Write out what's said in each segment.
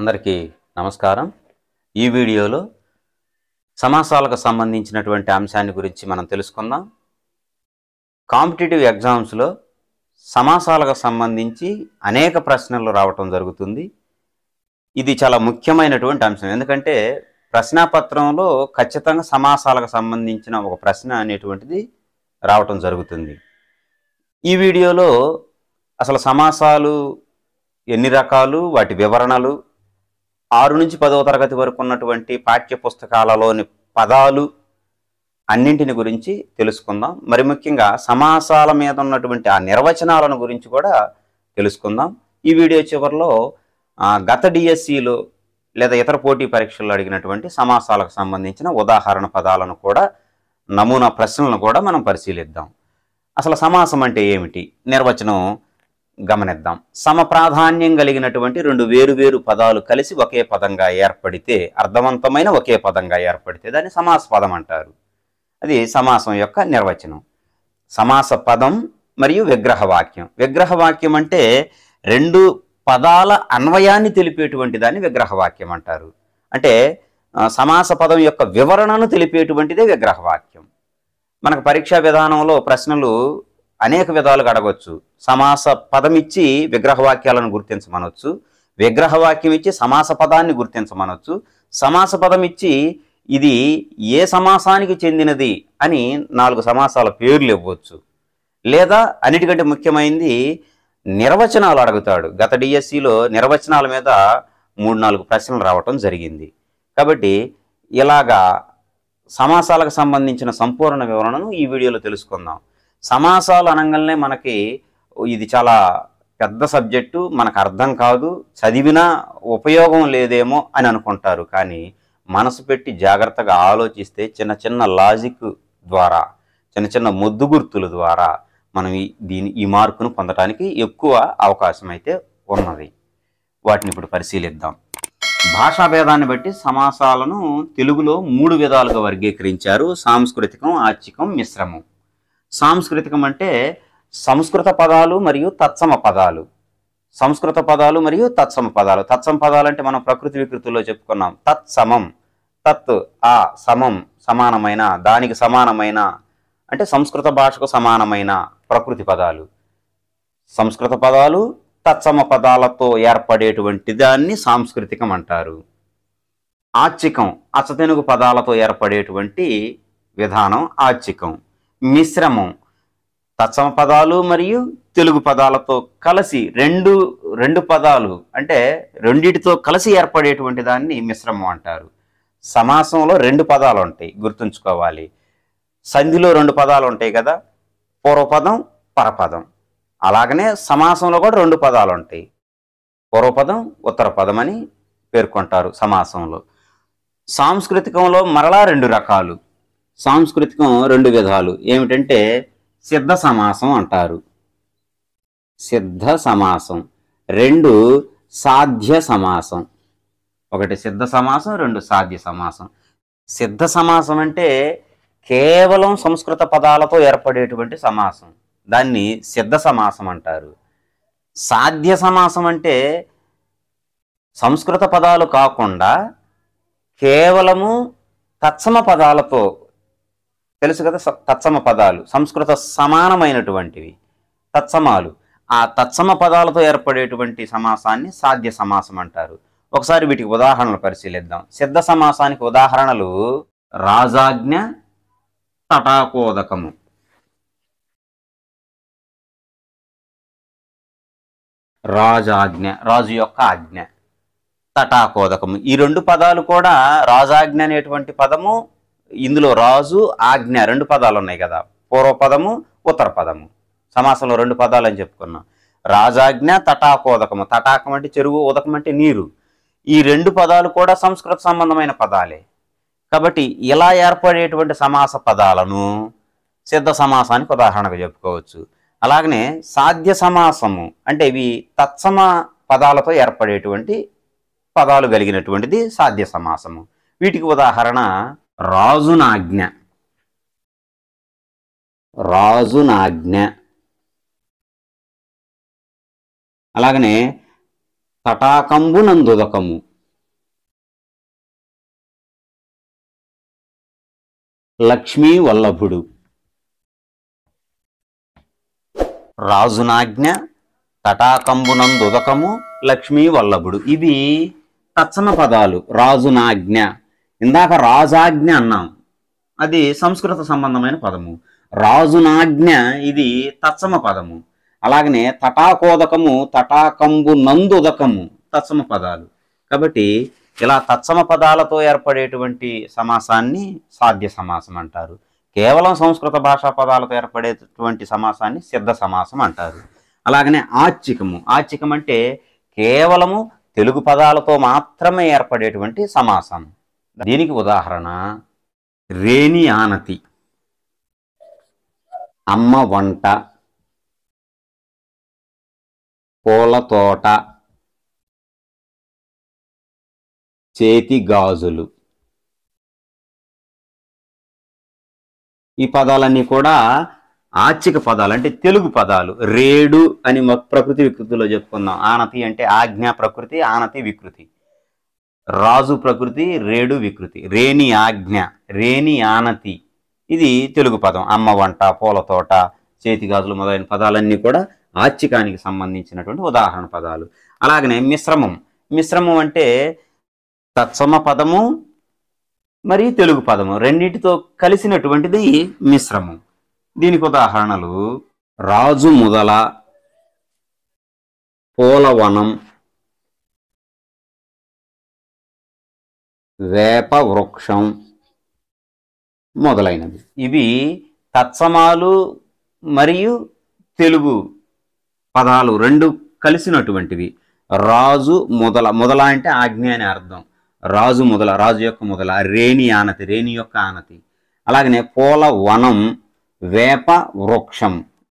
అందరికీ నమస్కారం. ఈ వీడియోలో సమాసాలకు సంబంధించినటువంటి అంశాన్ని గురించి మనం తెలుసుకుందాం. కాంపిటేటివ్ ఎగ్జామ్స్లో సమాసాలకు సంబంధించి అనేక ప్రశ్నలు రావటం జరుగుతుంది. ఇది చాలా ముఖ్యమైనటువంటి అంశం. ఎందుకంటే ప్రశ్నాపత్రంలో ఖచ్చితంగా సమాసాలకు సంబంధించిన ఒక ప్రశ్న అనేటువంటిది రావటం జరుగుతుంది. ఈ వీడియోలో అసలు సమాసాలు ఎన్ని రకాలు, వాటి వివరణలు, 6 నుంచి 10వ తరగతి వరకు ఉన్నటువంటి పాఠ్య పుస్తకాలలోని పదాలు అన్నింటిని గురించి తెలుసుకుందాం. మరి ముఖ్యంగా సమాసాల మీద ఉన్నటువంటి ఆ నిర్వచనాలను గురించి కూడా తెలుసుకుందాం. ఈ వీడియో చివరిలో గత డిఎస్సిలో లేదా ఇతర పోటీ పరీక్షల్లో అడిగినటువంటి సమాసాలకు సంబంధించిన ఉదాహరణ పదాలను కూడా, నమూనా ప్రశ్నలను కూడా మనం పరిశీలిద్దాం. అసలు సమాసం అంటే ఏమిటి, నిర్వచనం గమనిద్దాం. సమప్రాధాన్యం కలిగినటువంటి రెండు వేరువేరు పదాలు కలిసి ఒకే పదంగా ఏర్పడితే, అర్థవంతమైన ఒకే పదంగా ఏర్పడితే దాన్ని సమాస పదం అంటారు. అది సమాసం యొక్క నిర్వచనం. సమాస పదం మరియు విగ్రహవాక్యం. విగ్రహవాక్యం అంటే రెండు పదాల అన్వయాన్ని తెలిపేటువంటి దాన్ని విగ్రహవాక్యం అంటారు. అంటే సమాస పదం యొక్క వివరణను తెలిపేటువంటిదే విగ్రహవాక్యం. మనకు పరీక్షా విధానంలో ప్రశ్నలు అనేక విధాలుగా అడగవచ్చు. సమాస పదం ఇచ్చి విగ్రహవాక్యాలను గుర్తించమనొచ్చు, విగ్రహవాక్యం ఇచ్చి సమాస పదాన్ని గుర్తించమనొచ్చు, సమాస పదం ఇచ్చి ఇది ఏ సమాసానికి చెందినది అని 4 సమాసాల పేర్లు ఇవ్వచ్చు. లేదా అన్నిటికంటే ముఖ్యమైనది నిర్వచనాలు అడుగుతాడు. గత డిఎస్సిలో నిర్వచనాల మీద 3-4 ప్రశ్నలు రావటం జరిగింది. కాబట్టి ఇలాగా సమాసాలకు సంబంధించిన సంపూర్ణ వివరణను ఈ వీడియోలో తెలుసుకుందాం. సమాసాలు అనగానే మనకి ఇది చాలా పెద్ద సబ్జెక్టు, మనకు అర్థం కాదు, చదివినా ఉపయోగం లేదేమో అని అనుకుంటారు. కానీ మనసు పెట్టి జాగ్రత్తగా ఆలోచిస్తే చిన్న చిన్న లాజిక్ ద్వారా, చిన్న చిన్న ముద్దు గుర్తుల ద్వారా మనం ఈ మార్కును పొందడానికి ఎక్కువ అవకాశం అయితే ఉన్నది. వాటిని ఇప్పుడు పరిశీలిద్దాం. భాషా భేదాన్ని బట్టి సమాసాలను తెలుగులో 3 విధాలుగా వర్గీకరించారు: సాంస్కృతికం, ఆర్చికం, మిశ్రమం. సాంస్కృతికం అంటే సంస్కృత పదాలు మరియు తత్సమ పదాలు. సంస్కృత పదాలు మరియు తత్సమ పదాలు. తత్సమ పదాలు అంటే మనం ప్రకృతి వికృతిలో చెప్పుకున్నాం. తత్సమం, తత్ ఆ సమం, సమానమైన, దానికి సమానమైన అంటే సంస్కృత భాషకు సమానమైన ప్రకృతి పదాలు. సంస్కృత పదాలు తత్సమ పదాలతో ఏర్పడేటువంటి దాన్ని సాంస్కృతికం అంటారు. ఆర్చికం అచ్చతెనుగు పదాలతో ఏర్పడేటువంటి విధానం ఆర్చికం. మిశ్రమం తత్సమ పదాలు మరియు తెలుగు పదాలతో కలిసి రెండు పదాలు అంటే రెండిటితో కలిసి ఏర్పడేటువంటి దాన్ని మిశ్రమం అంటారు. సమాసంలో 2 పదాలు ఉంటాయి, గుర్తుంచుకోవాలి. సంధిలో 2 పదాలు ఉంటాయి కదా, పూర్వపదం, పరపదం. అలాగనే సమాసంలో కూడా 2 పదాలు ఉంటాయి, పూర్వపదం, ఉత్తర పదం అని పేర్కొంటారు సమాసంలో. సాంస్కృతికంలో మరలా 2 రకాలు. సాంస్కృతికం 2 విధాలు. ఏమిటంటే సిద్ధ సమాసం అంటారు. సిద్ధ సమాసం. 2 సాధ్య సమాసం. 1 సిద్ధ సమాసం, 2 సాధ్య సమాసం. సిద్ధ సమాసం అంటే కేవలం సంస్కృత పదాలతో ఏర్పడేటువంటి సమాసం, దాన్ని సిద్ధ సమాసం అంటారు. సాధ్య సమాసం అంటే సంస్కృత పదాలు కాకుండా కేవలము తత్సమ పదాలతో, తెలుసు కదా తత్సమ పదాలు, సంస్కృత సమానమైనటువంటివి తత్సమాలు. ఆ తత్సమ పదాలతో ఏర్పడేటువంటి సమాసాన్ని సాధ్య సమాసం అంటారు. ఒకసారి వీటికి ఉదాహరణలు పరిశీలిద్దాం. సిద్ధ సమాసానికి ఉదాహరణలు రాజాజ్ఞ, తటాకోదకము. రాజాజ్ఞ రాజు యొక్క ఆజ్ఞ, తటాకోదకము. ఈ 2 పదాలు కూడా రాజాజ్ఞ అనేటువంటి పదము, ఇందులో రాజు, ఆజ్ఞ 2 పదాలు ఉన్నాయి కదా, పూర్వపదము, ఉత్తర పదము. సమాసంలో 2 పదాలు అని చెప్పుకున్నాం. రాజాజ్ఞ, తటాకోదకము. తటాకం అంటే చెరువు, ఉదకం అంటే నీరు. ఈ 2 పదాలు కూడా సంస్కృత సంబంధమైన పదాలే. కాబట్టి ఇలా ఏర్పడేటువంటి సమాస పదాలను సిద్ధ సమాసానికి ఉదాహరణగా చెప్పుకోవచ్చు. అలాగనే సాధ్య సమాసము అంటే ఇవి తత్సమ పదాలతో ఏర్పడేటువంటి పదాలు కలిగినటువంటిది సాధ్య సమాసము. వీటికి ఉదాహరణ రాజునాజ్ఞ. రాజునాజ్ఞ. అలాగనే తటాకంబునందుదకము. లక్ష్మీ వల్లభుడు. రాజునాజ్ఞ, తటాకంబునందుదకము, లక్ష్మీ వల్లభుడు. ఇవి తత్సమ పదాలు. రాజునాజ్ఞ, ఇందాక రాజాజ్ఞ అన్నాం, అది సంస్కృత సంబంధమైన పదము. రాజునాజ్ఞ ఇది తత్సమ పదము. అలాగనే తటాకోదకము, తటాకంబునందుదకము తత్సమ పదాలు. కాబట్టి ఇలా తత్సమ పదాలతో ఏర్పడేటువంటి సమాసాన్ని సాధ్య సమాసం అంటారు. కేవలం సంస్కృత భాషా పదాలతో ఏర్పడేటువంటి సమాసాన్ని సిద్ధ సమాసం అంటారు. అలాగనే ఆచ్చికము. ఆచ్చికం అంటే కేవలము తెలుగు పదాలతో మాత్రమే ఏర్పడేటువంటి సమాసం. దీనికి ఉదాహరణ రేణి ఆనతి, అమ్మ వంట, పూల తోట, చేతి గాజులు. ఈ పదాలన్నీ కూడా ఆచ్చిక పదాలు, అంటే తెలుగు పదాలు. రేడు అని ప్రకృతి వికృతిలో చెప్పుకుందాం. ఆనతి అంటే ఆజ్ఞ ప్రకృతి, ఆనతి వికృతి. రాజు ప్రకృతి, రేడు వికృతి. రేణి ఆజ్ఞ, రేణి ఆనతి ఇది తెలుగు పదం. అమ్మ వంట, పూల తోట, చేతి గాజులు మొదలైన పదాలన్నీ కూడా ఆచ్చికానికి సంబంధించినటువంటి ఉదాహరణ పదాలు. అలాగనే మిశ్రమం. మిశ్రమం అంటే తత్సమ పదము మరియు తెలుగు పదము రెండింటితో కలిసినటువంటిది మిశ్రమం. దీనికి ఉదాహరణలు రాజు ముదల, పూలవనం, వేప వృక్షం మొదలైనవి. ఇవి తత్సమాలు మరియు తెలుగు పదాలు రెండు కలిసినటువంటివి. రాజు ముదల, ముదల అంటే ఆజ్ఞ అని అర్థం. రాజు ముదల, రాజు యొక్క ముదల. రేణి ఆనతి, రేణి యొక్క ఆనతి. అలాగనే పూల వనం, వేప వృక్షం.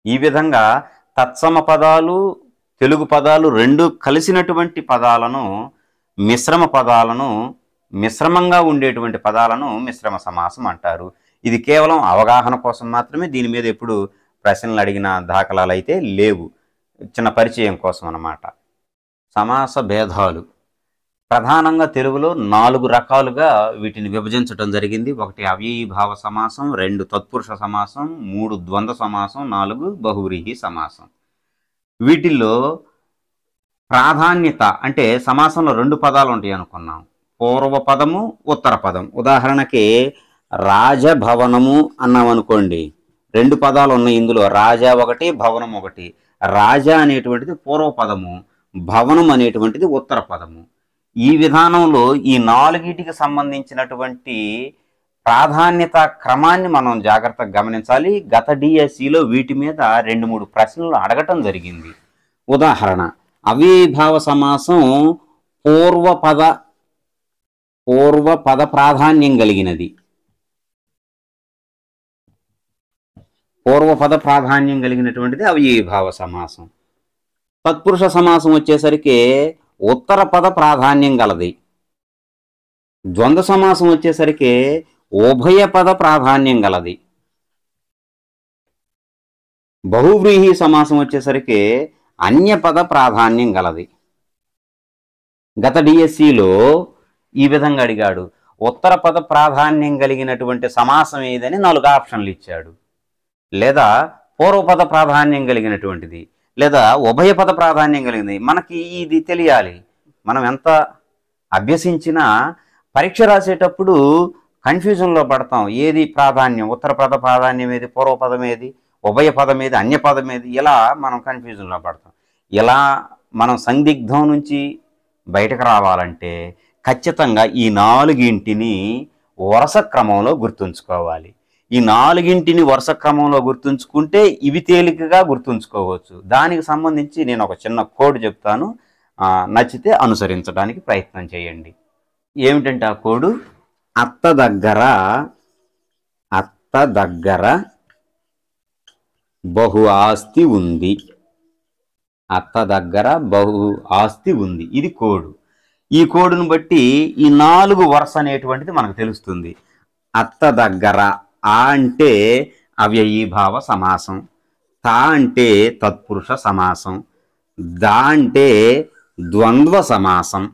ఈ విధంగా తత్సమ పదాలు తెలుగు పదాలు రెండు కలిసినటువంటి పదాలను, మిశ్రమ పదాలను, మిశ్రమంగా ఉండేటువంటి పదాలను మిశ్రమ సమాసం అంటారు. ఇది కేవలం అవగాహన కోసం మాత్రమే. దీని మీద ఎప్పుడు ప్రశ్నలు అడిగిన దాఖలాలు అయితే లేవు. చిన్న పరిచయం కోసం అన్నమాట. సమాస భేదాలు ప్రధానంగా తెలుగులో 4 రకాలుగా వీటిని విభజించడం జరిగింది. 1 అవ్యయీభావ సమాసం, 2 తత్పురుష సమాసం, 3 ద్వంద్వ సమాసం, 4 బహువ్రీహి సమాసం. వీటిల్లో ప్రాధాన్యత అంటే సమాసంలో 2 పదాలు ఉంటాయి అనుకున్నాం. పూర్వ పదము, ఉత్తర పదం. ఉదాహరణకి రాజభవనము అన్నాం అనుకోండి. 2 పదాలు ఉన్నాయి ఇందులో. రాజా ఒకటి, భవనం ఒకటి. రాజా అనేటువంటిది పూర్వ పదము, భవనం అనేటువంటిది ఉత్తర పదము. ఈ విధానంలో ఈ 4టికి సంబంధించినటువంటి ప్రాధాన్యత క్రమాన్ని మనం జాగ్రత్తగా గమనించాలి. గత డిఎస్సిలో వీటి మీద 2-3 ప్రశ్నలు అడగటం జరిగింది. ఉదాహరణ అవ్యయీభావ సమాసం పూర్వ పద ప్రాధాన్యం కలిగినది. పూర్వపద ప్రాధాన్యం కలిగినటువంటిది అవ్యయీభావ సమాసం. తత్పురుష సమాసం వచ్చేసరికి ఉత్తర పద ప్రాధాన్యం గలది. ద్వంద్వ సమాసం వచ్చేసరికి ఉభయ పద ప్రాధాన్యం గలది. బహువ్రీహి సమాసం వచ్చేసరికి అన్యపద ప్రాధాన్యం గలది. గత డిఎస్సిలో ఈ విధంగా అడిగాడు. ఉత్తర పద ప్రాధాన్యం కలిగినటువంటి సమాసం ఏదని 4 ఆప్షన్లు ఇచ్చాడు. లేదా పూర్వపద ప్రాధాన్యం కలిగినటువంటిది, లేదా ఉభయపద ప్రాధాన్యం కలిగింది. మనకి ఇది తెలియాలి. మనం ఎంత అభ్యసించినా పరీక్ష రాసేటప్పుడు కన్ఫ్యూజన్లో పడతాం. ఏది ప్రాధాన్యం, ఉత్తర పద ప్రాధాన్యం ఏది, పూర్వపదం ఏది, ఉభయ పదం ఏది, అన్యపదం ఏది, ఇలా మనం కన్ఫ్యూజన్లో పడతాం. ఇలా మనం సందిగ్ధం నుంచి బయటకు రావాలంటే ఖచ్చితంగా ఈ 4టిని వరుస క్రమంలో గుర్తుంచుకోవాలి. ఈ 4టిని వరుస క్రమంలో గుర్తుంచుకుంటే ఇవి తేలికగా గుర్తుంచుకోవచ్చు. దానికి సంబంధించి నేను ఒక చిన్న కోడ్ చెప్తాను, నచ్చితే అనుసరించడానికి ప్రయత్నం చేయండి. ఏమిటంటే ఆ కోడు అత్త దగ్గర బహు ఆస్తి ఉంది. అత్త దగ్గర బహు ఆస్తి ఉంది. ఇది కోడు. ఈ కోడును బట్టి ఈ 4 వరుస అనేటువంటిది మనకు తెలుస్తుంది. అత్త దగ్గర ఆ అంటే అవ్యయీభావ సమాసం, తా అంటే తత్పురుష సమాసం, దా అంటే ద్వంద్వ సమాసం,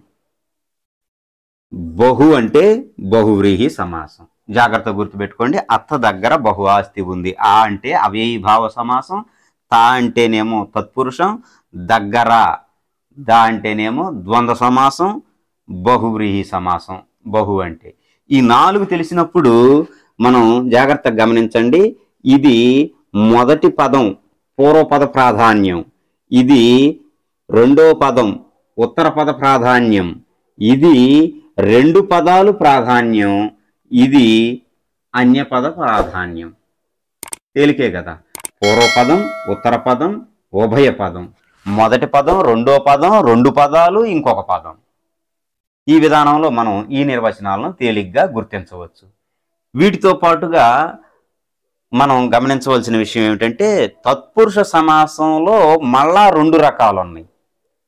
బహు అంటే బహువ్రీహి సమాసం. జాగ్రత్త గుర్తుపెట్టుకోండి. అత్త దగ్గర బహు ఆస్తి ఉంది. ఆ అంటే అవ్యయీభావ సమాసం, తా అంటేనేమో తత్పురుషం, దగ్గర దా అంటేనేమో ద్వంద్వ సమాసం, బహువ్రీహి సమాసం. బహు అంటే ఈ 4 తెలిసినప్పుడు మనం జాగ్రత్తగా గమనించండి. ఇది మొదటి పదం పూర్వపద ప్రాధాన్యం, ఇది రెండో పదం ఉత్తర పద ప్రాధాన్యం, ఇది 2 పదాలు ప్రాధాన్యం, ఇది అన్యపద ప్రాధాన్యం. తేలికే కదా. పూర్వపదం, ఉత్తర పదం, ఉభయ పదం, మొదటి పదం, రెండో పదం, 2 పదాలు, ఇంకొక పదం. ఈ విధానంలో మనం ఈ నిర్వచనాలను తేలిగ్గా గుర్తించవచ్చు. వీటితో పాటుగా మనం గమనించవలసిన విషయం ఏమిటంటే తత్పురుష సమాసంలో మళ్ళా 2 రకాలు ఉన్నాయి.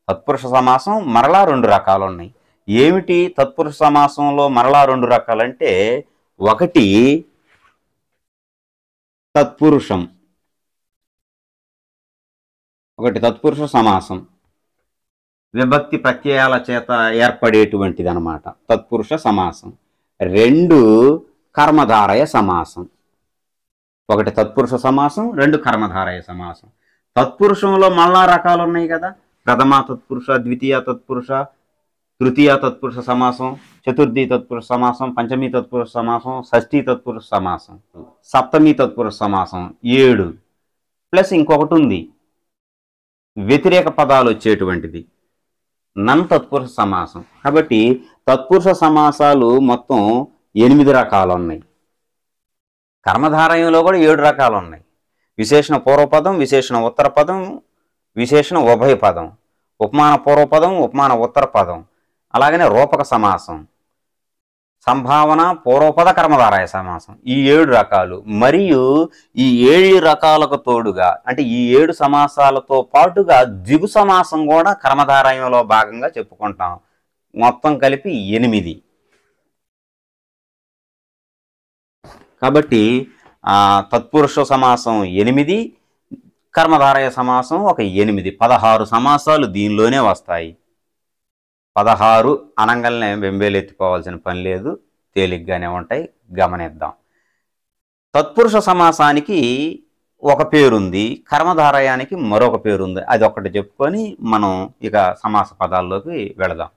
తత్పురుష సమాసం మరలా 2 రకాలు ఉన్నాయి. ఏమిటి తత్పురుష సమాసంలో మరలా 2 రకాలంటే, ఒకటి తత్పురుషం, ఒకటి తత్పురుష సమాసం, విభక్తి ప్రత్యయాల చేత ఏర్పడేటువంటిది అన్నమాట తత్పురుష సమాసం. 2 కర్మధారయ సమాసం. ఒకటి తత్పురుష సమాసం, 2 కర్మధారయ సమాసం. తత్పురుషంలో మళ్ళా రకాలు ఉన్నాయి కదా. ప్రథమ తత్పురుష, ద్వితీయ తత్పురుష, తృతీయ తత్పురుష సమాసం, చతుర్థి తత్పురుష సమాసం, పంచమీ తత్పురుష సమాసం, షష్ఠీ తత్పురుష సమాసం, సప్తమీ తత్పురుష సమాసం 7 ప్లస్ ఇంకొకటి ఉంది వ్యతిరేక పదాలు వచ్చేటువంటిది నన్ తత్పురుష సమాసం. కాబట్టి తత్పురుష సమాసాలు మొత్తం 8 రకాలు ఉన్నాయి. కర్మధారయంలో కూడా 7 రకాలు ఉన్నాయి. విశేషణ పూర్వపదం, విశేషణ ఉత్తర పదం, విశేషణ ఉభయ పదం, ఉపమాన పూర్వపదం, ఉపమాన ఉత్తర పదం, అలాగనే రూపక సమాసం, సంభావన, పూర్వపద, కర్మధారయ సమాసం. ఈ 7 రకాలు. మరియు ఈ 7 రకాలకు తోడుగా అంటే ఈ 7 సమాసాలతో పాటుగా ద్విగు సమాసం కూడా కర్మధారయంలో భాగంగా చెప్పుకుంటాం. మొత్తం కలిపి 8. కాబట్టి తత్పురుష సమాసం 8, కర్మధారయ సమాసం ఒక 8, 16 సమాసాలు దీనిలోనే వస్తాయి. 16 అనంగల్నే వెంబేలెత్తిపోవాల్సిన పని లేదు, తేలిగ్గానే ఉంటాయి. గమనిద్దాం. తత్పురుష సమాసానికి ఒక పేరుంది, కర్మధారయానికి మరొక పేరుంది. అది ఒక్కటి చెప్పుకొని మనం ఇక సమాస పదాల్లోకి వెళదాం.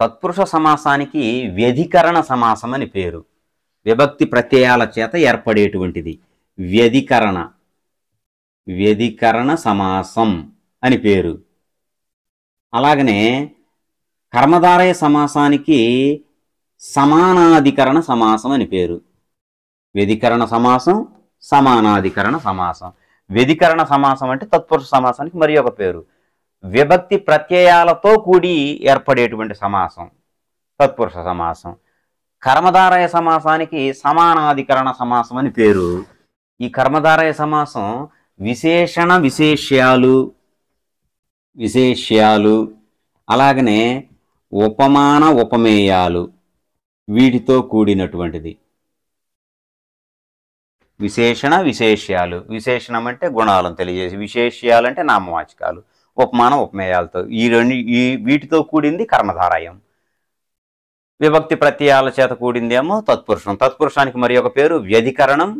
తత్పురుష సమాసానికి వ్యధికరణ సమాసం అని పేరు. విభక్తి ప్రత్యయాల చేత ఏర్పడేటువంటిది వ్యధికరణ సమాసం అని పేరు. అలాగనే కర్మధారయ సమాసానికి సమానాధికరణ సమాసం అని పేరు. వ్యధికరణ సమాసం, సమానాధికరణ సమాసం. వ్యధికరణ సమాసం అంటే తత్పురుష సమాసానికి మరి ఒక పేరు. విభక్తి ప్రత్యయాలతో కూడి ఏర్పడేటువంటి సమాసం తత్పురుష సమాసం. కర్మధారయ సమాసానికి సమానాధికరణ సమాసం అని పేరు. ఈ కర్మధారయ సమాసం విశేషణ విశేష్యాలు అలాగనే ఉపమాన ఉపమేయాలు వీటితో కూడినటువంటిది. విశేషణ విశేష్యాలు, విశేషణం అంటే గుణాలను తెలియజేసి, విశేష్యాలంటే నామవాచకాలు, ఉపమాన ఉపమేయాలతో వీటితో కూడింది కర్మధారయం. విభక్తి ప్రత్యయాల చేత కూడిందేమో తత్పురుషం. తత్పురుషానికి మరి ఒక పేరు వ్యధికరణం,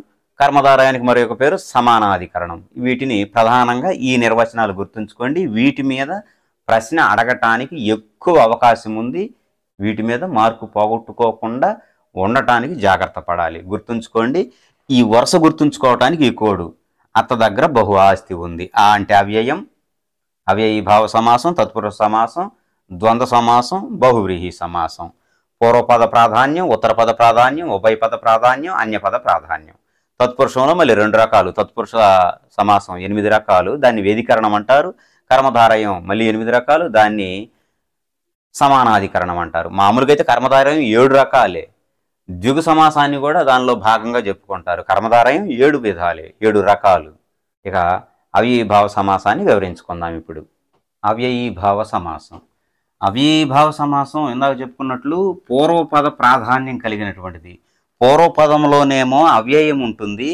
కర్మధారయానికి మరి ఒక పేరు సమానాధికరణం. వీటిని ప్రధానంగా ఈ నిర్వచనాలు గుర్తుంచుకోండి. వీటి మీద ప్రశ్న అడగటానికి ఎక్కువ అవకాశం ఉంది. వీటి మీద మార్కు పోగొట్టుకోకుండా ఉండటానికి జాగ్రత్త పడాలి. గుర్తుంచుకోండి. ఈ వరుస గుర్తుంచుకోవటానికి ఈ కోడు. అత్త దగ్గర బహు ఆస్తి ఉంది. ఆ అంటే అవ్యయం, అవ్యయీభావ సమాసం, తత్పురుష సమాసం, ద్వంద్వ సమాసం, బహువ్రీహి సమాసం. పూర్వపద ప్రాధాన్యం, ఉత్తర పద ప్రాధాన్యం, ఉభయపద ప్రాధాన్యం, అన్యపద ప్రాధాన్యం. తత్పురుషంలో మళ్ళీ 2 రకాలు. తత్పురుష సమాసం 8 రకాలు, దాన్ని వ్యధికరణం అంటారు. కర్మధారయం మళ్ళీ 8 రకాలు, దాన్ని సమానాధికరణం అంటారు. మామూలుగా అయితే కర్మధారయం 7 రకాలే. ద్విగు సమాసాన్ని కూడా దానిలో భాగంగా చెప్పుకుంటారు. కర్మధారయం 7 విధాలే, 7 రకాలు. ఇక అవ్యయీభావ సమాసాన్ని వివరించుకుందాం ఇప్పుడు. అవ్యయీభావ సమాసం. అవ్యయీభావ సమాసం ఇందాక చెప్పుకున్నట్లు పూర్వపద ప్రాధాన్యం కలిగినటువంటిది. పూర్వపదంలోనేమో అవ్యయం ఉంటుంది,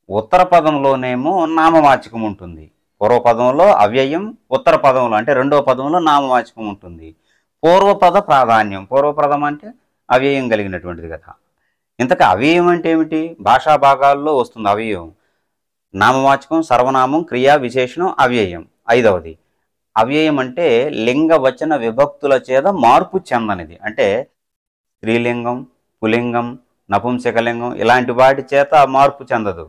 ఉత్తర పదంలోనేమో నామవాచకం ఉంటుంది. పూర్వపదంలో అవ్యయం, ఉత్తర పదంలో అంటే రెండవ పదంలో నామవాచకం ఉంటుంది. పూర్వపద ప్రాధాన్యం, పూర్వపదం అంటే అవ్యయం కలిగినటువంటిది కదా. ఇంతకు అవ్యయం అంటే ఏమిటి? భాషా భాగాల్లో వస్తుంది అవ్యయం. నామవాచకం, సర్వనామం, క్రియా, విశేషణం, అవ్యయం. 5వది అవ్యయం అంటే లింగ వచన విభక్తుల చేత మార్పు చెందనిది. అంటే స్త్రీలింగం, పులింగం, నపుంసకలింగం ఇలాంటి వాటి చేత మార్పు చెందదు.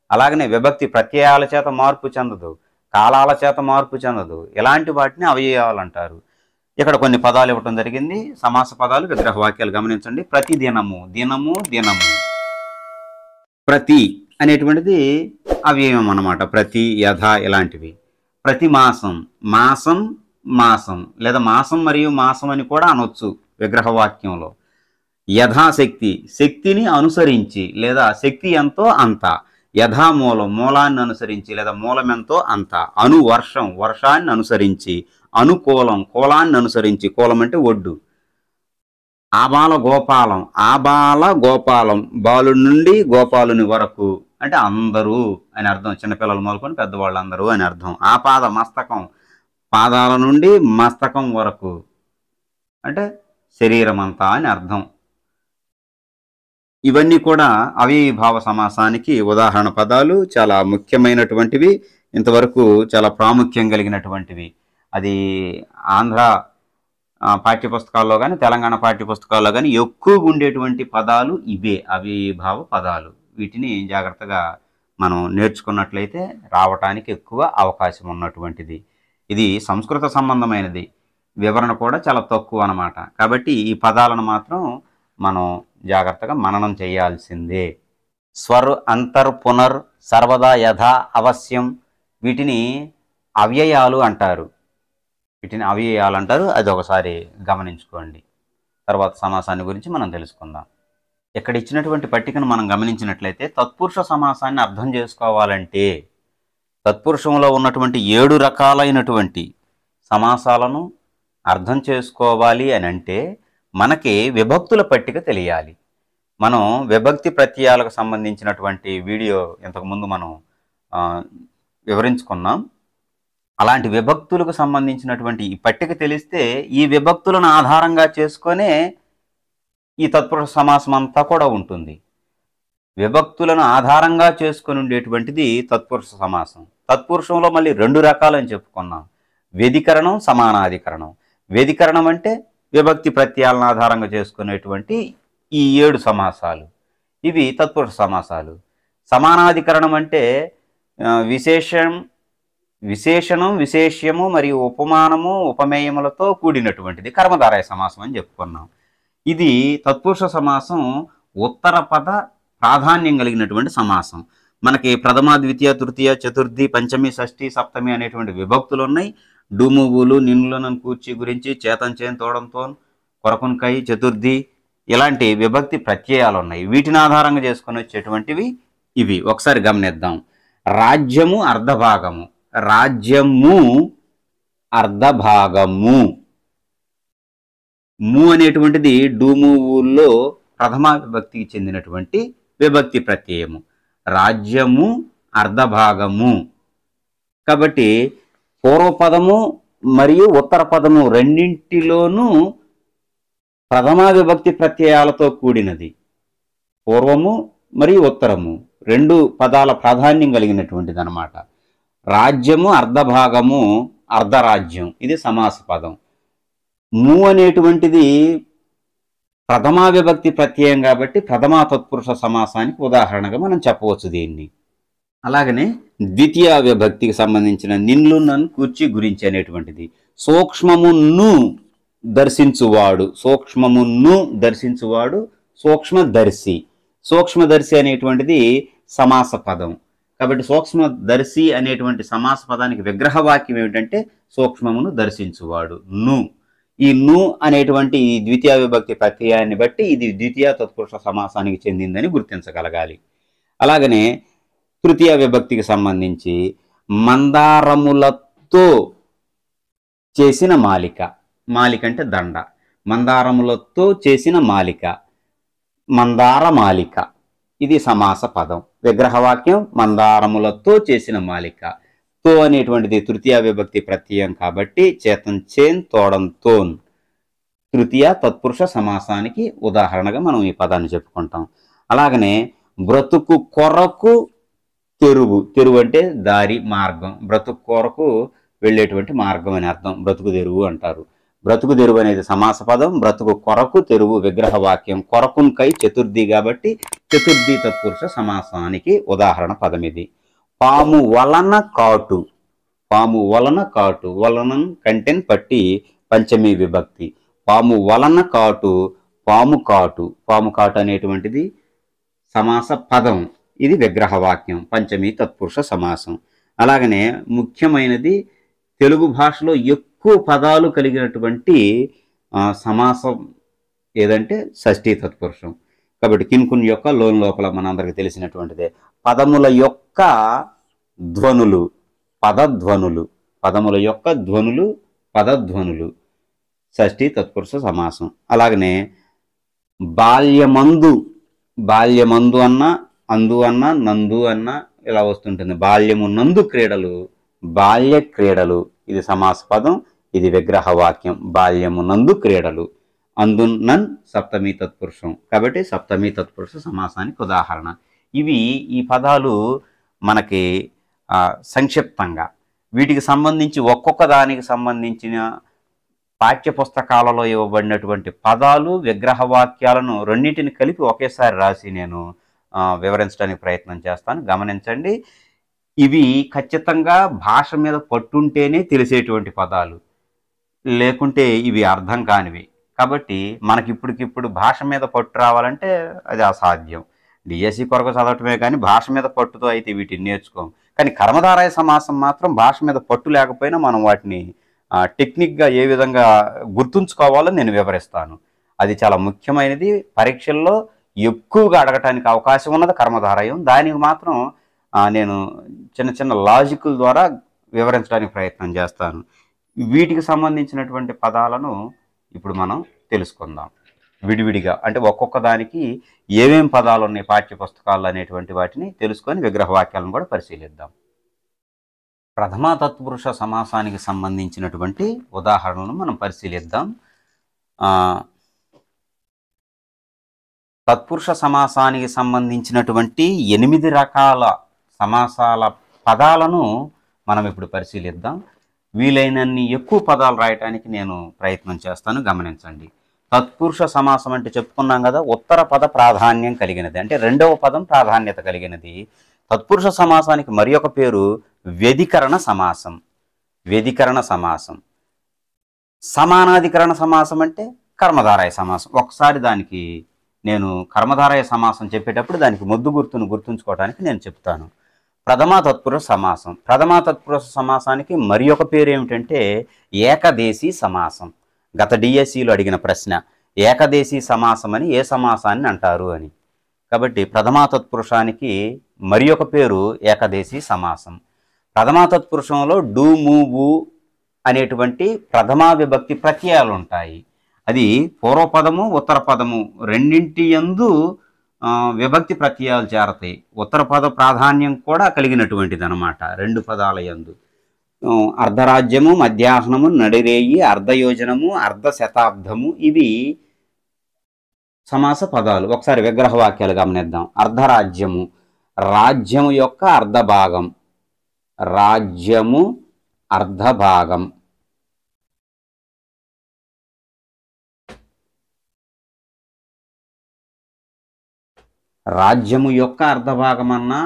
అలాగనే విభక్తి ప్రత్యయాల చేత మార్పు చెందదు, కాలాల చేత మార్పు చెందదు. ఇలాంటి వాటిని అవ్యయాలు అంటారు. ఇక్కడ కొన్ని పదాలు ఇవ్వటం జరిగింది, సమాస పదాలు, విగ్రహ వాక్యాలు గమనించండి. ప్రతి దినము, దినము, దినము. ప్రతి అనేటువంటిది అవ్యయం అన్నమాట. ప్రతి, యథ ఇలాంటివి. ప్రతి మాసం, మాసం, మాసం లేదా మాసం మరియు మాసం అని కూడా అనొచ్చు విగ్రహ వాక్యంలో. యథాశక్తి, శక్తిని అనుసరించి లేదా శక్తి ఎంతో అంత. యథామూలం, మూలాన్ని అనుసరించి లేదా మూలం ఎంతో అంత. అనువర్షం, వర్షాన్ని అనుసరించి. అనుకూలం, కూలాన్ని అనుసరించి. కూలం అంటే ఒడ్డు. ఆబాల గోపాలం, ఆబాల గోపాలం, బాలుడి నుండి గోపాలుని వరకు అంటే అందరూ అని అర్థం. చిన్నపిల్లలు మొదలుకొని పెద్దవాళ్ళందరూ అని అర్థం. ఆపాద, మస్తకం, పాదాల నుండి మస్తకం వరకు అంటే శరీరం అంతా అని అర్థం. ఇవన్నీ కూడా అవ్యయీభావ సమాసానికి ఉదాహరణ పదాలు. చాలా ముఖ్యమైనటువంటివి, ఇంతవరకు చాలా ప్రాముఖ్యం కలిగినటువంటివి. అది ఆంధ్ర పాఠ్యపుస్తకాల్లో కానీ తెలంగాణ పాఠ్యపుస్తకాల్లో కానీ ఎక్కువగా ఉండేటువంటి పదాలు ఇవే అవ్యయీభావ పదాలు. వీటిని జాగ్రత్తగా మనం నేర్చుకున్నట్లయితే రావటానికి ఎక్కువ అవకాశం ఉన్నటువంటిది. ఇది సంస్కృత సంబంధమైనది, వివరణ కూడా చాలా తక్కువ అన్నమాట. కాబట్టి ఈ పదాలను మాత్రం మనం జాగ్రత్తగా మననం చేయాల్సిందే. స్వర్, అంతర్, పునర్, సర్వదా, యథ, అవశ్యం వీటిని అవ్యయాలు అంటారు. అది ఒకసారి గమనించుకోండి. తర్వాత సమాసాన్ని గురించి మనం తెలుసుకుందాం. ఇక్కడ ఇచ్చినటువంటి పట్టికను మనం గమనించినట్లయితే తత్పురుష సమాసాన్ని అర్థం చేసుకోవాలంటే తత్పురుషంలో ఉన్నటువంటి 7 రకాలైనటువంటి సమాసాలను అర్థం చేసుకోవాలి అని అంటే మనకి విభక్తుల పట్టిక తెలియాలి. మనం విభక్తి ప్రత్యయాలకు సంబంధించినటువంటి వీడియో ఇంతకుముందు మనం వివరించుకున్నాం. అలాంటి విభక్తులకు సంబంధించినటువంటి ఈ పట్టిక తెలిస్తే ఈ విభక్తులను ఆధారంగా చేసుకొనే ఈ తత్పురుష సమాసం అంతా కూడా ఉంటుంది. విభక్తులను ఆధారంగా చేసుకొని ఉండేటువంటిది తత్పురుష సమాసం. తత్పురుషంలో మళ్ళీ 2 రకాలని చెప్పుకున్నాం, వ్యధికరణం, సమానాధికరణం. వ్యధికరణం అంటే విభక్తి ప్రత్యయాలను ఆధారంగా చేసుకునేటువంటి ఈ 7 సమాసాలు, ఇవి తత్పురుష సమాసాలు. సమానాధికరణం అంటే విశేషణం, విశేష్యము మరియు ఉపమానము, ఉపమేయములతో కూడినటువంటిది కర్మధారయ సమాసం అని చెప్పుకున్నాం. ఇది తత్పురుష సమాసం ఉత్తర పద ప్రాధాన్యం కలిగినటువంటి సమాసం. మనకి ప్రథమ, ద్వితీయ, తృతీయ, చతుర్థి, పంచమి, షష్ఠి, సప్తమి అనేటువంటి విభక్తులు ఉన్నాయి. డుమువులు, నిన్నులను కూర్చి గురించి, చేతంచేన్, తోడంతో, కొరకున్కై, చతుర్థి ఇలాంటి విభక్తి ప్రత్యయాలు ఉన్నాయి. వీటిని ఆధారంగా చేసుకొని వచ్చేటువంటివి ఇవి. ఒకసారి గమనిద్దాం. రాజ్యము, అర్ధభాగము. రాజ్యము, అర్ధభాగము. ము అనేటువంటిది డూమువుల్లో ప్రథమ విభక్తికి చెందినటువంటి విభక్తి ప్రత్యయము. రాజ్యము, అర్ధభాగము. కాబట్టి పూర్వపదము మరియు ఉత్తర పదము రెండింటిలోనూ ప్రథమ విభక్తి ప్రత్యయాలతో కూడినది. పూర్వము మరియు ఉత్తరము 2 పదాల ప్రాధాన్యం కలిగినటువంటిది అన్నమాట. రాజ్యము, అర్ధభాగము, అర్ధరాజ్యం ఇది సమాస పదం. ము అనేటువంటిది ప్రథమ విభక్తి ప్రత్యయం కాబట్టి ప్రథమ తత్పురుష సమాసానికి ఉదాహరణగా మనం చెప్పవచ్చు దీన్ని. అలాగనే ద్వితీయ విభక్తికి సంబంధించిన నిన్నులను కూర్చి గురించి అనేటువంటిది. సూక్ష్మమును దర్శించువాడు, సూక్ష్మమును దర్శించువాడు సూక్ష్మదర్శి. సూక్ష్మదర్శి అనేటువంటిది సమాస పదం. కాబట్టి సూక్ష్మదర్శి అనేటువంటి సమాస పదానికి విగ్రహ వాక్యం ఏమిటంటే సూక్ష్మమును దర్శించువాడు. ను. ఈ ను అనేటువంటి ఈ ద్వితీయ విభక్తి ప్రత్యయాన్ని బట్టి ఇది ద్వితీయ తత్పురుష సమాసానికి చెందిందని గుర్తించగలగాలి. అలాగనే తృతీయ విభక్తికి సంబంధించి మందారములతో చేసిన మాలిక. మాలిక అంటే దండ. మందారములతో చేసిన మాలిక, మందార మాలిక ఇది సమాస పదం. విగ్రహవాక్యం మందారములతో చేసిన మాలిక. తో అనేటువంటిది తృతీయ విభక్తి ప్రత్యయం కాబట్టి చేతంచేన్, తోడంతోన్ తృతీయ తత్పురుష సమాసానికి ఉదాహరణగా మనం ఈ పదాన్ని చెప్పుకుంటాం. అలాగనే బ్రతుకు కొరకు తెరువు, తెరువు అంటే దారి, మార్గం, బ్రతుకు కొరకు వెళ్ళేటువంటి మార్గం అని అర్థం, బ్రతుకు తెరువు అంటారు. బ్రతుకు తెరువు అనేది సమాస పదం, బ్రతుకు కొరకు తెరువు విగ్రహ వాక్యం, కొరకున్కై చతుర్థి కాబట్టి చతుర్థి తత్పురుష సమాసానికి ఉదాహరణ పదం ఇది. పాము వలన కాటు, పాము వలన కాటు, వలనం కంటెన్ పట్టి పంచమీ విభక్తి. పాము వలన కాటు, పాము కాటు, పాము కాటు అనేటువంటిది సమాస పదం, ఇది విగ్రహవాక్యం, పంచమీ తత్పురుష సమాసం. అలాగనే ముఖ్యమైనది తెలుగు భాషలో ఎక్కువ పదాలు కలిగినటువంటి సమాసం ఏదంటే షష్ఠీ తత్పురుషం. కాబట్టి కిన్కున్ యొక్క లోన్ లోపల మనందరికీ తెలిసినటువంటిదే. పదముల యొక్క ధ్వనులు పదధ్వనులు, పదముల యొక్క ధ్వనులు పదధ్వనులు, షష్ఠీ తత్పురుష సమాసం. అలాగనే బాల్యమందు, బాల్యమందు అన్న, అందు అన్న, నందు అన్న ఇలా వస్తుంటుంది. బాల్యము నందు క్రీడలు, బాల్య క్రీడలు, ఇది సమాస పదం, ఇది విగ్రహ వాక్యం. బాల్యము నందు క్రీడలు, అందు నన్ సప్తమీ తత్పురుషం కాబట్టి సప్తమీ తత్పురుష సమాసానికి ఉదాహరణ. ఇవి ఈ పదాలు మనకి సంక్షిప్తంగా వీటికి సంబంధించి ఒక్కొక్క దానికి సంబంధించిన పాఠ్యపుస్తకాలలో ఇవ్వబడినటువంటి పదాలు విగ్రహ వాక్యాలను రెండింటిని కలిపి ఒకేసారి రాసి నేను వివరించడానికి ప్రయత్నం చేస్తాను. గమనించండి, ఇవి ఖచ్చితంగా భాష మీద పట్టుంటేనే తెలిసేటువంటి పదాలు, లేకుంటే ఇవి అర్థం కానివి. కాబట్టి మనకి ఇప్పటికిప్పుడు భాష మీద పట్టు రావాలంటే అది అసాధ్యం. డిఎస్సి కొరకు చదవటమే కానీ భాష మీద పట్టుతో అయితే వీటిని నేర్చుకోం. కానీ కర్మధారయ సమాసం మాత్రం భాష మీద పట్టు లేకపోయినా మనం వాటిని టెక్నిక్గా ఏ విధంగా గుర్తుంచుకోవాలో నేను వివరిస్తాను. అది చాలా ముఖ్యమైనది. పరీక్షల్లో ఎక్కువగా అడగటానికి అవకాశం ఉన్నది కర్మధారయం. దానికి మాత్రం నేను చిన్న చిన్న లాజికల్ ద్వారా వివరించడానికి ప్రయత్నం చేస్తాను. వీటికి సంబంధించినటువంటి పదాలను ఇప్పుడు మనం తెలుసుకుందాం విడివిడిగా. అంటే ఒక్కొక్క దానికి ఏమేం పదాలు ఉన్నాయి పాఠ్యపుస్తకాలు అనేటువంటి వాటిని తెలుసుకొని విగ్రహ వాక్యాలను కూడా పరిశీలిద్దాం. ప్రథమా తత్పురుష సమాసానికి సంబంధించినటువంటి ఉదాహరణలను మనం పరిశీలిద్దాం. తత్పురుష సమాసానికి సంబంధించినటువంటి 8 రకాల సమాసాల పదాలను మనం ఇప్పుడు పరిశీలిద్దాం. వీలైనన్ని ఎక్కువ పదాలు రాయటానికి నేను ప్రయత్నం చేస్తాను. గమనించండి, తత్పురుష సమాసం అంటే చెప్పుకున్నాం కదా, ఉత్తర పద ప్రాధాన్యం కలిగినది, అంటే రెండవ పదం ప్రాధాన్యత కలిగినది. తత్పురుష సమాసానికి మరి ఒక పేరు వ్యధికరణ సమాసం. వ్యధికరణ సమాసం. సమానాధికరణ సమాసం అంటే కర్మధారయ సమాసం. ఒకసారి దానికి నేను కర్మధారయ సమాసం చెప్పేటప్పుడు దానికి ముద్దు గుర్తును గుర్తుంచుకోవడానికి నేను చెప్తాను. ప్రథమా తత్పురుష సమాసం. ప్రథమా తత్పురుష సమాసానికి మరి ఒక పేరు ఏమిటంటే ఏకదేశీ సమాసం. గత డిఎస్సిలో అడిగిన ప్రశ్న, ఏకదేశీ సమాసం అని ఏ సమాసాన్ని అంటారు అని. కాబట్టి ప్రథమా తత్పురుషానికి మరి ఒక పేరు ఏకదేశీ సమాసం. ప్రథమా తత్పురుషంలో డు, ము, వు అనేటువంటి ప్రథమా విభక్తి ప్రత్యయాలు ఉంటాయి. అది పూర్వపదము ఉత్తర పదము రెండింటి యందు విభక్తి ప్రత్యయాలు చేరతాయి. ఉత్తర పద ప్రాధాన్యం కూడా కలిగినటువంటిది అనమాట రెండు పదాల యందు. అర్ధరాజ్యము, మధ్యాహ్నము, నడిరేయి, అర్ధయోజనము, అర్ధ శతాబ్దము ఇవి సమాస పదాలు. ఒకసారి విగ్రహ వాక్యాలు గమనిద్దాం. అర్ధరాజ్యము, రాజ్యము యొక్క అర్ధభాగం, రాజ్యము అర్ధభాగం. రాజ్యము యొక్క అర్ధభాగమన్నా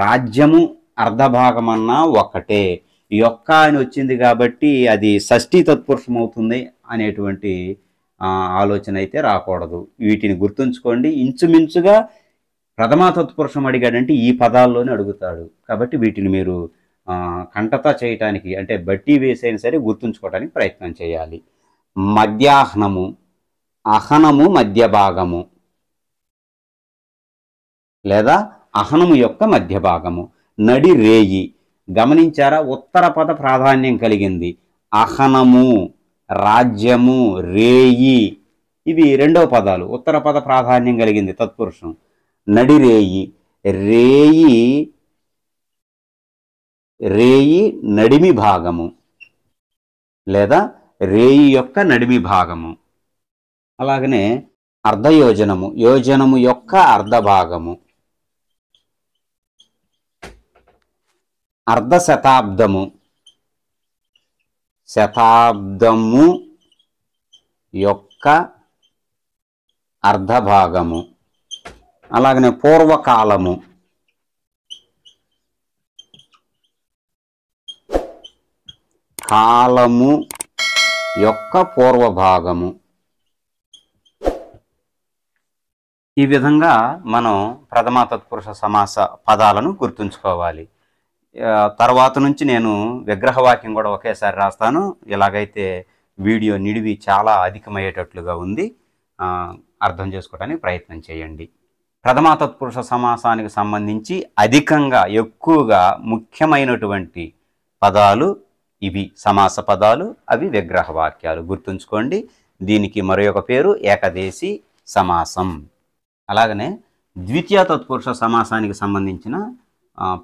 రాజ్యము అర్ధభాగమన్నా ఒకటే. యొక్క అని వచ్చింది కాబట్టి అది షష్ఠీ తత్పురుషం అవుతుంది అనేటువంటి ఆలోచన అయితే రాకూడదు. వీటిని గుర్తుంచుకోండి. ఇంచుమించుగా ప్రథమా తత్పురుషం అడిగాడంటే ఈ పదాల్లోనే అడుగుతాడు. కాబట్టి వీటిని మీరు కంటతా చేయటానికి అంటే బట్టి వేసైనా సరే గుర్తుంచుకోవడానికి ప్రయత్నం చేయాలి. మధ్యాహ్నము, అహనము మధ్య భాగము లేదా అహనము యొక్క మధ్య భాగము. నడి రేయి, గమనించారా, ఉత్తర పద ప్రాధాన్యం కలిగింది. అహనము, రాజ్యము, రేయి ఇవి రెండవ పదాలు. ఉత్తర పద ప్రాధాన్యం కలిగింది తత్పురుషం. నడిరేయి, రేయి, రేయి నడిమి భాగము లేదా రేయి యొక్క నడిమి భాగము. అలాగనే అర్ధయోజనము, యోజనము యొక్క అర్ధభాగము. అర్ధ శతాబ్దము, శతాబ్దము యొక్క అర్ధభాగము. అలాగనే పూర్వకాలము, కాలము యొక్క పూర్వభాగము. ఈ విధంగా మనం ప్రథమ తత్పురుష సమాస పదాలను గుర్తుంచుకోవాలి. తర్వాత నుంచి నేను విగ్రహవాక్యం కూడా ఒకేసారి రాస్తాను. ఇలాగైతే వీడియో నిడివి చాలా అధికమయ్యేటట్లుగా ఉంది. అర్థం చేసుకోవడానికి ప్రయత్నం చేయండి. ప్రథమ తత్పురుష సమాసానికి సంబంధించి అధికంగా ఎక్కువగా ముఖ్యమైనటువంటి పదాలు ఇవి, సమాస పదాలు. అవి విగ్రహవాక్యాలు. గుర్తుంచుకోండి. దీనికి మరొక పేరు ఏకదేశీ సమాసం. అలాగనే ద్వితీయ తత్పురుష సమాసానికి సంబంధించిన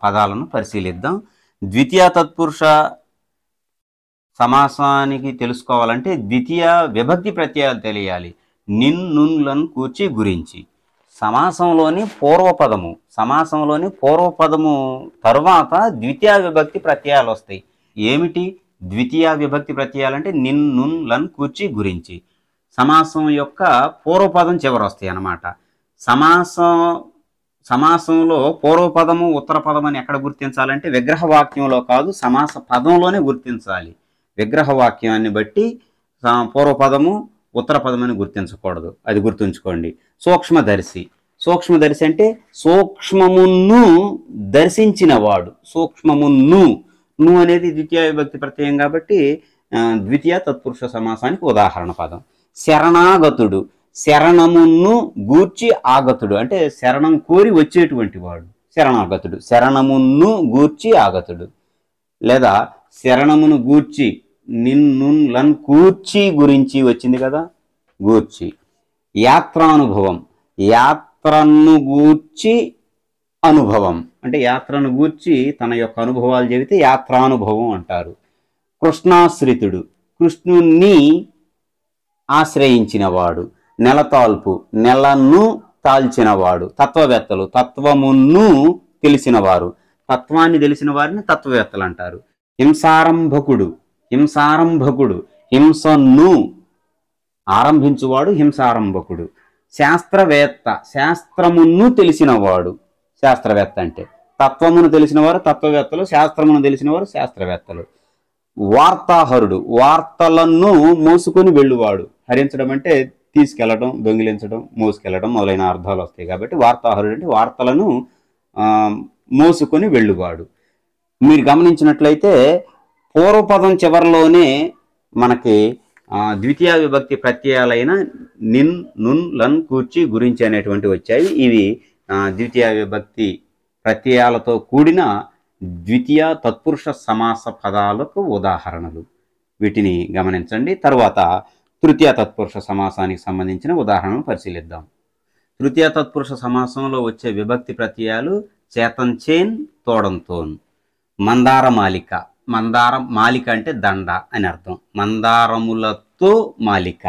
పదాలను పరిశీలిద్దాం. ద్వితీయ తత్పురుష సమాసానికి తెలుసుకోవాలంటే ద్వితీయ విభక్తి ప్రత్యయాలు తెలియాలి. నిన్, నున్, లను, కూర్చి, గురించి. సమాసంలోని పూర్వపదము తరువాత ద్వితీయ విభక్తి ప్రత్యయాలు వస్తాయి. ఏమిటి ద్వితీయ విభక్తి ప్రత్యయాలు అంటే నిన్, నున్, లను, కూర్చి, గురించి. సమాసం యొక్క పూర్వపదం చివరి వస్తాయి అన్నమాట. సమాసంలో పూర్వపదము ఉత్తర పదం అని ఎక్కడ గుర్తించాలంటే విగ్రహవాక్యంలో కాదు, సమాస పదంలోనే గుర్తించాలి. విగ్రహవాక్యాన్ని బట్టి పూర్వపదము ఉత్తర పదం అని గుర్తించకూడదు. అది గుర్తుంచుకోండి. సూక్ష్మదర్శి అంటే సూక్ష్మమును దర్శించినవాడు. సూక్ష్మమును, ను అనేది ద్వితీయ విభక్తి ప్రత్యయం కాబట్టి ద్వితీయ తత్పురుష సమాసానికి ఉదాహరణ పదం. శరణాగతుడు, శరణమును గూర్చి ఆగతుడు అంటే శరణం కోరి వచ్చేటువంటి వాడు శరణాగతుడు. శరణమును గూర్చి ఆగతుడు. లేదా శరణమును గూర్చి, నిన్ను, లను, కూర్చి, గురించి వచ్చింది కదా, గూర్చి. యాత్రానుభవం, యాత్రను గూర్చి అనుభవం అంటే యాత్రను గూర్చి తన యొక్క అనుభవాలు చెబితే యాత్రానుభవం అంటారు. కృష్ణాశ్రితుడు, కృష్ణుణ్ణి ఆశ్రయించినవాడు. నెలతాల్పు, నెలను తాల్చినవాడు. తత్వవేత్తలు, తత్వమును తెలిసినవారు. తత్వాన్ని తెలిసిన వారిని తత్వవేత్తలు అంటారు. హింసారంభకుడు, హింసను ఆరంభించువాడు హింసారంభకుడు. శాస్త్రవేత్త, శాస్త్రమును తెలిసినవాడు శాస్త్రవేత్త అంటే. తత్వమును తెలిసినవారు తత్వవేత్తలు, శాస్త్రమును తెలిసినవారు శాస్త్రవేత్తలు. వార్తాహరుడు, వార్తలను మోసుకొని వెళ్ళువాడు. హరించడం అంటే తీసుకెళ్లడం, దొంగిలించడం, మోసుకెళ్లడం మొదలైన అర్థాలు వస్తాయి కాబట్టి వార్తాహరుడు అంటే వార్తలను మోసుకొని వెళ్ళువాడు. మీరు గమనించినట్లయితే పూర్వపదం చివరిలోనే మనకి ద్వితీయ విభక్తి ప్రత్యయాలైన నిన్, నున్, లను, కూర్చి, గురించి అనేటువంటి వచ్చాయి. ఇవి ద్వితీయ విభక్తి ప్రత్యయాలతో కూడిన ద్వితీయ తత్పురుష సమాస పదాలకు ఉదాహరణలు. వీటిని గమనించండి. తరువాత తృతీయ తత్పురుష సమాసానికి సంబంధించిన ఉదాహరణను పరిశీలిద్దాం. తృతీయ తత్పురుష సమాసంలో వచ్చే విభక్తి ప్రత్యయాలు చేతంచేన్, తోడంతోన్. మందారమాలిక, మాలిక అంటే దండ అని అర్థం. మందారములతో మాలిక,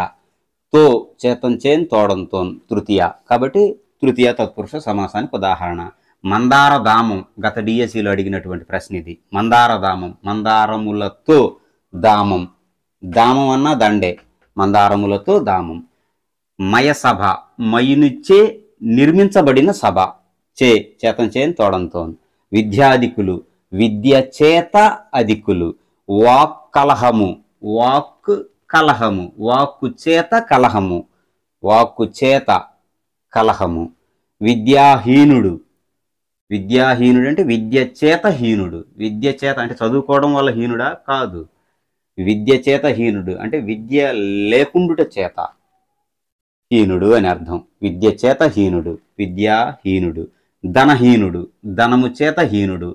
తో చేతంచేన్, తోడంతోన్ తృతీయ. కాబట్టి తృతీయ తత్పురుష సమాసానికి ఉదాహరణ. మందారధామం, గత డిఎస్సిలో అడిగినటువంటి ప్రశ్న ఇది. మందారధామం, మందారములతో దామం. దామం అన్న దండే, మందారములతో దామం. మయసభ, మయునిచ్చే నిర్మించబడిన సభ. చేతంచేన్, తోడంతోన్. విద్యాధికులు, విద్య చేత అధికులు. వాక్ కలహము, వాక్కు చేత కలహము, వాక్కు చేత కలహము. విద్యాహీనుడు అంటే విద్య చేత హీనుడు. విద్య చేత అంటే చదువుకోవడం వల్ల హీనుడా? కాదు. విద్య చేత హీనుడు అంటే విద్య లేకుండుట చేత హీనుడు అని అర్థం. విద్య చేత హీనుడు, విద్యాహీనుడు. ధనహీనుడు, ధనము చేత హీనుడు.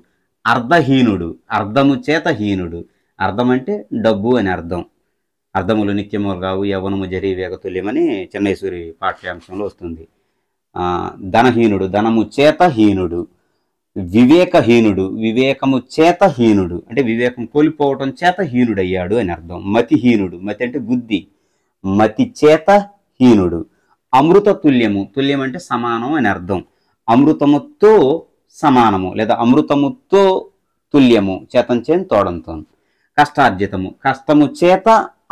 అర్ధహీనుడు, అర్ధము చేత హీనుడు. అర్ధం అంటే డబ్బు అని అర్థం. అర్ధములు నిత్యములు కావు, యవనము జరి వేగతుల్యమని చెన్నైసూరి పాఠ్యాంశంలో వస్తుంది. ధనహీనుడు, ధనము చేత హీనుడు. వివేకహీనుడు, వివేకము చేత హీనుడు అంటే వివేకం కోల్పోవటం చేత హీనుడయ్యాడు అని అర్థం. మతిహీనుడు, మతి అంటే బుద్ధి, మతి చేత హీనుడు. అమృత తుల్యము, తుల్యం అంటే సమానం అని అర్థం. అమృతముతో సమానము లేదా అమృతముతో తుల్యము, చేతంచేన్ తోడంతో. కష్టార్జితము, కష్టము చేత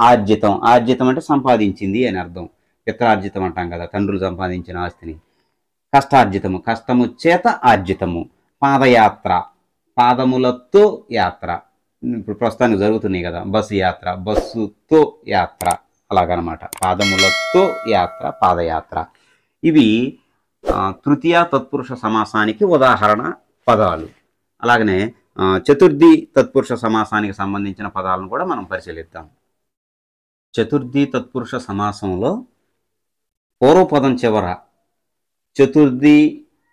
ఆర్జితం, ఆర్జితం అంటే సంపాదించింది అని అర్థం. పిత్రార్జితం అంటాం కదా, తండ్రులు సంపాదించిన ఆస్తిని. కష్టార్జితము, కష్టము చేత ఆర్జితము. పాదయాత్ర, పాదములతో యాత్ర, ఇప్పుడు ప్రస్తుతానికి జరుగుతున్నాయి కదా బస్సు యాత్ర, బస్సుతో యాత్ర, అలాగనమాట. పాదములతో యాత్ర, పాదయాత్ర. ఇవి తృతీయ తత్పురుష సమాసానికి ఉదాహరణ పదాలు. అలాగనే చతుర్థి తత్పురుష సమాసానికి సంబంధించిన పదాలను కూడా మనం పరిశీలిద్దాం. చతుర్థి తత్పురుష సమాసంలో పూర్వపదం చివర చతుర్థి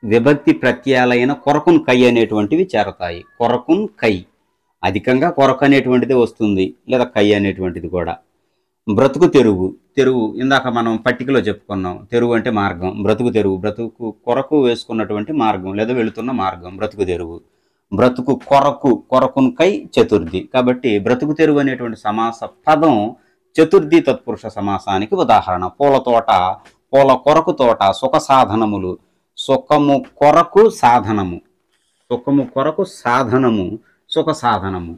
విభక్తి ప్రత్యయాలైన కొరకున్ కై అనేటువంటివి చేరతాయి. కొరకున్ కై, అధికంగా కొరకు అనేటువంటిది వస్తుంది, లేదా కై అనేటువంటిది కూడా. బ్రతుకు తెరువు, తెరువు ఇందాక మనం పట్టికలో చెప్పుకున్నాం. తెరువు అంటే మార్గం, బ్రతుకు తెరువు, బ్రతుకు కొరకు వేసుకున్నటువంటి మార్గం లేదా వెళుతున్న మార్గం బ్రతుకు తెరువు. బ్రతుకు కొరకు, కొరకున్ కై చతుర్థి. కాబట్టి బ్రతుకు తెరువు అనేటువంటి సమాస పదం చతుర్థి తత్పురుష సమాసానికి ఉదాహరణ. పూల తోట, పూల కొరకు తోట, సుఖ సాధనములు, సుఖము కొరకు సాధనము, సుఖము కొరకు సాధనము, సుఖ సాధనము.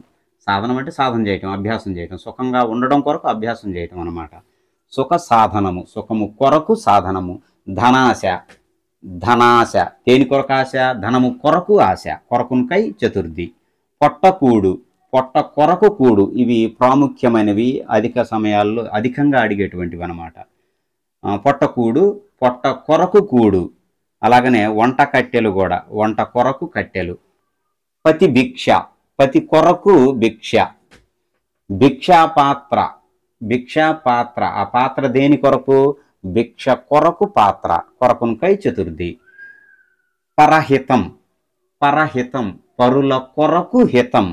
సాధనం అంటే సాధన చేయటం, అభ్యాసం చేయటం, సుఖంగా ఉండడం కొరకు అభ్యాసం చేయటం అన్నమాట. సుఖ సాధనము, సుఖము కొరకు సాధనము. ధనాశ, ధనాశ, దేని కొరకు ఆశ? ధనము కొరకు ఆశ, కొరకున్ కై చతుర్థి. పొట్టకూడు, పొట్ట కొరకు కూడు, ఇవి ప్రాముఖ్యమైనవి, అధిక సమయాల్లో అధికంగా అడిగేటువంటివి అన్నమాట. పొట్టకూడు, పొట్ట కొరకు కూడు. అలాగనే వంట కట్టెలు కూడా, వంట కొరకు కట్టెలు. పతి భిక్ష, పతి కొరకు భిక్ష. భిక్షా పాత్ర, భిక్షా పాత్ర, ఆ పాత్ర దేని కొరకు? భిక్ష కొరకు పాత్ర, కొరకున్ కై చతుర్థి. పరహితం, పరహితం, పరుల కొరకు హితం.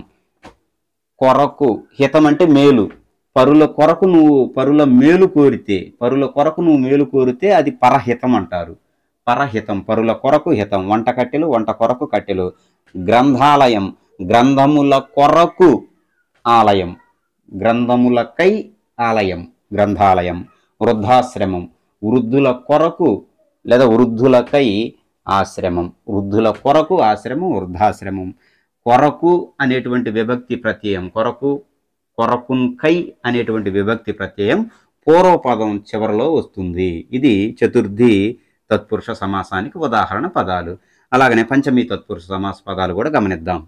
కొరకు, హితం అంటే మేలు. పరుల కొరకు నువ్వు పరుల మేలు కోరితే, పరుల కొరకు నువ్వు మేలు కోరితే అది పరహితం అంటారు. పరహితం, పరుల కొరకు హితం. వంట కట్టెలు, వంట కొరకు కట్టెలు. గ్రంథాలయం, గ్రంథముల కొరకు ఆలయం, గ్రంథములకై ఆలయం, గ్రంథాలయం. వృద్ధాశ్రమం, వృద్ధుల కొరకు లేదా వృద్ధులకై ఆశ్రమం, వృద్ధుల కొరకు ఆశ్రమం, వృద్ధాశ్రమం. కొరకు అనేటువంటి విభక్తి ప్రత్యయం, కొరకు, కొరకున్ కై అనేటువంటి విభక్తి ప్రత్యయం పూర్వపదం చివరిలో వస్తుంది. ఇది చతుర్థి తత్పురుష సమాసానికి ఉదాహరణ పదాలు. అలాగనే పంచమీ తత్పురుష సమాస పదాలు కూడా గమనిద్దాం.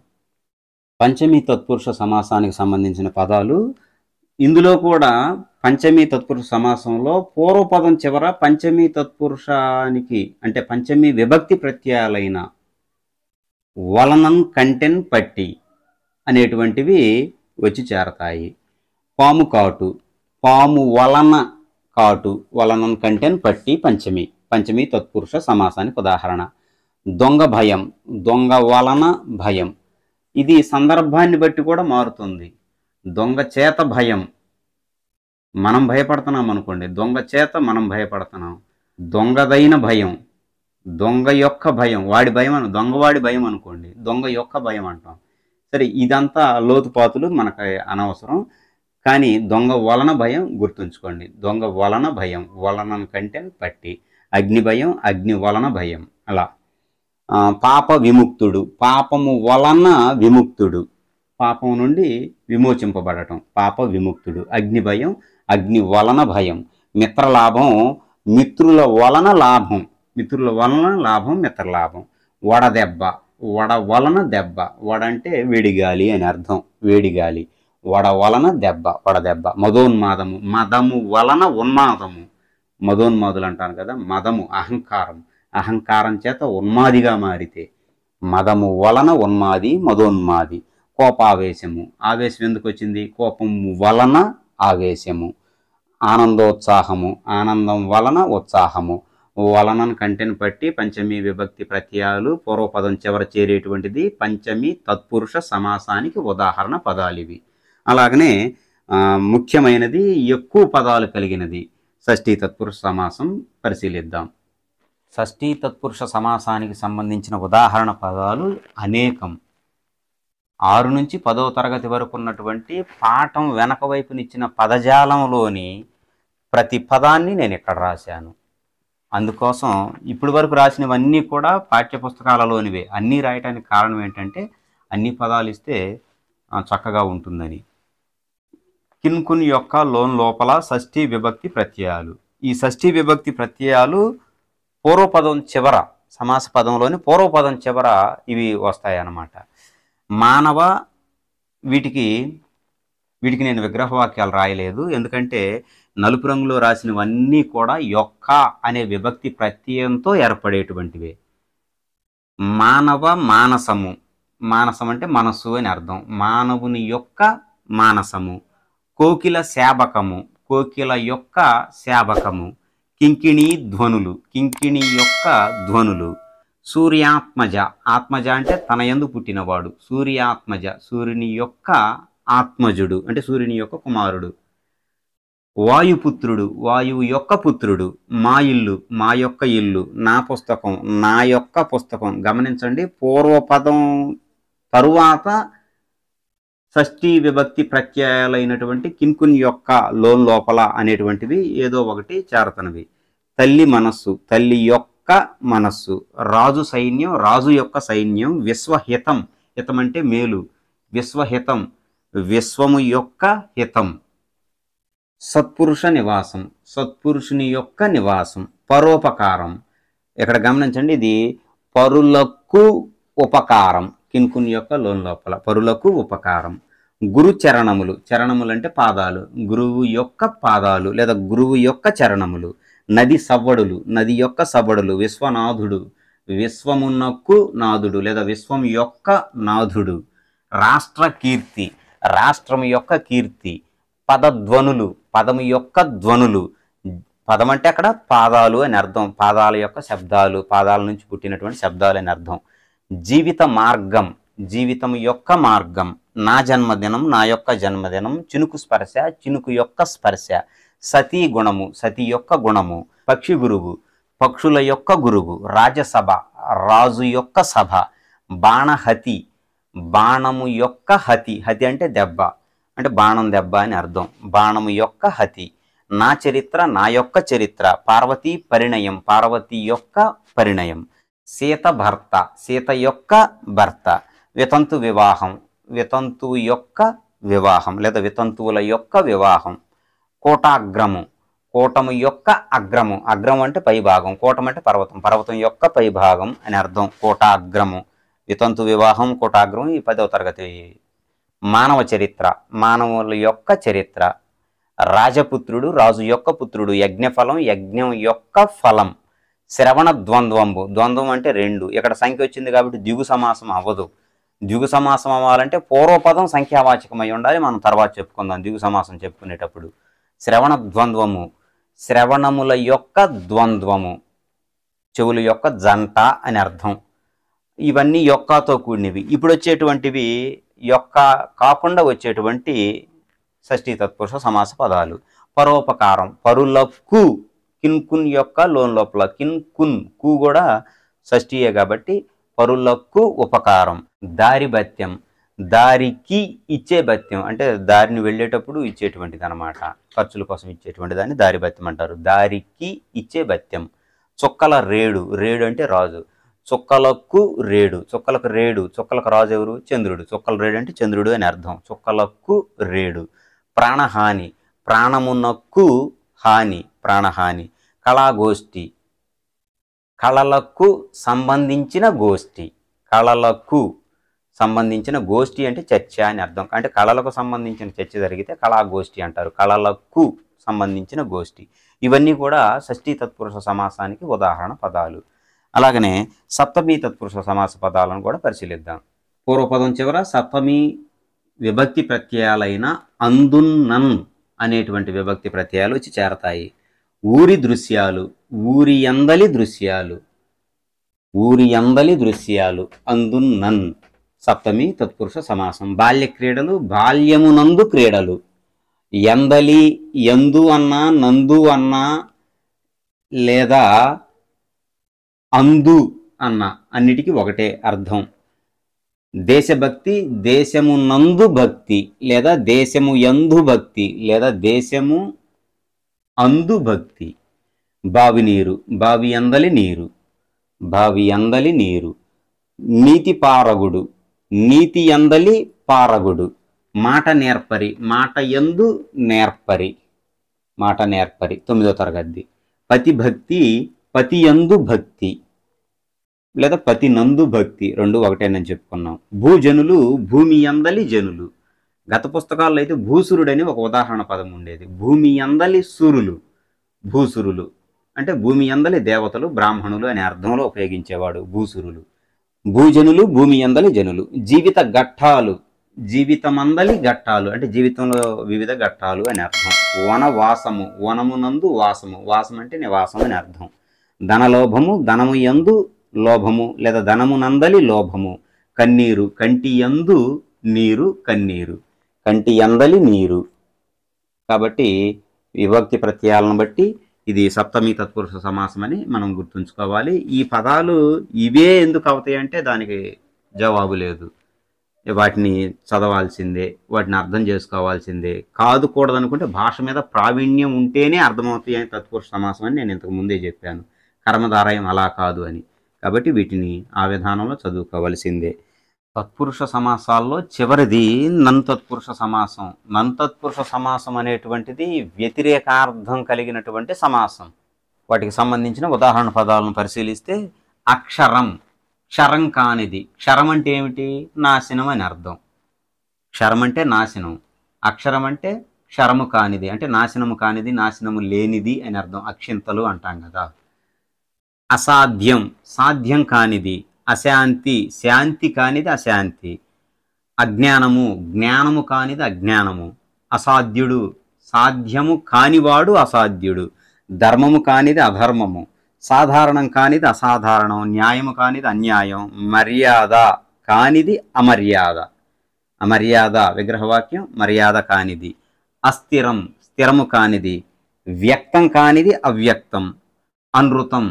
పంచమీ తత్పురుష సమాసానికి సంబంధించిన పదాలు, ఇందులో కూడా పంచమీ తత్పురుష సమాసంలో పూర్వపదం చివర పంచమీ తత్పురుషానికి అంటే పంచమీ విభక్తి ప్రత్యయాలైన వలనన్, కంటెన్, పట్టి అనేటువంటివి వచ్చి చేరతాయి. పాము కాటు, పాము వలన కాటు, వలనన్, కంటెన్, పట్టి పంచమి, పంచమీ తత్పురుష సమాసానికి ఉదాహరణ. దొంగ భయం, దొంగ వలన భయం. ఇది సందర్భాన్ని బట్టి కూడా మారుతుంది. దొంగ చేత భయం, మనం భయపడుతున్నాం అనుకోండి, దొంగ చేత మనం భయపడుతున్నాం. దొంగదైన భయం, దొంగ యొక్క భయం, వాడి భయం దొంగవాడి భయం అనుకోండి, దొంగ యొక్క భయం అంటాం. సరే, ఇదంతా లోతుపాతులు మనకు అనవసరం. కానీ దొంగ వలన భయం గుర్తుంచుకోండి. దొంగ వలన భయం, వలన కంటే పట్టి. అగ్ని భయం, అగ్ని వలన భయం. అలా. పాప విముక్తుడు, పాపము వలన విముక్తుడు, పాపం నుండి విమోచింపబడటం, పాప విముక్తుడు. అగ్ని భయం, అగ్ని వలన భయం. మిత్రలాభం, మిత్రుల వలన లాభం, మిత్రుల వలన లాభం, మిత్రలాభం. వడదెబ్బ, వడ వలన దెబ్బ. వడ అంటే వేడిగాలి అని అర్థం, వేడిగాలి. వడ వలన దెబ్బ, వడదెబ్బ. మదోన్మాదము, మదము వలన ఉన్మాదము. మదోన్మాదులు అంటారు కదా, మదము అహంకారం, అహంకారం చేత ఉన్మాదిగా మారితే మదము వలన ఉన్మాది, మదోన్మాది. కోపావేశము, ఆవేశం ఎందుకు వచ్చింది? కోపము వలన ఆవేశము. ఆనందోత్సాహము, ఆనందం వలన ఉత్సాహము. వలనను కంటెను పట్టి పంచమీ విభక్తి ప్రత్యయాలు పూర్వపదం చివర చేరేటువంటిది పంచమీ తత్పురుష సమాసానికి ఉదాహరణ పదాలు ఇవి. అలాగనే ముఖ్యమైనది, ఎక్కువ పదాలు కలిగినది షష్ఠీ తత్పురుష సమాసం పరిశీలిద్దాం. షష్ఠీ తత్పురుష సమాసానికి సంబంధించిన ఉదాహరణ పదాలు అనేకం. 6 నుంచి 10వ తరగతి వరకు ఉన్నటువంటి పాఠం వెనక వైపునిచ్చిన పదజాలంలోని ప్రతి పదాన్ని నేను ఇక్కడ రాశాను. అందుకోసం ఇప్పటి వరకు రాసినవన్నీ కూడా పాఠ్యపుస్తకాలలోనివే. అన్నీ రాయటానికి కారణం ఏంటంటే అన్ని పదాలు ఇస్తే చక్కగా ఉంటుందని. కిన్కున్ యొక్క లోన్ లోపల షష్ఠీ విభక్తి ప్రత్యయాలు. ఈ షష్ఠీ విభక్తి ప్రత్యయాలు పూర్వపదం చివర, సమాస పదంలోని పూర్వపదం చివర ఇవి వస్తాయి అన్నమాట. మానవ వీటికి నేను విగ్రహవాక్యాలు రాయలేదు, ఎందుకంటే నలుపు రంగులో రాసినవన్నీ కూడా యొక్క అనే విభక్తి ప్రత్యయంతో ఏర్పడేటువంటివే. మానవ మానసము, మానసం అంటే మనస్సు అని అర్థం. మానవుని యొక్క మానసము. కోకిల శాబకము, కోకిల యొక్క శాబకము. కింకిణి ధ్వనులు, కింకిణి యొక్క ధ్వనులు. సూర్యాత్మజ, ఆత్మజ అంటే తన యందు పుట్టినవాడు. సూర్యాత్మజ, సూర్యుని యొక్క ఆత్మజుడు అంటే సూర్యుని యొక్క కుమారుడు. వాయుపుత్రుడు, వాయువు యొక్క పుత్రుడు. మా ఇల్లు, మా యొక్క ఇల్లు. నా పుస్తకం, నా యొక్క పుస్తకం. గమనించండి, పూర్వపదం తరువాత షష్ఠీ విభక్తి ప్రత్యయాలైనటువంటి కిన్కున్ యొక్క లోన్ లోపల అనేటువంటివి ఏదో ఒకటి చేరతనవి. తల్లి మనస్సు, తల్లి యొక్క మనస్సు. రాజు సైన్యం, రాజు యొక్క సైన్యం. విశ్వహితం, హితం అంటే మేలు. విశ్వహితం, విశ్వము యొక్క హితం. సత్పురుష నివాసం, సత్పురుషుని యొక్క నివాసం. పరోపకారం, ఇక్కడ గమనించండి, ఇది పరులకు ఉపకారం. కిన్కున్ యొక్క లోన్ లోపల పరులకు ఉపకారం. గురు చరణములు, చరణములు అంటే పాదాలు. గురువు యొక్క పాదాలు లేదా గురువు యొక్క చరణములు. నది సవ్వడులు, నది యొక్క సవ్వడులు. విశ్వనాథుడు, విశ్వమునకు నాథుడు లేదా విశ్వం యొక్క నాథుడు. రాష్ట్ర కీర్తి, రాష్ట్రం యొక్క కీర్తి. పదధ్వనులు, పదము యొక్క ధ్వనులు. పదం అంటే అక్కడ పాదాలు అని అర్థం. పాదాల యొక్క శబ్దాలు, పాదాల నుంచి పుట్టినటువంటి శబ్దాలు అని అర్థం. జీవిత మార్గం, జీవితం యొక్క మార్గం. నా జన్మదినం, నా యొక్క జన్మదినం. చినుకు స్పర్శ, చినుకు యొక్క స్పర్శ. సతీ గుణము, సతి యొక్క గుణము. పక్షి గురువు, పక్షుల యొక్క గురువు. రాజసభ, రాజు యొక్క సభ. బాణహతి, బాణము యొక్క హతి. హతి అంటే దెబ్బ, అంటే బాణం దెబ్బ అని అర్థం. బాణము యొక్క హతి. నా చరిత్ర, నా యొక్క చరిత్ర. పార్వతీ పరిణయం, పార్వతి యొక్క పరిణయం. సీత భర్త, సీత యొక్క భర్త. వితంతు వివాహం, వితంతువు యొక్క వివాహం లేదా వితంతువుల యొక్క వివాహం. కోటాగ్రము, కోటము యొక్క అగ్రము. అగ్రము అంటే పైభాగం, కోటం అంటే పర్వతం, పర్వతం యొక్క పైభాగం అని అర్థం. కోటాగ్రము. వితంతు వివాహం, కోటాగ్రమం ఈ 10వ తరగతి. మానవ చరిత్ర, మానవుల యొక్క చరిత్ర. రాజపుత్రుడు, రాజు యొక్క పుత్రుడు. యజ్ఞఫలం, యజ్ఞం యొక్క ఫలం. శ్రవణ ద్వంద్వంబు, ద్వంద్వం అంటే రెండు. ఇక్కడ సంఖ్య వచ్చింది కాబట్టి ద్విగు సమాసం అవ్వదు. ద్విగు సమాసం అవ్వాలంటే పూర్వపదం సంఖ్యావాచకమై ఉండాలి. మనం తర్వాత చెప్పుకుందాం ద్విగు సమాసం చెప్పుకునేటప్పుడు. శ్రవణ ద్వంద్వము, శ్రవణముల యొక్క ద్వంద్వము. చెవుల యొక్క జంట అని అర్థం. ఇవన్నీ యొక్కతో కూడినవి. ఇప్పుడు వచ్చేటువంటివి యొక్క కాకుండా వచ్చేటువంటి షష్ఠీ తత్పురుష సమాస పదాలు. పరోపకారం, పరులకు. కిన్కున్ యొక్క లోన్ లోపల కిన్కున్, కు కూడా షష్ఠీయే కాబట్టి పరులకు ఉపకారం. దారి భత్యం, దారికి ఇచ్చే భత్యం అంటే దారిని వెళ్ళేటప్పుడు ఇచ్చేటువంటిది అనమాట. ఖర్చుల కోసం ఇచ్చేటువంటి దాన్ని దారి భత్యం అంటారు. దారికి ఇచ్చే భత్యం. చుక్కల రేడు, రేడు అంటే రాజు. చుక్కలకు రేడు, చుక్కలకు రేడు. చుక్కలకు రాజు ఎవరు? చంద్రుడు. చుక్కల రేడు అంటే చంద్రుడు అని అర్థం. చుక్కలకు రేడు. ప్రాణహాని, ప్రాణమునకు హాని, ప్రాణహాని. కళాగోష్ఠి, కళలకు సంబంధించిన గోష్ఠి. కళలకు సంబంధించిన గోష్ఠి అంటే చర్చ అని అర్థం. అంటే కళలకు సంబంధించిన చర్చ జరిగితే కళాగోష్ఠి అంటారు. కళలకు సంబంధించిన గోష్ఠి. ఇవన్నీ కూడా షష్ఠీ తత్పురుష సమాసానికి ఉదాహరణ పదాలు. అలాగనే సప్తమీ తత్పురుష సమాస పదాలను కూడా పరిశీలిద్దాం. పూర్వపదం చివర సప్తమీ విభక్తి ప్రత్యయాలైన అందున్నన్ అనేటువంటి విభక్తి ప్రత్యయాలు వచ్చి చేరతాయి. ఊరి దృశ్యాలు, ఊరి యందలి దృశ్యాలు. ఊరి యందలి దృశ్యాలు అందున్నన్ సప్తమి తత్పురుష సమాసం. బాల్య క్రీడలు, బాల్యమునందు క్రీడలు. యందలి, యందు అన్నా, నందు అన్నా లేదా అందు అన్న అన్నిటికీ ఒకటే అర్థం. దేశభక్తి, దేశము నందు భక్తి లేదా దేశము యందు భక్తి లేదా దేశము అందు భక్తి. బావి నీరు, బావి అందలి నీరు, బావి అందలి నీరు. నీతి పారగుడు, నీతి అందలి పారగుడు. మాట నేర్పరి, మాట యందు నేర్పరి, మాట నేర్పరి 9వ తరగతి. పతి భక్తి, పతి యందు భక్తి లేదా పతి నందు భక్తి, రెండు ఒకటేనని చెప్పుకున్నాం. భూజనులు, భూమి అందలి జనులు. గత పుస్తకాల్లో అయితే భూసురుడని ఒక ఉదాహరణ పదం ఉండేది. భూమి అందలి సురులు, భూసురులు అంటే భూమి అందలి దేవతలు, బ్రాహ్మణులు అనే అర్థంలో ఉపయోగించేవాడు భూసురులు. భూజనులు, భూమి అందలి జనులు. జీవిత ఘట్టాలు, జీవితమందలి ఘట్టాలు అంటే జీవితంలో వివిధ ఘట్టాలు అని అర్థం. వనవాసము, వనమునందు వాసము, వాసం అంటే నివాసం అని అర్థం. ధనలోభము, ధనము యందు లోభము లేదా ధనమునందలి లోభము. కన్నీరు, కంటి యందు నీరు, కన్నీరు, కంటి అందలి నీరు. కాబట్టి విభక్తి ప్రత్యయాలను బట్టి ఇది సప్తమి తత్పురుష సమాసం అని మనం గుర్తుంచుకోవాలి. ఈ పదాలు ఇవే ఎందుకు అవుతాయి అంటే దానికి జవాబు లేదు. వాటిని చదవాల్సిందే, వాటిని అర్థం చేసుకోవాల్సిందే. కాదు కూడదనుకుంటే భాష మీద ప్రావీణ్యం ఉంటేనే అర్థమవుతాయి అని తత్పురుష సమాసం అని నేను ఇంతకు ముందే చెప్పాను. కర్మధారయం అలా కాదు అని. కాబట్టి వీటిని ఆ విధానంలో చదువుకోవాల్సిందే. తత్పురుష సమాసాల్లో చివరిది నంతత్పురుష సమాసం. నంతత్పురుష సమాసం అనేటువంటిది వ్యతిరేకార్థం కలిగినటువంటి సమాసం. వాటికి సంబంధించిన ఉదాహరణ పదాలను పరిశీలిస్తే అక్షరం, క్షరం కానిది. క్షరం అంటే ఏమిటి? నాశనం అని అర్థం. క్షరం అంటే నాశనం. అక్షరం అంటే క్షరము కానిది అంటే నాశనము కానిది, నాశనము లేనిది అని అర్థం. అక్షింతలు అంటాం కదా. అసాధ్యం, సాధ్యం కానిది. అశాంతి, శాంతి కానిది అశాంతి. అజ్ఞానము, జ్ఞానము కానిది అజ్ఞానము. అసాధ్యుడు, సాధ్యము కానివాడు అసాధ్యుడు. ధర్మము కానిది అధర్మము. సాధారణం కానిది అసాధారణం. న్యాయము కానిది అన్యాయం. మర్యాద కానిది అమర్యాద. అమర్యాద విగ్రహవాక్యం, మర్యాద కానిది. అస్థిరం, స్థిరము కానిది. వ్యక్తం కానిది అవ్యక్తం. అనృతం,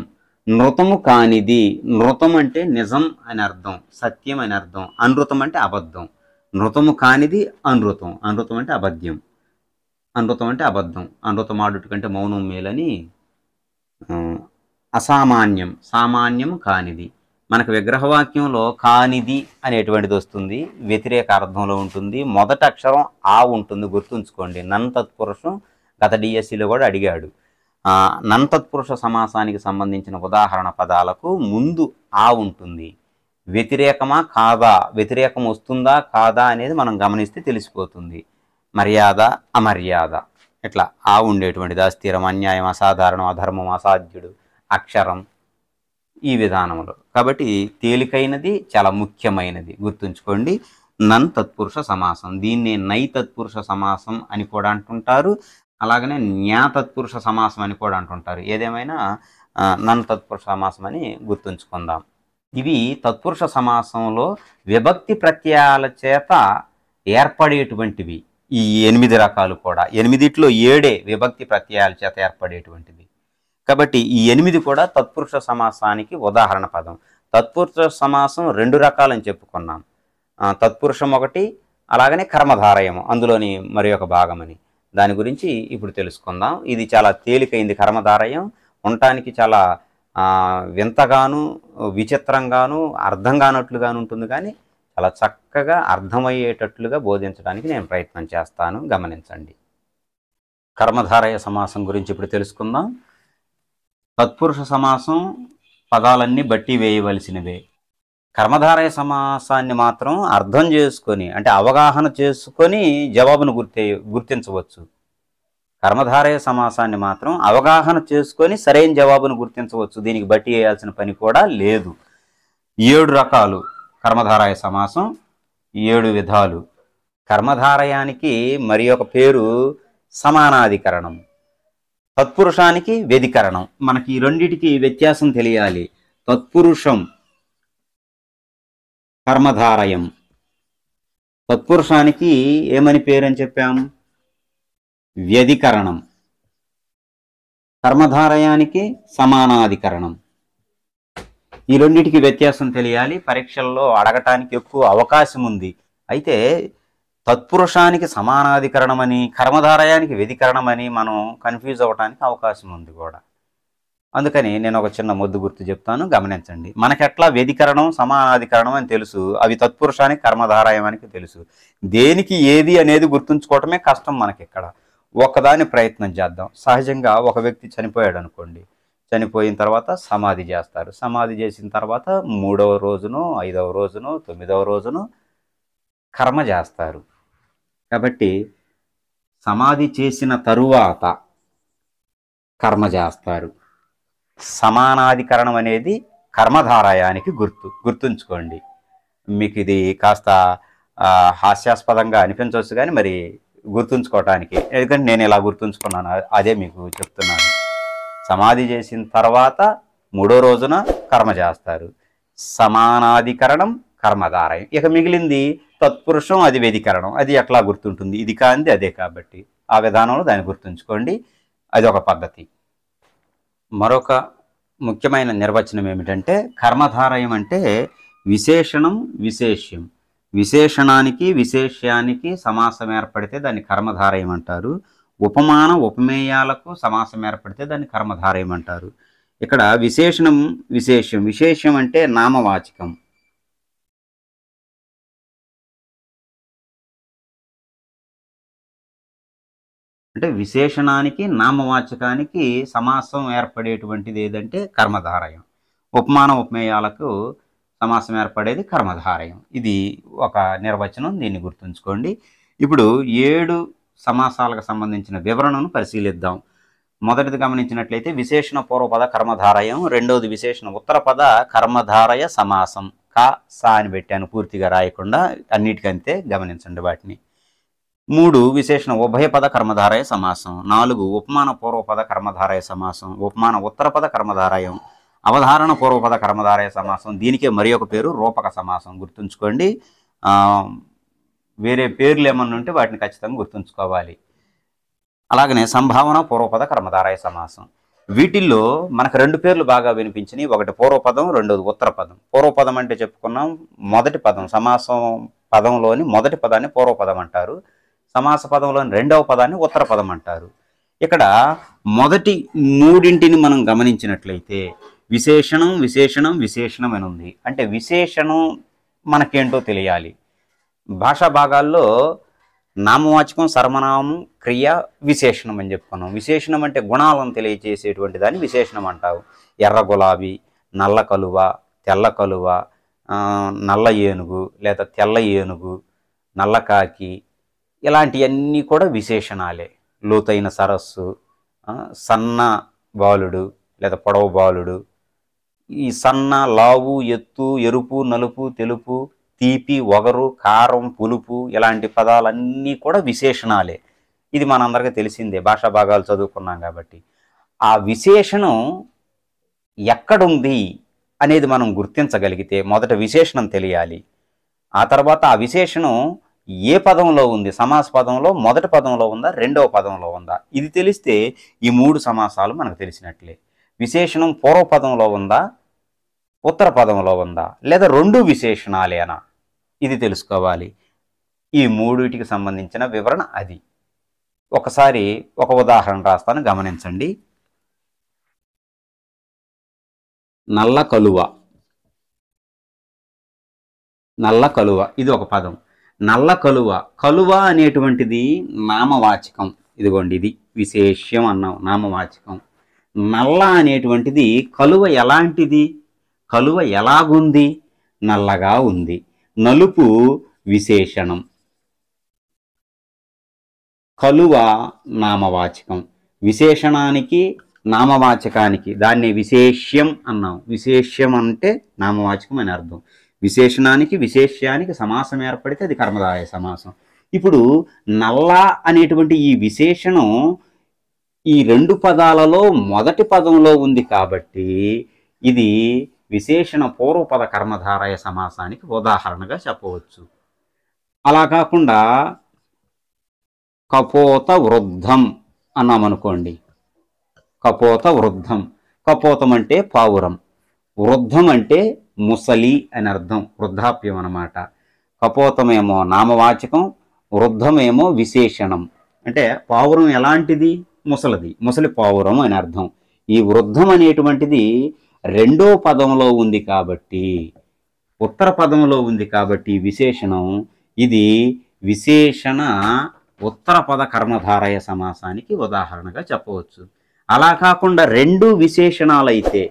నృతము కానిది. నృతం అంటే నిజం అని అర్థం, సత్యం అని అర్థం. అనృతం అంటే అబద్ధం. నృతము కానిది అనృతం. అనృతం అంటే అబద్ధ్యం. అనృతం అంటే అబద్ధం. అనృతం ఆడుట కంటే మౌనం మేలని. అసామాన్యం, సామాన్యం కానిది. మనకు విగ్రహవాక్యంలో కానిది అనేటువంటిది వస్తుంది, వ్యతిరేక అర్థంలో ఉంటుంది. మొదటి అక్షరం ఆ ఉంటుంది, గుర్తుంచుకోండి. నన్ తత్పురుషం గత డిఎస్సిలో కూడా అడిగాడు. నన్ తత్పురుష సమాసానికి సంబంధించిన ఉదాహరణ పదాలకు ముందు ఆ ఉంటుంది. వ్యతిరేకమా కాదా, వ్యతిరేకం వస్తుందా కాదా అనేది మనం గమనిస్తే తెలిసిపోతుంది. మర్యాద, అమర్యాద ఇట్లా ఆ ఉండేటువంటిది. అస్థిరం, అన్యాయం, అసాధారణం, అధర్మం, అసాధ్యుడు, అక్షరం, ఈ విధానంలో. కాబట్టి తేలికైనది, చాలా ముఖ్యమైనది, గుర్తుంచుకోండి. నన్ తత్పురుష సమాసం. దీన్ని నై తత్పురుష సమాసం అని కూడా అంటుంటారు. అలాగనే న్యా తత్పురుష సమాసం అని కూడా అంటుంటారు. ఏదేమైనా నన్ తత్పురుష సమాసం అని గుర్తుంచుకుందాం. ఇవి తత్పురుష సమాసంలో విభక్తి ప్రత్యయాల చేత ఏర్పడేటువంటివి. ఈ 8 రకాలు కూడా 8లో 7 విభక్తి ప్రత్యయాల చేత ఏర్పడేటువంటిది. కాబట్టి ఈ 8 కూడా తత్పురుష సమాసానికి ఉదాహరణ పదం. తత్పురుష సమాసం 2 రకాలని చెప్పుకున్నాం. తత్పురుషం ఒకటి, అలాగనే కర్మధారయం అందులోని మరి ఒక భాగమని. దాని గురించి ఇప్పుడు తెలుసుకుందాం. ఇది చాలా తేలికైంది. కర్మధారయం ఉండటానికి చాలా వింతగాను, విచిత్రంగాను, అర్థం కానట్లుగాను ఉంటుంది. కానీ చాలా చక్కగా అర్థమయ్యేటట్లుగా బోధించడానికి నేను ప్రయత్నం చేస్తాను, గమనించండి. కర్మధారయ సమాసం గురించి ఇప్పుడు తెలుసుకుందాం. తత్పురుష సమాసం పదాలన్నీ బట్టి వేయవలసినవే. కర్మధారయ సమాసాన్ని మాత్రం అర్థం చేసుకొని, అంటే అవగాహన చేసుకొని జవాబును గుర్తించవచ్చు. కర్మధారయ సమాసాన్ని మాత్రం అవగాహన చేసుకొని సరైన జవాబును గుర్తించవచ్చు. దీనికి బట్టి వేయాల్సిన పని కూడా లేదు. 7 రకాలు కర్మధారయ సమాసం, 7 విధాలు. కర్మధారయానికి మరి ఒక పేరు సమానాధికరణం, తత్పురుషానికి వ్యధికరణం. మనకి ఈ రెండిటికి వ్యత్యాసం తెలియాలి. తత్పురుషం కర్మధారయం, తత్పురుషానికి ఏమని పేరని చెప్పాం? వ్యధికరణం. కర్మధారయానికి సమానాధికరణం. ఈ రెండిటికి వ్యత్యాసం తెలియాలి. పరీక్షల్లో అడగటానికి ఎక్కువ అవకాశం ఉంది. అయితే తత్పురుషానికి సమానాధికరణం అని, కర్మధారయానికి వ్యధికరణం అని మనం కన్ఫ్యూజ్ అవ్వడానికి అవకాశం ఉంది కూడా. అందుకని నేను ఒక చిన్న మొద్దు గుర్తు చెప్తాను, గమనించండి. మనకెట్లా వ్యధికరణం సమానాధికరణం అని తెలుసు, అవి తత్పురుషానికి కర్మధారాయమానికి తెలుసు. దేనికి ఏది అనేది గుర్తుంచుకోవటమే కష్టం మనకి. ఇక్కడ ఒకదాని ప్రయత్నం చేద్దాం. సహజంగా ఒక వ్యక్తి చనిపోయాడు అనుకోండి, చనిపోయిన తర్వాత సమాధి చేస్తారు. సమాధి చేసిన తర్వాత 3వ రోజును 5వ రోజును 9వ రోజును కర్మ చేస్తారు. కాబట్టి సమాధి చేసిన తరువాత కర్మ చేస్తారు. సమానాధికరణం అనేది కర్మధారాయానికి గుర్తుంచుకోండి. మీకు ఇది కాస్త హాస్యాస్పదంగా అనిపించవచ్చు, కానీ మరి గుర్తుంచుకోవటానికి, ఎందుకంటే నేను ఇలా గుర్తుంచుకున్నాను, అదే మీకు చెప్తున్నాను. సమాధి చేసిన తర్వాత 3వ రోజున కర్మ చేస్తారు. సమానాధికరణం కర్మధారయం. ఇక మిగిలింది తత్పురుషం, అది వ్యధికరణం. అది ఎట్లా గుర్తుంటుంది? ఇది కాంది అదే, కాబట్టి ఆ విధానంలో దాన్ని గుర్తుంచుకోండి. అది ఒక పద్ధతి. మరొక ముఖ్యమైన నిర్వచనం ఏమిటంటే, కర్మధారయం అంటే విశేషణం విశేష్యం. విశేషణానికి విశేష్యానికి సమాసం ఏర్పడితే దాన్ని కర్మధారయం అంటారు. ఉపమాన ఉపమేయాలకు సమాసం ఏర్పడితే దాన్ని కర్మధారయం అంటారు. ఇక్కడ విశేషణం విశేష్యం. విశేష్యం అంటే నామవాచకం. అంటే విశేషణానికి నామవాచకానికి సమాసం ఏర్పడేటువంటిది ఏదంటే కర్మధారయం. ఉపమాన ఉపమేయాలకు సమాసం ఏర్పడేది కర్మధారయం. ఇది ఒక నిర్వచనం, దీన్ని గుర్తుంచుకోండి. ఇప్పుడు 7 సమాసాలకు సంబంధించిన వివరణను పరిశీలిద్దాం. మొదటిది గమనించినట్లయితే విశేషణ పూర్వపద కర్మధారయం, రెండవది విశేషణ ఉత్తరపద కర్మధారయ సమాసం. క సా అని పెట్టాను, పూర్తిగా రాయకుండా, అన్నిటికంతే గమనించండి వాటిని. 3 విశేషణ ఉభయపద కర్మధారయ సమాసం. 4 ఉపమాన పూర్వపద కర్మధారయ సమాసం. ఉపమాన ఉత్తరపద కర్మధారయం. అవధారణ పూర్వపద కర్మధారయ సమాసం. దీనికే మరి ఒక పేరు రూపక సమాసం. గుర్తుంచుకోండి. వేరే పేర్లు ఏమన్నా ఉంటే వాటిని ఖచ్చితంగా గుర్తుంచుకోవాలి. అలాగనే సంభావన పూర్వపద కర్మధారయ సమాసం. వీటిల్లో మనకు 2 పేర్లు బాగా వినిపించినాయి. ఒకటి పూర్వపదం, రెండోది ఉత్తరపదం. పూర్వపదం అంటే చెప్పుకున్నాం, మొదటి పదం. సమాసం పదంలోని మొదటి పదాన్ని పూర్వపదం అంటారు. సమాస పదంలోని 2వ పదాన్ని ఉత్తర పదం అంటారు. ఇక్కడ మొదటి 3 మనం గమనించినట్లయితే విశేషణం విశేషణం విశేషణం అని ఉంది. అంటే విశేషణం మనకేంటో తెలియాలి. భాషా భాగాల్లో నామవాచకం, సర్వనామం, క్రియ, విశేషణం అని చెప్పుకున్నాం. విశేషణం అంటే గుణాలను తెలియజేసేటువంటి దాన్ని విశేషణం అంటావు. ఎర్ర గులాబీ, నల్ల కలువ, తెల్ల కలువ, నల్ల ఏనుగు లేదా తెల్ల ఏనుగు, నల్ల కాకి, ఇలాంటివన్నీ కూడా విశేషణాలే. లోతైన సరస్సు, సన్న బాలుడు లేదా పొడవు బాలుడు, ఈ సన్న, లావు, ఎత్తు, ఎరుపు, నలుపు, తెలుపు, తీపి, ఒగరు, కారం, పులుపు, ఇలాంటి పదాలన్నీ కూడా విశేషణాలే. ఇది మనందరికీ తెలిసిందే, భాషా భాగాలు చదువుకున్నాం కాబట్టి. ఆ విశేషణం ఎక్కడుంది అనేది మనం గుర్తించగలిగితే మొదట విశేషణం తెలియాలి. ఆ తర్వాత ఆ విశేషణం ఏ పదంలో ఉంది, సమాస పదంలో మొదటి పదంలో ఉందా, రెండవ పదంలో ఉందా, ఇది తెలిస్తే ఈ 3 సమాసాలు మనకు తెలిసినట్లే. విశేషణం పూర్వపదంలో ఉందా, ఉత్తర పదంలో ఉందా, లేదా 2 విశేషణాలేనా, ఇది తెలుసుకోవాలి. ఈ 3టికి సంబంధించిన వివరణ అది. ఒకసారి ఒక ఉదాహరణ రాస్తాను, గమనించండి. నల్ల కలువ. నల్ల కలువ ఇది ఒక పదం. నల్ల కలువ. కలువ అనేటువంటిది నామవాచకం. ఇదిగోండి, ఇది విశేష్యం అన్నాం, నామవాచకం. నల్ల అనేటువంటిది కలువ ఎలాంటిది, కలువ ఎలాగుంది, నల్లగా ఉంది. నలుపు విశేషణం. కలువ నామవాచకం. విశేషణానికి నామవాచకానికి దాన్ని విశేష్యం అన్నాం. విశేష్యం అంటే నామవాచకం అని అర్థం. విశేషణానికి విశేష్యానికి సమాసం ఏర్పడితే అది కర్మధారయ సమాసం. ఇప్పుడు నల్ల అనేటువంటి ఈ విశేషణం ఈ 2 పదాలలో మొదటి పదంలో ఉంది కాబట్టి ఇది విశేషణ పూర్వపద కర్మధారయ సమాసానికి ఉదాహరణగా చెప్పవచ్చు. అలా కాకుండా కపోత వృద్ధం అన్నామనుకోండి. కపోత వృద్ధం. కపోతం అంటే పావురం, వృద్ధం అంటే ముసలి అని అర్థం, వృద్ధాప్యం అన్నమాట. కపోతమేమో నామవాచకం, వృద్ధమేమో విశేషణం. అంటే పావురం ఎలాంటిది, ముసలిది, ముసలి పావురం అని అర్థం. ఈ వృద్ధం అనేటువంటిది రెండో పదంలో ఉంది కాబట్టి, ఉత్తర పదంలో ఉంది కాబట్టి విశేషణం ఇది విశేషణ ఉత్తర పద కర్మధారయ సమాసానికి ఉదాహరణగా చెప్పవచ్చు. అలా కాకుండా రెండు విశేషణాలైతే,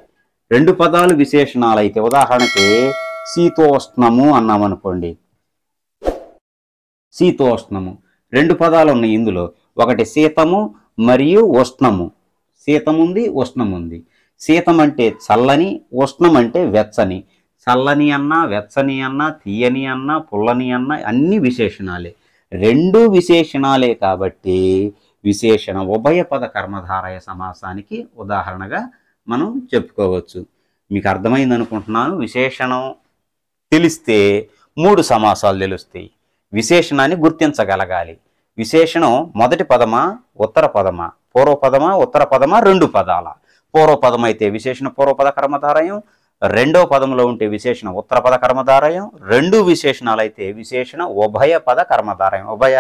రెండు పదాలు విశేషణాలైతే, ఉదాహరణకి శీతోష్ణము అన్నామనుకోండి. శీతోష్ణము రెండు పదాలు ఉన్నాయి ఇందులో, ఒకటి శీతము మరియు ఉష్ణము. శీతం ఉంది, ఉష్ణం ఉంది. శీతం అంటే చల్లని, ఉష్ణం అంటే వెచ్చని. చల్లని అన్నా, వెచ్చని అన్నా, తీయని అన్నా, పుల్లని అన్నా అన్ని విశేషణాలే. రెండు విశేషణాలే కాబట్టి విశేషణ ఉభయ పద కర్మధారయ సమాసానికి ఉదాహరణగా మనం చెప్పుకోవచ్చు. మీకు అర్థమైంది అనుకుంటున్నాను. విశేషణం తెలిస్తే మూడు సమాసాలు తెలుస్తాయి. విశేషణాన్ని గుర్తించగలగాలి. విశేషణం మొదటి పదమా, ఉత్తర పదమా, పూర్వపదమా, ఉత్తర పదమా, రెండు పదాల. పూర్వపదం అయితే విశేషణ పూర్వపద కర్మధారయం, రెండో పదంలో ఉంటే విశేషణ ఉత్తర పద కర్మధారయం, రెండు విశేషణాలు అయితే విశేషణ ఉభయ పద కర్మధారయం. ఉభయ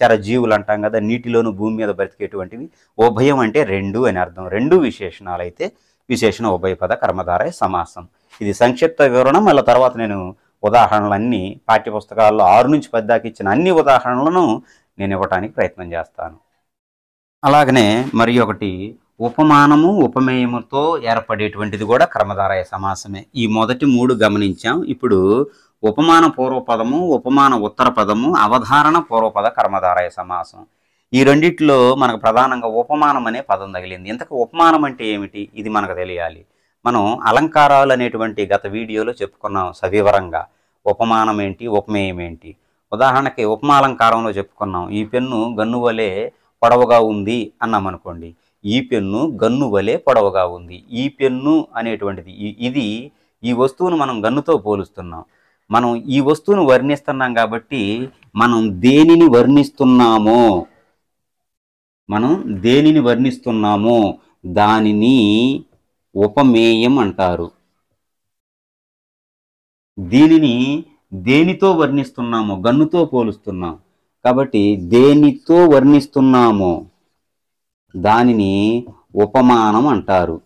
చర జీవులు అంటాం కదా, నీటిలోను భూమి మీద బ్రతికేటువంటివి. ఉభయం అంటే రెండు అని అర్థం. రెండు విశేషణాలు అయితే విశేషణ ఉభయ పద కర్మధారయ సమాసం. ఇది సంక్షిప్త వివరణ. మళ్ళీ తర్వాత నేను ఉదాహరణలన్నీ పాఠ్యపుస్తకాల్లో 6 నుంచి 10 దాకా ఇచ్చిన అన్ని ఉదాహరణలను నేను ఇవ్వటానికి ప్రయత్నం చేస్తాను. అలాగనే మరి ఒకటి ఉపమానము ఉపమేయముతో ఏర్పడేటువంటిది కూడా కర్మధారయ సమాసమే. ఈ మొదటి 3 గమనించాం. ఇప్పుడు ఉపమాన పూర్వపదము, ఉపమాన ఉత్తర పదము, అవధారణ పూర్వపద కర్మధారయ సమాసం. ఈ రెండిట్లో మనకు ప్రధానంగా ఉపమానం అనే పదం తగిలింది. ఇంతకు ఉపమానం అంటే ఏమిటి, ఇది మనకు తెలియాలి. మనం అలంకారాలు అనేటువంటి గత వీడియోలో చెప్పుకున్నాం సవివరంగా. ఉపమానం ఏంటి, ఉపమేయం ఏంటి. ఉదాహరణకి ఉపమాలంకారంలో చెప్పుకున్నాం, ఈ పెన్ను గన్ను వలె పొడవుగా ఉంది అన్నామనుకోండి. ఈ పెన్ను గన్ను వలె పొడవుగా ఉంది. ఈ పెన్ను అనేటువంటిది ఇది ఈ వస్తువును మనం గన్నుతో పోలుస్తున్నాం. మనం ఈ వస్తువును వర్ణిస్తున్నాం కాబట్టి మనం దేనిని వర్ణిస్తున్నామో దానిని ఉపమేయం అంటారు. దీనిని దేనితో వర్ణిస్తున్నామో, గన్నుతో పోలుస్తున్నాం కాబట్టి దేనితో వర్ణిస్తున్నామో దానిని ఉపమానం అంటారు.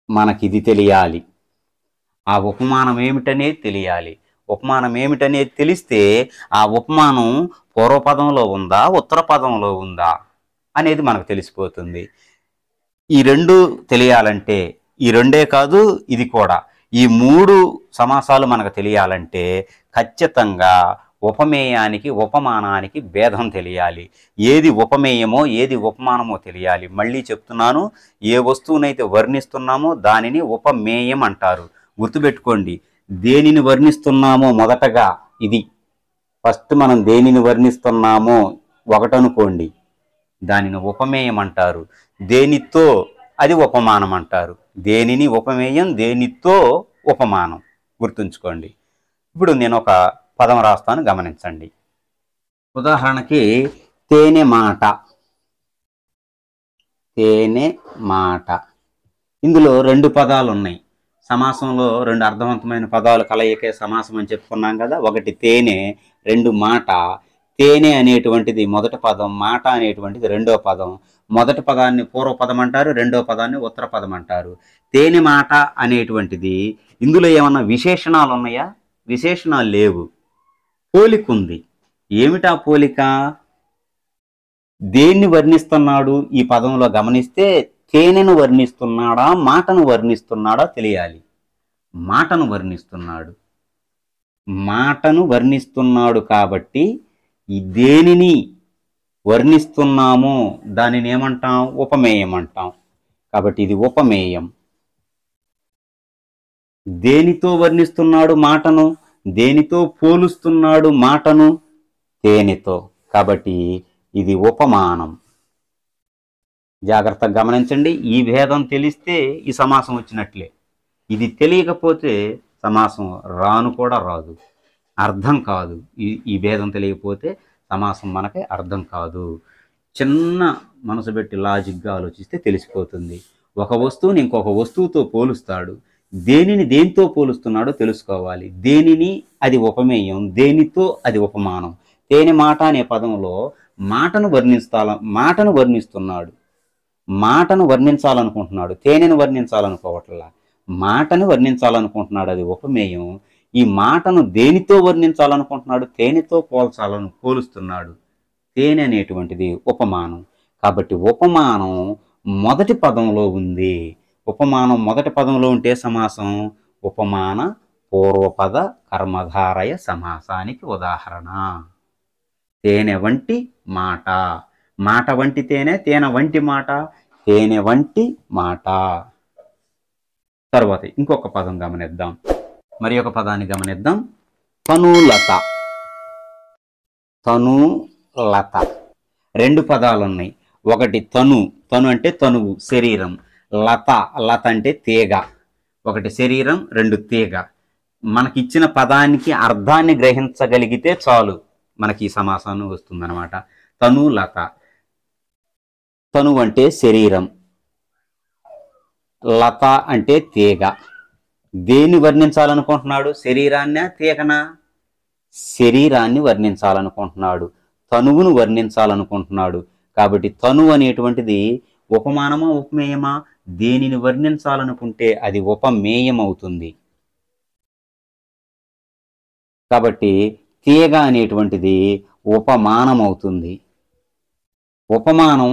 మనకిది తెలియాలి. ఆ ఉపమానం ఏమిటనేది తెలియాలి. ఉపమానం ఏమిటనేది తెలిస్తే ఆ ఉపమానం పూర్వపదంలో ఉందా, ఉత్తర పదంలో ఉందా అనేది మనకు తెలిసిపోతుంది. ఈ రెండు తెలియాలంటే, ఈ రెండే కాదు ఇది కూడా, ఈ 3 సమాసాలు మనకు తెలియాలంటే ఖచ్చితంగా ఉపమేయానికి ఉపమానానికి భేదం తెలియాలి. ఏది ఉపమేయమో ఏది ఉపమానమో తెలియాలి. మళ్ళీ చెప్తున్నాను, ఏ వస్తువునైతే వర్ణిస్తున్నామో దానిని ఉపమేయం అంటారు. గుర్తుపెట్టుకోండి, దేనిని వర్ణిస్తున్నామో మొదటగా ఇది ఫస్ట్ మనం దేనిని వర్ణిస్తున్నామో ఒకటనుకోండి, దానిని ఉపమేయం అంటారు. దేనితో అది ఉపమానం అంటారు. దేనిని ఉపమేయం, దేనితో ఉపమానం. గుర్తుంచుకోండి. ఇప్పుడు నేను ఒక పదం రాస్తాను, గమనించండి. ఉదాహరణకి తేనె మాట. తేనె మాట. ఇందులో 2 పదాలు ఉన్నాయి. సమాసంలో 2 అర్థవంతమైన పదాలు కలయికే సమాసం అని చెప్పుకున్నాం కదా. ఒకటి తేనె, 2 మాట. తేనె అనేటువంటిది మొదటి పదం, మాట అనేటువంటిది రెండో పదం. మొదటి పదాన్ని పూర్వపదం అంటారు, రెండో పదాన్ని ఉత్తర పదం అంటారు. తేనె మాట అనేటువంటిది ఇందులో ఏమన్నా విశేషణాలు ఉన్నాయా? విశేషణాలు లేవు. పోలిక ఉంది. ఏమిటా పోలిక? దేన్ని వర్ణిస్తున్నాడు ఈ పదంలో గమనిస్తే తేనెను వర్ణిస్తున్నాడా, మాటను వర్ణిస్తున్నాడా తెలియాలి. మాటను వర్ణిస్తున్నాడు. మాటను వర్ణిస్తున్నాడు కాబట్టి ఈ దేనిని వర్ణిస్తున్నామో దానిని ఏమంటాం? ఉపమేయం అంటాం. కాబట్టి ఇది ఉపమేయం. దేనితో వర్ణిస్తున్నాడు మాటను, దేనితో పోలుస్తున్నాడు మాటను? తేనెతో. కాబట్టి ఇది ఉపమానం. జాగ్రత్తగా గమనించండి. ఈ భేదం తెలిస్తే ఈ సమాసం వచ్చినట్లే. ఇది తెలియకపోతే సమాసం రాను కూడా రాదు, అర్థం కాదు. ఈ భేదం తెలియకపోతే సమాసం మనకి అర్థం కాదు. చిన్న మనసు పెట్టి లాజిక్గా ఆలోచిస్తే తెలిసిపోతుంది. ఒక వస్తువుని ఇంకొక వస్తువుతో పోలుస్తాడు. దేనిని దేనితో పోలుస్తున్నాడో తెలుసుకోవాలి. దేనిని అది ఉపమేయం, దేనితో అది ఉపమానం. తేనె మాట అనే పదంలో మాటను వర్ణిస్తున్నాడు. మాటను వర్ణించాలనుకుంటున్నాడు, తేనెను వర్ణించాలనుకోవట్లా. మాటను వర్ణించాలనుకుంటున్నాడు, అది ఉపమేయం. ఈ మాటను దేనితో వర్ణించాలనుకుంటున్నాడు? తేనెతో పోలుస్తున్నాడు. తేనె అనేటువంటిది ఉపమానం. కాబట్టి ఉపమానం మొదటి పదంలో ఉంది. ఉపమానం మొదటి పదంలో ఉంటే సమాసం ఉపమాన పూర్వపద కర్మధారయ సమాసానికి ఉదాహరణ. తేనె వంటి మాట, మాట వంటి తేనె, తేనె వంటి మాట, తేనె వంటి మాట. తర్వాత ఇంకొక పదం గమనిద్దాం, మరి ఒక పదాన్ని గమనిద్దాం. తనులత. తనులత రెండు పదాలు ఉన్నాయి. ఒకటి తను, తను అంటే తనువు, శరీరం. లత, లత అంటే తీగ. ఒకటి శరీరం, రెండు తీగ. మనకిచ్చిన పదానికి అర్థాన్ని గ్రహించగలిగితే చాలు, మనకి ఈ సమాసాన్ని వస్తుందన్నమాట. తనులత. తను అంటే శరీరం, లత అంటే తీగ. దేన్ని వర్ణించాలనుకుంటున్నాడు? శరీరాన్నా తీగనా? శరీరాన్ని వర్ణించాలనుకుంటున్నాడు, తనువును వర్ణించాలనుకుంటున్నాడు. కాబట్టి తనువు అనేటువంటిది ఉపమానమా ఉపమేయమా? దేనిని వర్ణించాలనుకుంటే అది ఉపమేయం అవుతుంది. కాబట్టి తీగ అనేటువంటిది ఉపమానం అవుతుంది. ఉపమానం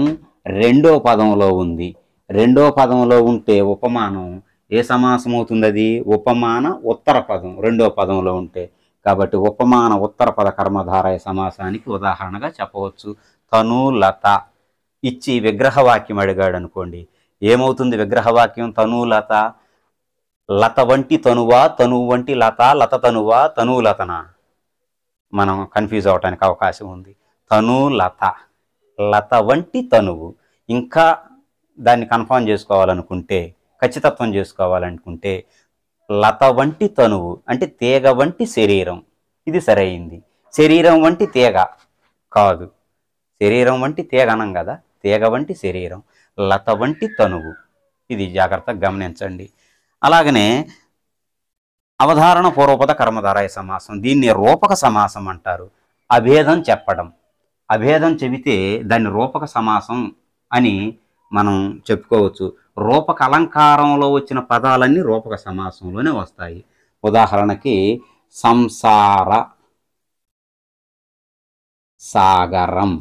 రెండో పదంలో ఉంది. రెండో పదంలో ఉంటే ఉపమానం ఏ సమాసం అవుతుంది? అది ఉపమాన ఉత్తర పదం రెండో పదంలో ఉంటే. కాబట్టి ఉపమాన ఉత్తర పద కర్మధారయ సమాసానికి ఉదాహరణగా చెప్పవచ్చు. తనులత ఇచ్చి విగ్రహవాక్యం అడిగాడు అనుకోండి, ఏమవుతుంది విగ్రహవాక్యం? తనులత. లత వంటి తనువా, తనువు వంటి లత, లత తనువా, తనులతనా? మనం కన్ఫ్యూజ్ అవడానికి అవకాశం ఉంది. తనులత, లత వంటి తనువు. ఇంకా దాన్ని కన్ఫర్మ్ చేసుకోవాలనుకుంటే, ఖచ్చితత్వం చేసుకోవాలనుకుంటే, లత వంటి తనువు అంటే తీగ వంటి శరీరం, ఇది సరైంది. శరీరం వంటి తీగ కాదు, శరీరం వంటి తీగ అనం కదా, తీగ వంటి శరీరం, లత వంటి తనువు, ఇది జాగ్రత్తగా గమనించండి. అలాగనే అవధారణ పూర్వపద కర్మధారయ సమాసం, దీన్ని రూపక సమాసం అంటారు. అభేదం చెప్పడం, అభేదం చెబితే దాన్ని రూపక సమాసం అని మనం చెప్పుకోవచ్చు. రూపక అలంకారంలో వచ్చిన పదాలన్నీ రూపక సమాసంలోనే వస్తాయి. ఉదాహరణకి సంసార సాగరం,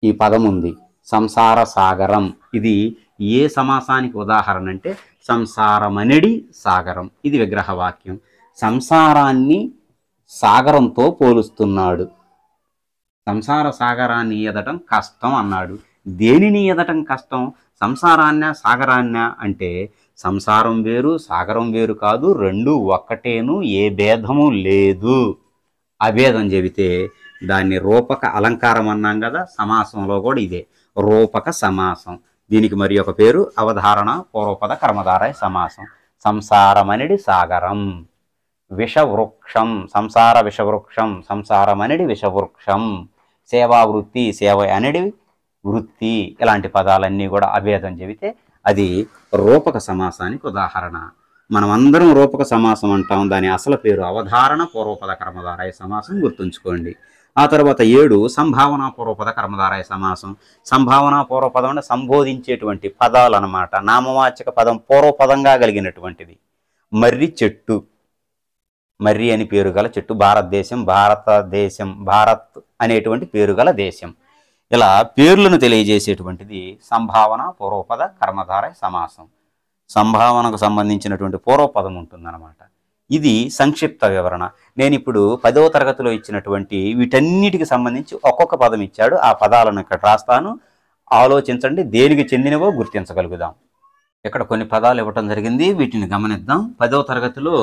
ఈ పదం ఉంది, సంసార సాగరం. ఇది ఏ సమాసానికి ఉదాహరణ అంటే సంసారమనడి సాగరం, ఇది విగ్రహవాక్యం. సంసారాన్ని సాగరంతో పోలుస్తున్నాడు. సంసార సాగరాన్ని ఈదటం కష్టం అన్నాడు. దేనిని ఈదటం కష్టం? సంసారాన్న సాగరాన్న అంటే సంసారం వేరు సాగరం వేరు కాదు, రెండు ఒక్కటేను, ఏ భేదము లేదు. అభేదం చెబితే దాన్ని రూపక అలంకారం అన్నాం కదా, సమాసంలో కూడా ఇదే రూపక సమాసం. దీనికి మరి ఒక పేరు అవధారణ పూర్వపద కర్మధారయ సమాసం. సంసారమనిడి సాగరం, విషవృక్షం, సంసార విషవృక్షం, సంసారమనిడి విషవృక్షం, సేవావృత్తి, సేవ అనేది వృత్తి, ఇలాంటి పదాలన్నీ కూడా అభేదం చెబితే అది రూపక సమాసానికి ఉదాహరణ. మనం అందరం రూపక సమాసం అంటాం, దాని అసలు పేరు అవధారణ పూర్వపద కర్మధారయ సమాసం, గుర్తుంచుకోండి. ఆ తర్వాత 7 సంభావన పూర్వపద కర్మధారయ సమాసం. సంభావన పూర్వపదం అంటే సంబోధించేటువంటి పదాలు అన్నమాట, నామవాచక పదం పూర్వపదంగా కలిగినటువంటిది. మర్రి చెట్టు, మర్రి అని పేరు గల చెట్టు, భారతదేశం, భారతదేశం, భారత్ అనేటువంటి పేరు గల దేశం. ఇలా పేర్లను తెలియజేసేటువంటిది సంభావన పూర్వపద కర్మధారయ సమాసం. సంభావనకు సంబంధించినటువంటి పూర్వపదం ఉంటుందన్నమాట. ఇది సంక్షిప్త వివరణ. నేను ఇప్పుడు 10వ తరగతిలో ఇచ్చినటువంటి వీటన్నిటికి సంబంధించి ఒక్కొక్క పదం ఇచ్చాడు, ఆ పదాలను ఇక్కడ రాస్తాను, ఆలోచించండి, దేనికి చెందినవో గుర్తించగలుగుదాం. ఇక్కడ కొన్ని పదాలు ఇవ్వటం జరిగింది, వీటిని గమనిద్దాం. 10వ తరగతిలో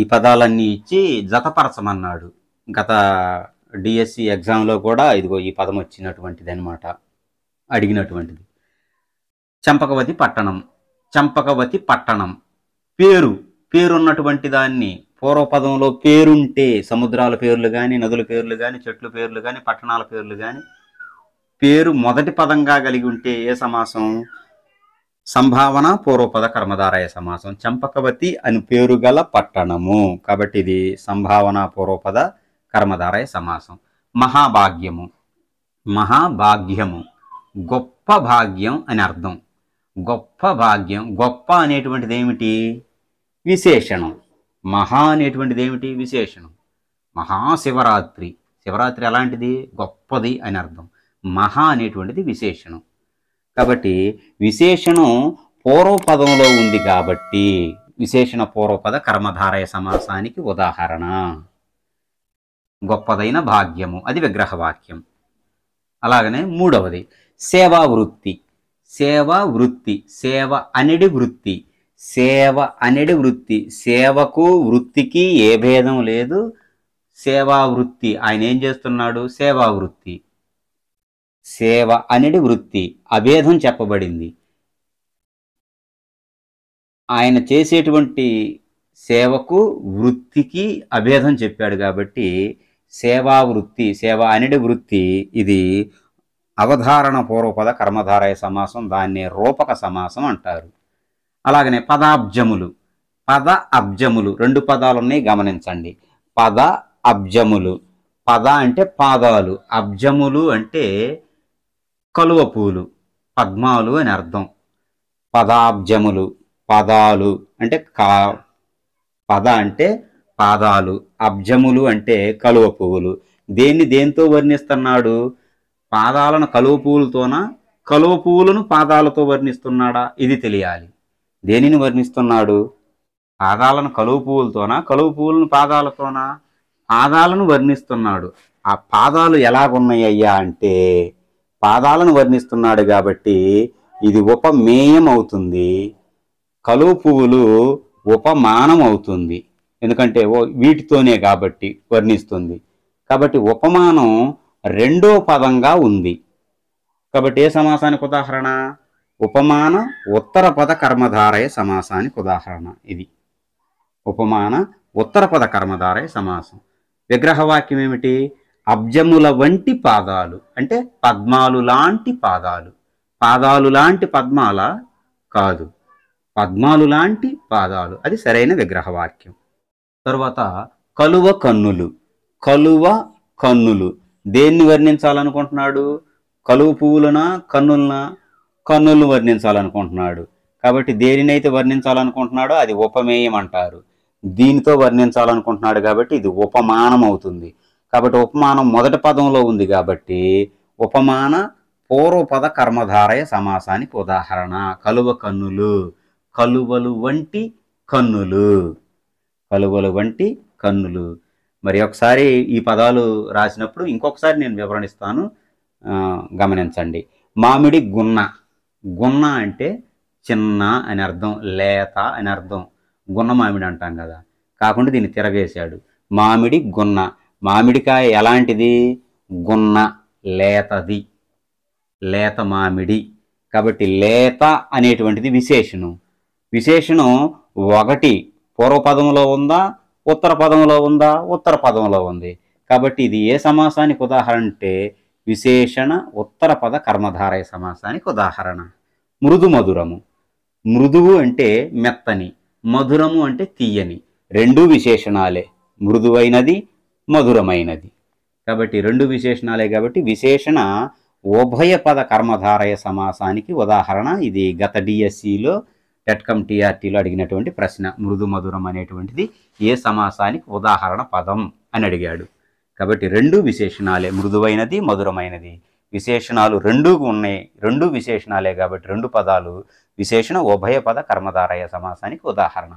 ఈ పదాలన్నీ ఇచ్చి జతపరచమన్నాడు. గత డిఎస్సి ఎగ్జామ్లో కూడా ఇదిగో ఈ పదం వచ్చినటువంటిది అనమాట, అడిగినటువంటిది. చంపకవతి పట్టణం, చంపకవతి పట్టణం. పేరు, పేరున్నటువంటి దాన్ని పూర్వపదంలో పేరుంటే, సముద్రాల పేర్లు కానీ, నదుల పేర్లు కానీ, చెట్ల పేర్లు కానీ, పట్టణాల పేర్లు కానీ, పేరు మొదటి పదంగా కలిగి ఉంటే ఏ సమాసం? సంభావన పూర్వపద కర్మధారయ సమాసం. చంపకవతి అని పేరు గల పట్టణము, కాబట్టి ఇది సంభావన పూర్వపద కర్మధారయ సమాసం. మహాభాగ్యము, మహాభాగ్యము, గొప్ప భాగ్యం అని అర్థం. గొప్ప భాగ్యం. గొప్ప అనేటువంటిది ఏమిటి? విశేషణం. మహా అనేటువంటిది ఏమిటి? విశేషణం. మహాశివరాత్రి. శివరాత్రి ఎలాంటిది? గొప్పది అని అర్థం. మహా అనేటువంటిది విశేషణం. కాబట్టి విశేషణం పూర్వపదంలో ఉంది కాబట్టి విశేషణ పూర్వపద కర్మధారయ సమాసానికి ఉదాహరణ గొప్పదైన భాగ్యము, అది విగ్రహవాక్యం. అలాగనే మూడవది సేవావృత్తి. సేవావృత్తి. సేవ అనేది వృత్తి. సేవ అనేది వృత్తి. సేవకు వృత్తికి ఏ భేదం లేదు. సేవావృత్తి. ఆయన ఏం చేస్తున్నాడు? సేవావృత్తి. సేవ అనేది వృత్తి, అభేదం చెప్పబడింది. ఆయన చేసేటువంటి సేవకు వృత్తికి అభేదం చెప్పాడు కాబట్టి సేవావృత్తి. సేవ అనేది వృత్తి. ఇది అవధారణ పూర్వపద కర్మధారయ సమాసం. దాన్నే రూపక సమాసం అంటారు. అలాగనే పదాబ్జములు. పద అబ్జములు. రెండు పదాలు ఉన్నాయి, గమనించండి. పద అబ్జములు. పద అంటే పాదాలు, అబ్జములు అంటే కలువ పూలు, పద్మాలు అని అర్థం. పదాబ్జములు. పదాలు అంటే పద అంటే పాదాలు, అబ్జములు అంటే కలువ పువ్వులు. దేన్ని దేంతో వర్ణిస్తున్నాడు? పాదాలను కలువ పువ్వులతోనా, కలువ పువ్వులను పాదాలతో వర్ణిస్తున్నాడా? ఇది తెలియాలి. దేనిని వర్ణిస్తున్నాడు? పాదాలను కలువ పువ్వులతోనా, కలువ పువ్వులను పాదాలతోనా? పాదాలను వర్ణిస్తున్నాడు. ఆ పాదాలు ఎలాగున్నాయ్యా అంటే పాదాలను వర్ణిస్తున్నాడు కాబట్టి ఇది ఉపమేయం అవుతుంది. కలువ పువ్వులు ఉపమానం అవుతుంది. ఎందుకంటే వీటితోనే కాబట్టి వర్ణిస్తుంది. కాబట్టి ఉపమానం రెండో పదంగా ఉంది. కాబట్టి ఏ సమాసానికి ఉదాహరణ? ఉపమాన ఉత్తర పద కర్మధారయ సమాసానికి ఉదాహరణ ఇది. ఉపమాన ఉత్తర పద కర్మధారయ సమాసం. విగ్రహవాక్యం ఏమిటి? అబ్జముల వంటి పాదాలు అంటే పద్మాలు లాంటి పాదాలు. పాదాలు లాంటి పద్మాల కాదు, పద్మాలు లాంటి పాదాలు. అది సరైన విగ్రహవాక్యం. తరువాత కలువ కన్నులు. కలువ కన్నులు దేన్ని వర్ణించాలనుకుంటున్నాడు? కలువ పువ్వులనా, కన్నులనా? కన్నులను వర్ణించాలనుకుంటున్నాడు. కాబట్టి దేనినైతే వర్ణించాలనుకుంటున్నాడో అది ఉపమేయం అంటారు. దీనితో వర్ణించాలనుకుంటున్నాడు కాబట్టి ఇది ఉపమానం అవుతుంది. కాబట్టి ఉపమానం మొదటి పదంలో ఉంది కాబట్టి ఉపమాన పూర్వపద కర్మధారయ సమాసానికి ఉదాహరణ కలువ కన్నులు. కలువలు వంటి కన్నులు. కలువలు వంటి కన్నులు. మరి ఒకసారి ఈ పదాలు రాసినప్పుడు ఇంకొకసారి నేను వివరణిస్తాను, గమనించండి. మామిడి గున్న. గున్న అంటే చిన్న అని అర్థం, లేత అని అర్థం. గున్న మామిడి అంటాం కదా, కాకుండా దీన్ని తిరగేశాడు. మామిడి గున్న. మామిడికాయ ఎలాంటిది? గున్న, లేతది, లేత మామిడి. కాబట్టి లేత అనేటువంటిది విశేషణం. విశేషణం ఒకటి పూర్వపదంలో ఉందా, ఉత్తర పదంలో ఉందా? ఉత్తర పదంలో ఉంది. కాబట్టి ఇది ఏ సమాసానికి ఉదాహరణ అంటే విశేషణ ఉత్తర పద కర్మధారయ సమాసానికి ఉదాహరణ. మృదు మధురము. మృదువు అంటే మెత్తని, మధురము అంటే తీయని. రెండూ విశేషణాలే, మృదువైనది మధురమైనది. కాబట్టి రెండు విశేషణాలే కాబట్టి విశేషణ ఉభయ పద కర్మధారయ సమాసానికి ఉదాహరణ. ఇది గత డిఎస్సిలో టెట్కమ్ టీఆర్టీలో అడిగినటువంటి ప్రశ్న. మృదు మధురం అనేటువంటిది ఏ సమాసానికి ఉదాహరణ పదం అని అడిగాడు. కాబట్టి రెండు విశేషణాలే, మృదువైనది మధురమైనది. విశేషణాలు రెండూ ఉన్నాయి, రెండు విశేషణాలే కాబట్టి రెండు పదాలు విశేషణ ఉభయ పద కర్మధారయ సమాసానికి ఉదాహరణ.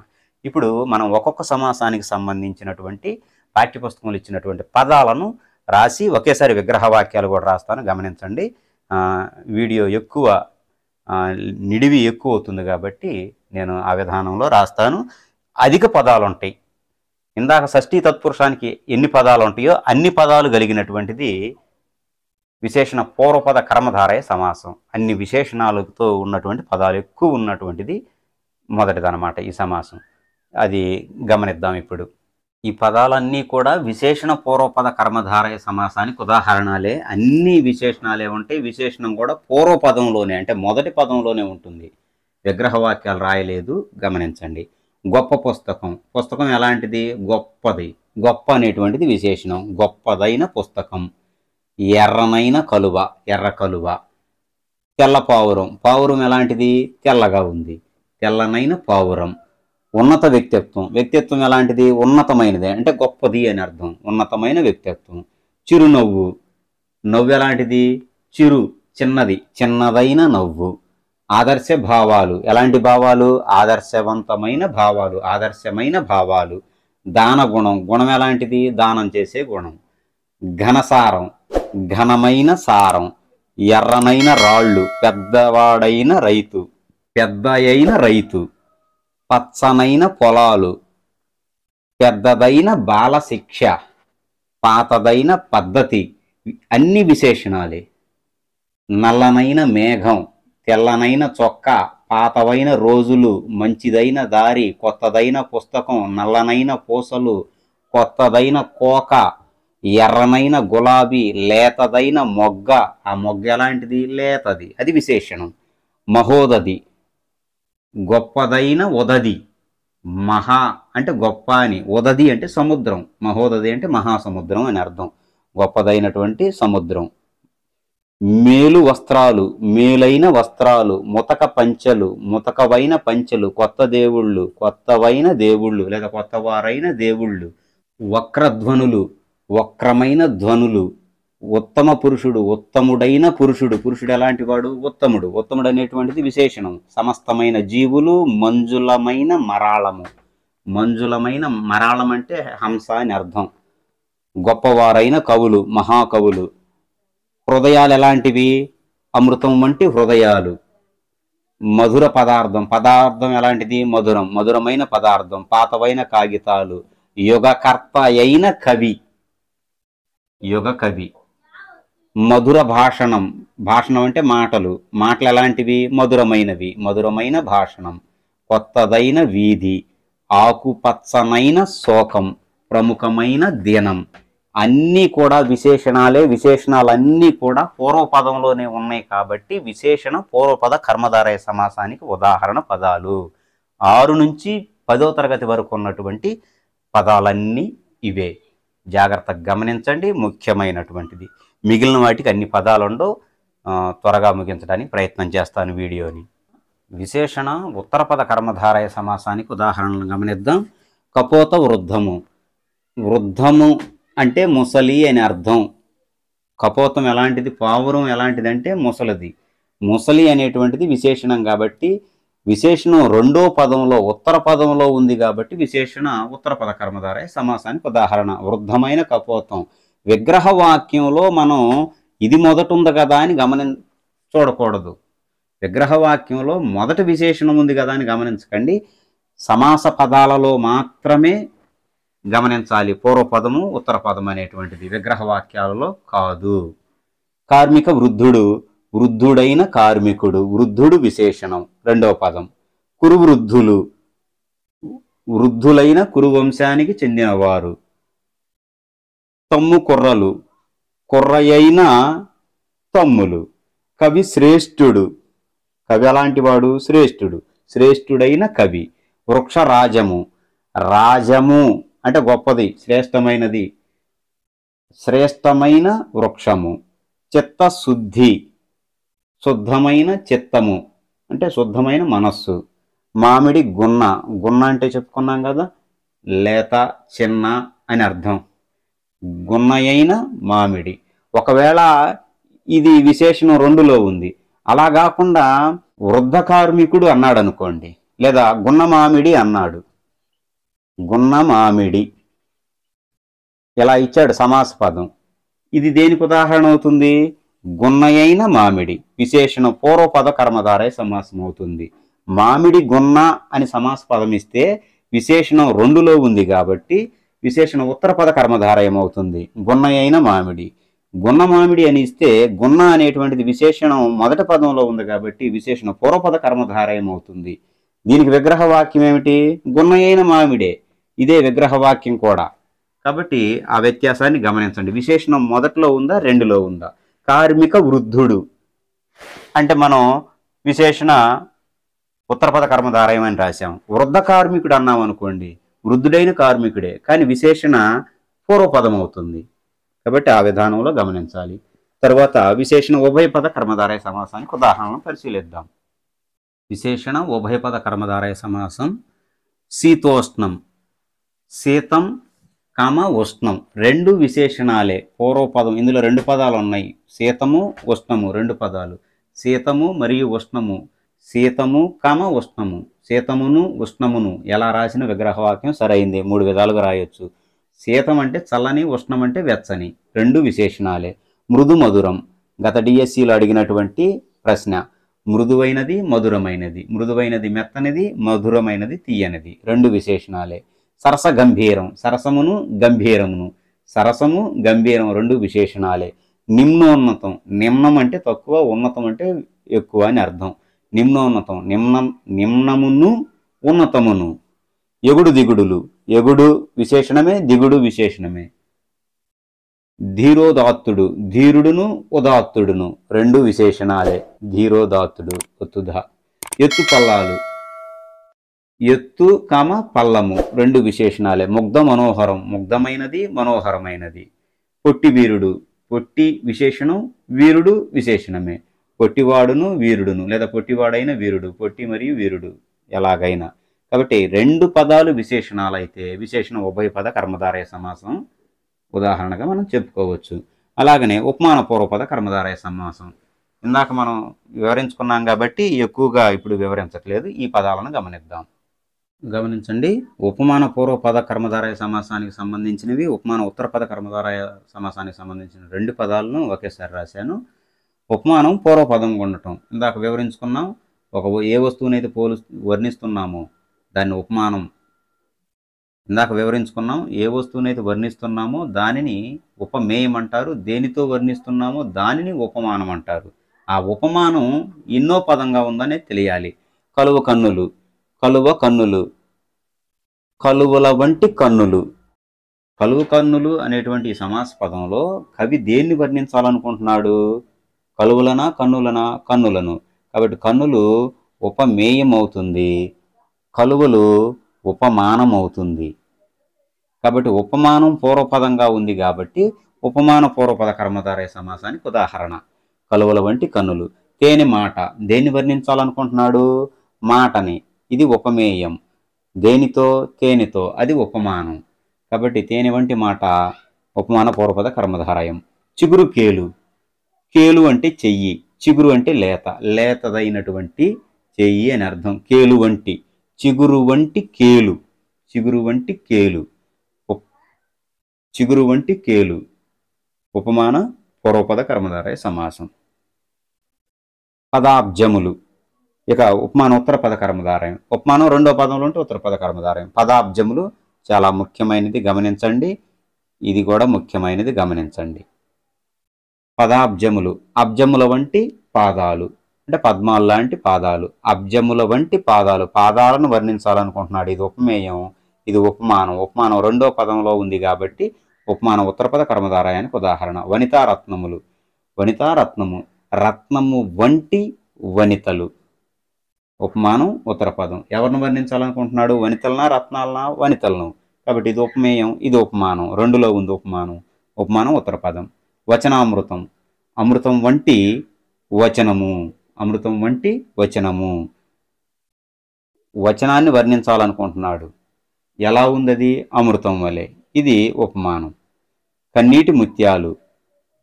ఇప్పుడు మనం ఒక్కొక్క సమాసానికి సంబంధించినటువంటి పాఠ్యపుస్తకంలో ఇచ్చినటువంటి పదాలను రాసి ఒకేసారి విగ్రహవాక్యాలు కూడా రాస్తాను, గమనించండి. వీడియో ఎక్కువ నిడివి ఎక్కువ అవుతుంది కాబట్టి నేను ఆ విధానంలో రాస్తాను. అధిక పదాలు ఉంటాయి. ఇందాక షష్ఠీ తత్పురుషానికి ఎన్ని పదాలు ఉంటాయో అన్ని పదాలు కలిగినటువంటిది విశేషణ పూర్వపద కర్మధారయ సమాసం. అన్ని విశేషణాలతో ఉన్నటువంటి పదాలు ఎక్కువ ఉన్నటువంటిది మొదటిదన్నమాట ఈ సమాసం. అది గమనిద్దాం ఇప్పుడు. ఈ పదాలన్నీ కూడా విశేషణ పూర్వపద కర్మధారయ సమాసానికి ఉదాహరణలే. అన్ని విశేషణాలే ఉంటాయి. విశేషణం కూడా పూర్వపదంలోనే అంటే మొదటి పదంలోనే ఉంటుంది. విగ్రహవాక్యాలు రాయలేదు, గమనించండి. గొప్ప పుస్తకం. పుస్తకం ఎలాంటిది? గొప్పది. గొప్ప అనేటువంటిది విశేషణం. గొప్పదైన పుస్తకం. ఎర్రనైన కలువ, ఎర్ర కలువ. తెల్ల పావురం. పావురం ఎలాంటిది? తెల్లగా ఉంది. తెల్లనైన పావురం. ఉన్నత వ్యక్తిత్వం. వ్యక్తిత్వం ఎలాంటిది? ఉన్నతమైనది, అంటే గొప్పది అని అర్థం. ఉన్నతమైన వ్యక్తిత్వం. చిరునవ్వు. నవ్వు ఎలాంటిది? చిరు, చిన్నది, చిన్నదైన నవ్వు. ఆదర్శ భావాలు. ఎలాంటి భావాలు? ఆదర్శవంతమైన భావాలు, ఆదర్శమైన భావాలు. దాన గుణం. గుణం ఎలాంటిది? దానం చేసే గుణం. ఘనసారం. ఘనమైన సారం. ఎర్రనైన రాళ్ళు. పెద్దవాడైన రైతు, పెద్ద అయిన రైతు. పచ్చనైన పొలాలు. పెద్దదైన బాలశిక్ష. పాతదైన పద్ధతి. అన్ని విశేషణాలే. నల్లనైన మేఘం. తెల్లనైన చొక్కా. పాతవైన రోజులు. మంచిదైన దారి. కొత్తదైన పుస్తకం. నల్లనైన పూసలు. కొత్తదైన కోక. ఎర్రనైన గులాబీ. లేతదైన మొగ్గ. ఆ మొగ్గ ఎలాంటిది? లేతది, అది విశేషణం. మహోదది. గొప్పదైన ఉదది. మహా అంటే గొప్ప అని, ఉదది అంటే సముద్రం, మహోదది అంటే మహాసముద్రం అని అర్థం. గొప్పదైనటువంటి సముద్రం. మేలు వస్త్రాలు. మేలైన వస్త్రాలు. ముతక పంచెలు. ముతకవైన పంచెలు. కొత్త దేవుళ్ళు. కొత్తవైన దేవుళ్ళు లేదా కొత్తవారైన దేవుళ్ళు. వక్రధ్వనులు. వక్రమైన ధ్వనులు. ఉత్తమ పురుషుడు. ఉత్తముడైన పురుషుడు. పురుషుడు ఎలాంటి వాడు? ఉత్తముడు. ఉత్తముడు అనేటువంటిది విశేషణం. సమస్తమైన జీవులు. మంజులమైన మరాళము. మంజులమైన మరాళం అంటే హంస అని అర్థం. గొప్పవారైన కవులు. మహాకవులు. హృదయాలు ఎలాంటివి? అమృతం వంటి హృదయాలు. మధుర పదార్థం. పదార్థం ఎలాంటిది? మధురం. మధురమైన పదార్థం. పాతవైన కాగితాలు. యుగకర్త అయిన కవి. యుగ కవి. మధుర భాషణం. భాషణం అంటే మాటలు. మాటలు ఎలాంటివి? మధురమైనవి. మధురమైన భాషణం. కొత్తదైన వీధి. ఆకుపచ్చనైన శోకం. ప్రముఖమైన దినం. అన్నీ కూడా విశేషణాలే. విశేషణాలన్నీ కూడా పూర్వపదంలోనే ఉన్నాయి కాబట్టి విశేషణ పూర్వపద కర్మధారయ సమాసానికి ఉదాహరణ పదాలు. 6 నుంచి 10వ తరగతి వరకు ఉన్నటువంటి పదాలన్నీ ఇవే. జాగ్రత్తగా గమనించండి, ముఖ్యమైనటువంటిది. మిగిలిన వాటికి అన్ని పదాలు ఉండవు. త్వరగా ముగించడానికి ప్రయత్నం చేస్తాను వీడియోని. విశేషణ ఉత్తరపద కర్మధారయ సమాసానికి ఉదాహరణలు గమనిద్దాం. కపోత వృద్ధము. వృద్ధము అంటే ముసలి అని అర్థం. కపోతం ఎలాంటిది? పావురం ఎలాంటిది అంటే ముసలిది. ముసలి అనేటువంటిది విశేషణం కాబట్టి విశేషణం రెండో పదంలో ఉత్తర పదంలో ఉంది కాబట్టి విశేషణ ఉత్తరపద కర్మధారయ సమాసానికి ఉదాహరణ. వృద్ధమైన కపోతం. విగ్రహవాక్యంలో మనం ఇది మొదట ఉంది కదా అని చూడకూడదు. విగ్రహవాక్యంలో మొదటి విశేషణం ఉంది కదా అని గమనించకండి. సమాస పదాలలో మాత్రమే గమనించాలి. పూర్వపదము ఉత్తర పదం అనేటువంటిది విగ్రహవాక్యాలలో కాదు. కార్మిక వృద్ధుడు. వృద్ధుడైన కార్మికుడు. వృద్ధుడు విశేషణం రెండవ పదం. కురువృద్ధులు. వృద్ధులైన కురువంశానికి చెందినవారు. తమ్ము కుర్రలు. కుర్రయైన తమ్ములు. కవి శ్రేష్ఠుడు. కవి అలాంటి వాడు? శ్రేష్ఠుడు. శ్రేష్ఠుడైన కవి. వృక్షరాజము. రాజము అంటే గొప్పది, శ్రేష్టమైనది. శ్రేష్టమైన వృక్షము. చిత్తశుద్ధి. శుద్ధమైన చిత్తము అంటే శుద్ధమైన మనస్సు. మామిడి గున్న. గున్న అంటే చెప్పుకున్నాం కదా, లేత, చిన్న అని అర్థం. గున్నయైన మామిడి. ఒకవేళ ఇది విశేషణం 2లో ఉంది, అలా కాకుండా వృద్ధ కార్మికుడు అన్నాడు అనుకోండి, లేదా గున్న మామిడి అన్నాడు. గున్న మామిడి ఇలా ఇచ్చాడు సమాస పదం. ఇది దేనికి ఉదాహరణ అవుతుంది? గున్నయైన మామిడి. విశేషణం పూర్వపద కర్మధారయ సమాసం అవుతుంది. మామిడి గున్న అని సమాస పదం ఇస్తే విశేషణం 2లో ఉంది కాబట్టి విశేషణం ఉత్తరపద కర్మధారయం అవుతుంది. గున్నయైన మామిడి. గున్న మామిడి అని ఇస్తే గున్న అనేటువంటిది విశేషణం మొదటి పదంలో ఉంది కాబట్టి విశేషణం పూర్వపద కర్మధారయం అవుతుంది. దీనికి విగ్రహవాక్యం ఏమిటి? గున్నయైన మామిడే. ఇదే విగ్రహవాక్యం కూడా. కాబట్టి ఆ వ్యత్యాసాన్ని గమనించండి. విశేషణం మొదట్లో ఉందా 2లో ఉందా? కార్మిక వృద్ధుడు అంటే మనం విశేషణ ఉత్తరపద కర్మధారయం అని రాశాం. వృద్ధ కార్మికుడు అన్నాం అనుకోండి, వృద్ధుడైన కార్మికుడే, కానీ విశేషణ పూర్వపదం అవుతుంది. కాబట్టి ఆ విధానంలో గమనించాలి. తర్వాత విశేషణ ఉభయపద కర్మధారయ సమాసానికి ఉదాహరణను పరిశీలిద్దాం. విశేషణ ఉభయపద కర్మధారయ సమాసం. శీతోష్ణం, శీతం కామ ఉష్ణం రెండు విశేషణాలే. పూర్వపదం, ఇందులో రెండు పదాలు ఉన్నాయి, శీతము ఉష్ణము రెండు పదాలు. శీతము మరియు ఉష్ణము, శీతము కామ ఉష్ణము, శీతమును ఉష్ణమును ఎలా రాసిన విగ్రహవాక్యం సరైంది. మూడు విధాలుగా రాయొచ్చు. శీతం అంటే చల్లని, ఉష్ణం అంటే వెచ్చని, రెండు విశేషణాలే. మృదు మధురం, గత డిఎస్సిలో అడిగినటువంటి ప్రశ్న. మృదువైనది మధురమైనది, మృదువైనది మెత్తనిది, మధురమైనది తీయనిది, రెండు విశేషణాలే. సరస గంభీరం, సరసమును గంభీరమును, సరసము గంభీరం రెండు విశేషణాలే. నిమ్నోన్నతం, నిమ్నం అంటే తక్కువ, ఉన్నతం అంటే ఎక్కువ అని అర్థం. నిమ్నోన్నతం, నిమ్నమును ఉన్నతమును. ఎగుడు దిగుడులు, ఎగుడు విశేషణమే, దిగుడు విశేషణమే. ధీరోదాత్తుడు, ధీరుడును ఉదాత్తుడును రెండు విశేషణాలే. ధీరోదాత్తుడు ఒత్తుధ. ఎత్తు పల్లాలు, ఎత్తు కామ పల్లము రెండు విశేషణాలే. ముగ్ధ మనోహరం, ముగ్ధమైనది మనోహరమైనది. పొట్టి వీరుడు, పొట్టి విశేషణం, వీరుడు విశేషణమే. పొట్టివాడును వీరుడును, లేదా పొట్టివాడైన వీరుడు, పొట్టి మరియు వీరుడు ఎలాగైనా. కాబట్టి రెండు పదాలు విశేషణాలు అయితే విశేషణ ఉభయపద కర్మధారయ సమాసం ఉదాహరణగా మనం చెప్పుకోవచ్చు. అలాగనే ఉపమాన పూర్వపద కర్మధారయ సమాసం ఇందాక మనం వివరించుకున్నాం కాబట్టి ఎక్కువగా ఇప్పుడు వివరించట్లేదు. ఈ పదాలను గమనించండి. ఉపమాన పూర్వపద కర్మధారయ సమాసానికి సంబంధించినవి, ఉపమాన ఉత్తరపద కర్మధారయ సమాసానికి సంబంధించిన రెండు పదాలను ఒకేసారి రాశాను. ఉపమానం పూర్వపదంగా ఉండటం ఇందాక వివరించుకున్నాం. ఏ వస్తువునైతే వర్ణిస్తున్నామో దాన్ని ఉపమానం. ఇందాక వివరించుకున్నాం. ఏ వస్తువునైతే వర్ణిస్తున్నామో దానిని ఉపమేయం అంటారు, దేనితో వర్ణిస్తున్నామో దానిని ఉపమానం అంటారు. ఆ ఉపమానం ఎన్నో పదంగా ఉందనే తెలియాలి. కలువ కన్నులు, కలువ కన్నులు, కలువల వంటి కన్నులు. కలువ కన్నులు అనేటువంటి సమాస పదంలో కవి దేన్ని వర్ణించాలనుకుంటున్నాడు? కలువలనా కన్నులనా? కన్నులను. కాబట్టి కన్నులు ఉపమేయం అవుతుంది, కలువలు ఉపమానం అవుతుంది. కాబట్టి ఉపమానం పూర్వపదంగా ఉంది కాబట్టి ఉపమాన పూర్వపద కర్మధారయ సమాసానికి ఉదాహరణ కలువల వంటి కన్నులు. తేనె మాట, దేన్ని వర్ణించాలనుకుంటున్నాడు? మాటని, ఇది ఉపమేయం. దేనితో? తేనెతో, అది ఉపమానం. కాబట్టి తేనె వంటి మాట ఉపమాన పూర్వపద కర్మధారయం. చిగురు కేలు, కేలు అంటే చెయ్యి, చిగురు అంటే లేత, లేతదైనటువంటి చెయ్యి అని అర్థం. కేలు వంటి, చిగురు వంటి కేలు, చిగురు వంటి కేలు, చిగురు వంటి కేలు ఉపమాన పూర్వపద కర్మధారయ సమాసం. పదాబ్జములు, ఇక ఉపమాన ఉత్తర పద కర్మధారయం. ఉపమానం రెండో పదంలో ఉంటే ఉత్తర పద కర్మధారయం. పదాబ్జములు చాలా ముఖ్యమైనది, గమనించండి. ఇది కూడా ముఖ్యమైనది, గమనించండి. పదాబ్జములు, అబ్జముల వంటి పాదాలు అంటే పద్మాలు లాంటి పాదాలు. అబ్జముల వంటి పాదాలు, పాదాలను వర్ణించాలనుకుంటున్నాడు. ఇది ఉపమేయం, ఇది ఉపమానం. ఉపమానం రెండో పదంలో ఉంది కాబట్టి ఉపమాన ఉత్తరపద కర్మధారయానికి ఉదాహరణ. వనితారత్నములు, వనితారత్నము, రత్నము వంటి వనితలు ఉపమానం ఉత్తరపదం. ఎవరిని వర్ణించాలనుకుంటున్నాడు? వనితలనా రత్నాలనా? వనితలను. కాబట్టి ఇది ఉపమేయం, ఇది ఉపమానం, రెండులో ఉంది ఉపమానం. ఉపమానం ఉత్తరపదం. వచనామృతం, అమృతం వంటి వచనము, అమృతం వంటి వచనము. వచనాన్ని వర్ణించాలనుకుంటున్నాడు. ఎలా ఉంది? అమృతం వలె, ఇది ఉపమానం. కన్నీటి ముత్యాలు,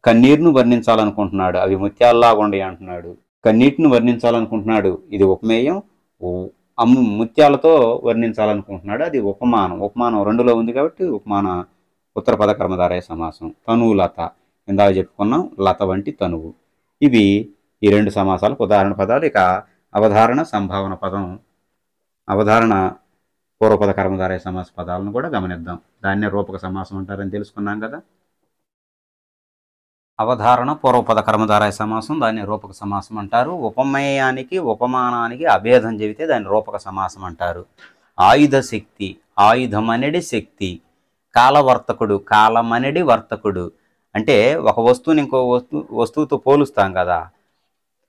కన్నీరును వర్ణించాలనుకుంటున్నాడు, అవి ముత్యాల్లాగా ఉండయి అంటున్నాడు. కన్నీటిని వర్ణించాలనుకుంటున్నాడు, ఇది ఉపమేయం. ముత్యాలతో వర్ణించాలనుకుంటున్నాడు, అది ఉపమానం. ఉపమానం రెండులో ఉంది కాబట్టి ఉపమాన ఉత్తరపద కర్మధారయ సమాసం. తనువు లత, ఇందాక చెప్పుకున్నాం, లత వంటి తనువు. ఇవి ఈ రెండు సమాసాలకు ఉదాహరణ పదాలు. ఇక అవధారణ సంభావన పదం, అవధారణ పూర్వపద కర్మధారయ సమాస పదాలను కూడా గమనిద్దాం. దాన్నే రూపక సమాసం అంటారని తెలుసుకున్నాం కదా. అవధారణ పూర్వపద కర్మధారయ సమాసం, దాన్ని రూపక సమాసం అంటారు. ఉపమేయానికి ఉపమానానికి అభేదం చెబితే దాన్ని రూపక సమాసం అంటారు. ఆయుధ శక్తి, ఆయుధమనడి శక్తి. కాలవర్తకుడు, కాలమనడి వర్తకుడు. అంటే ఒక వస్తువుని ఇంకో వస్తువుతో పోలుస్తాం కదా,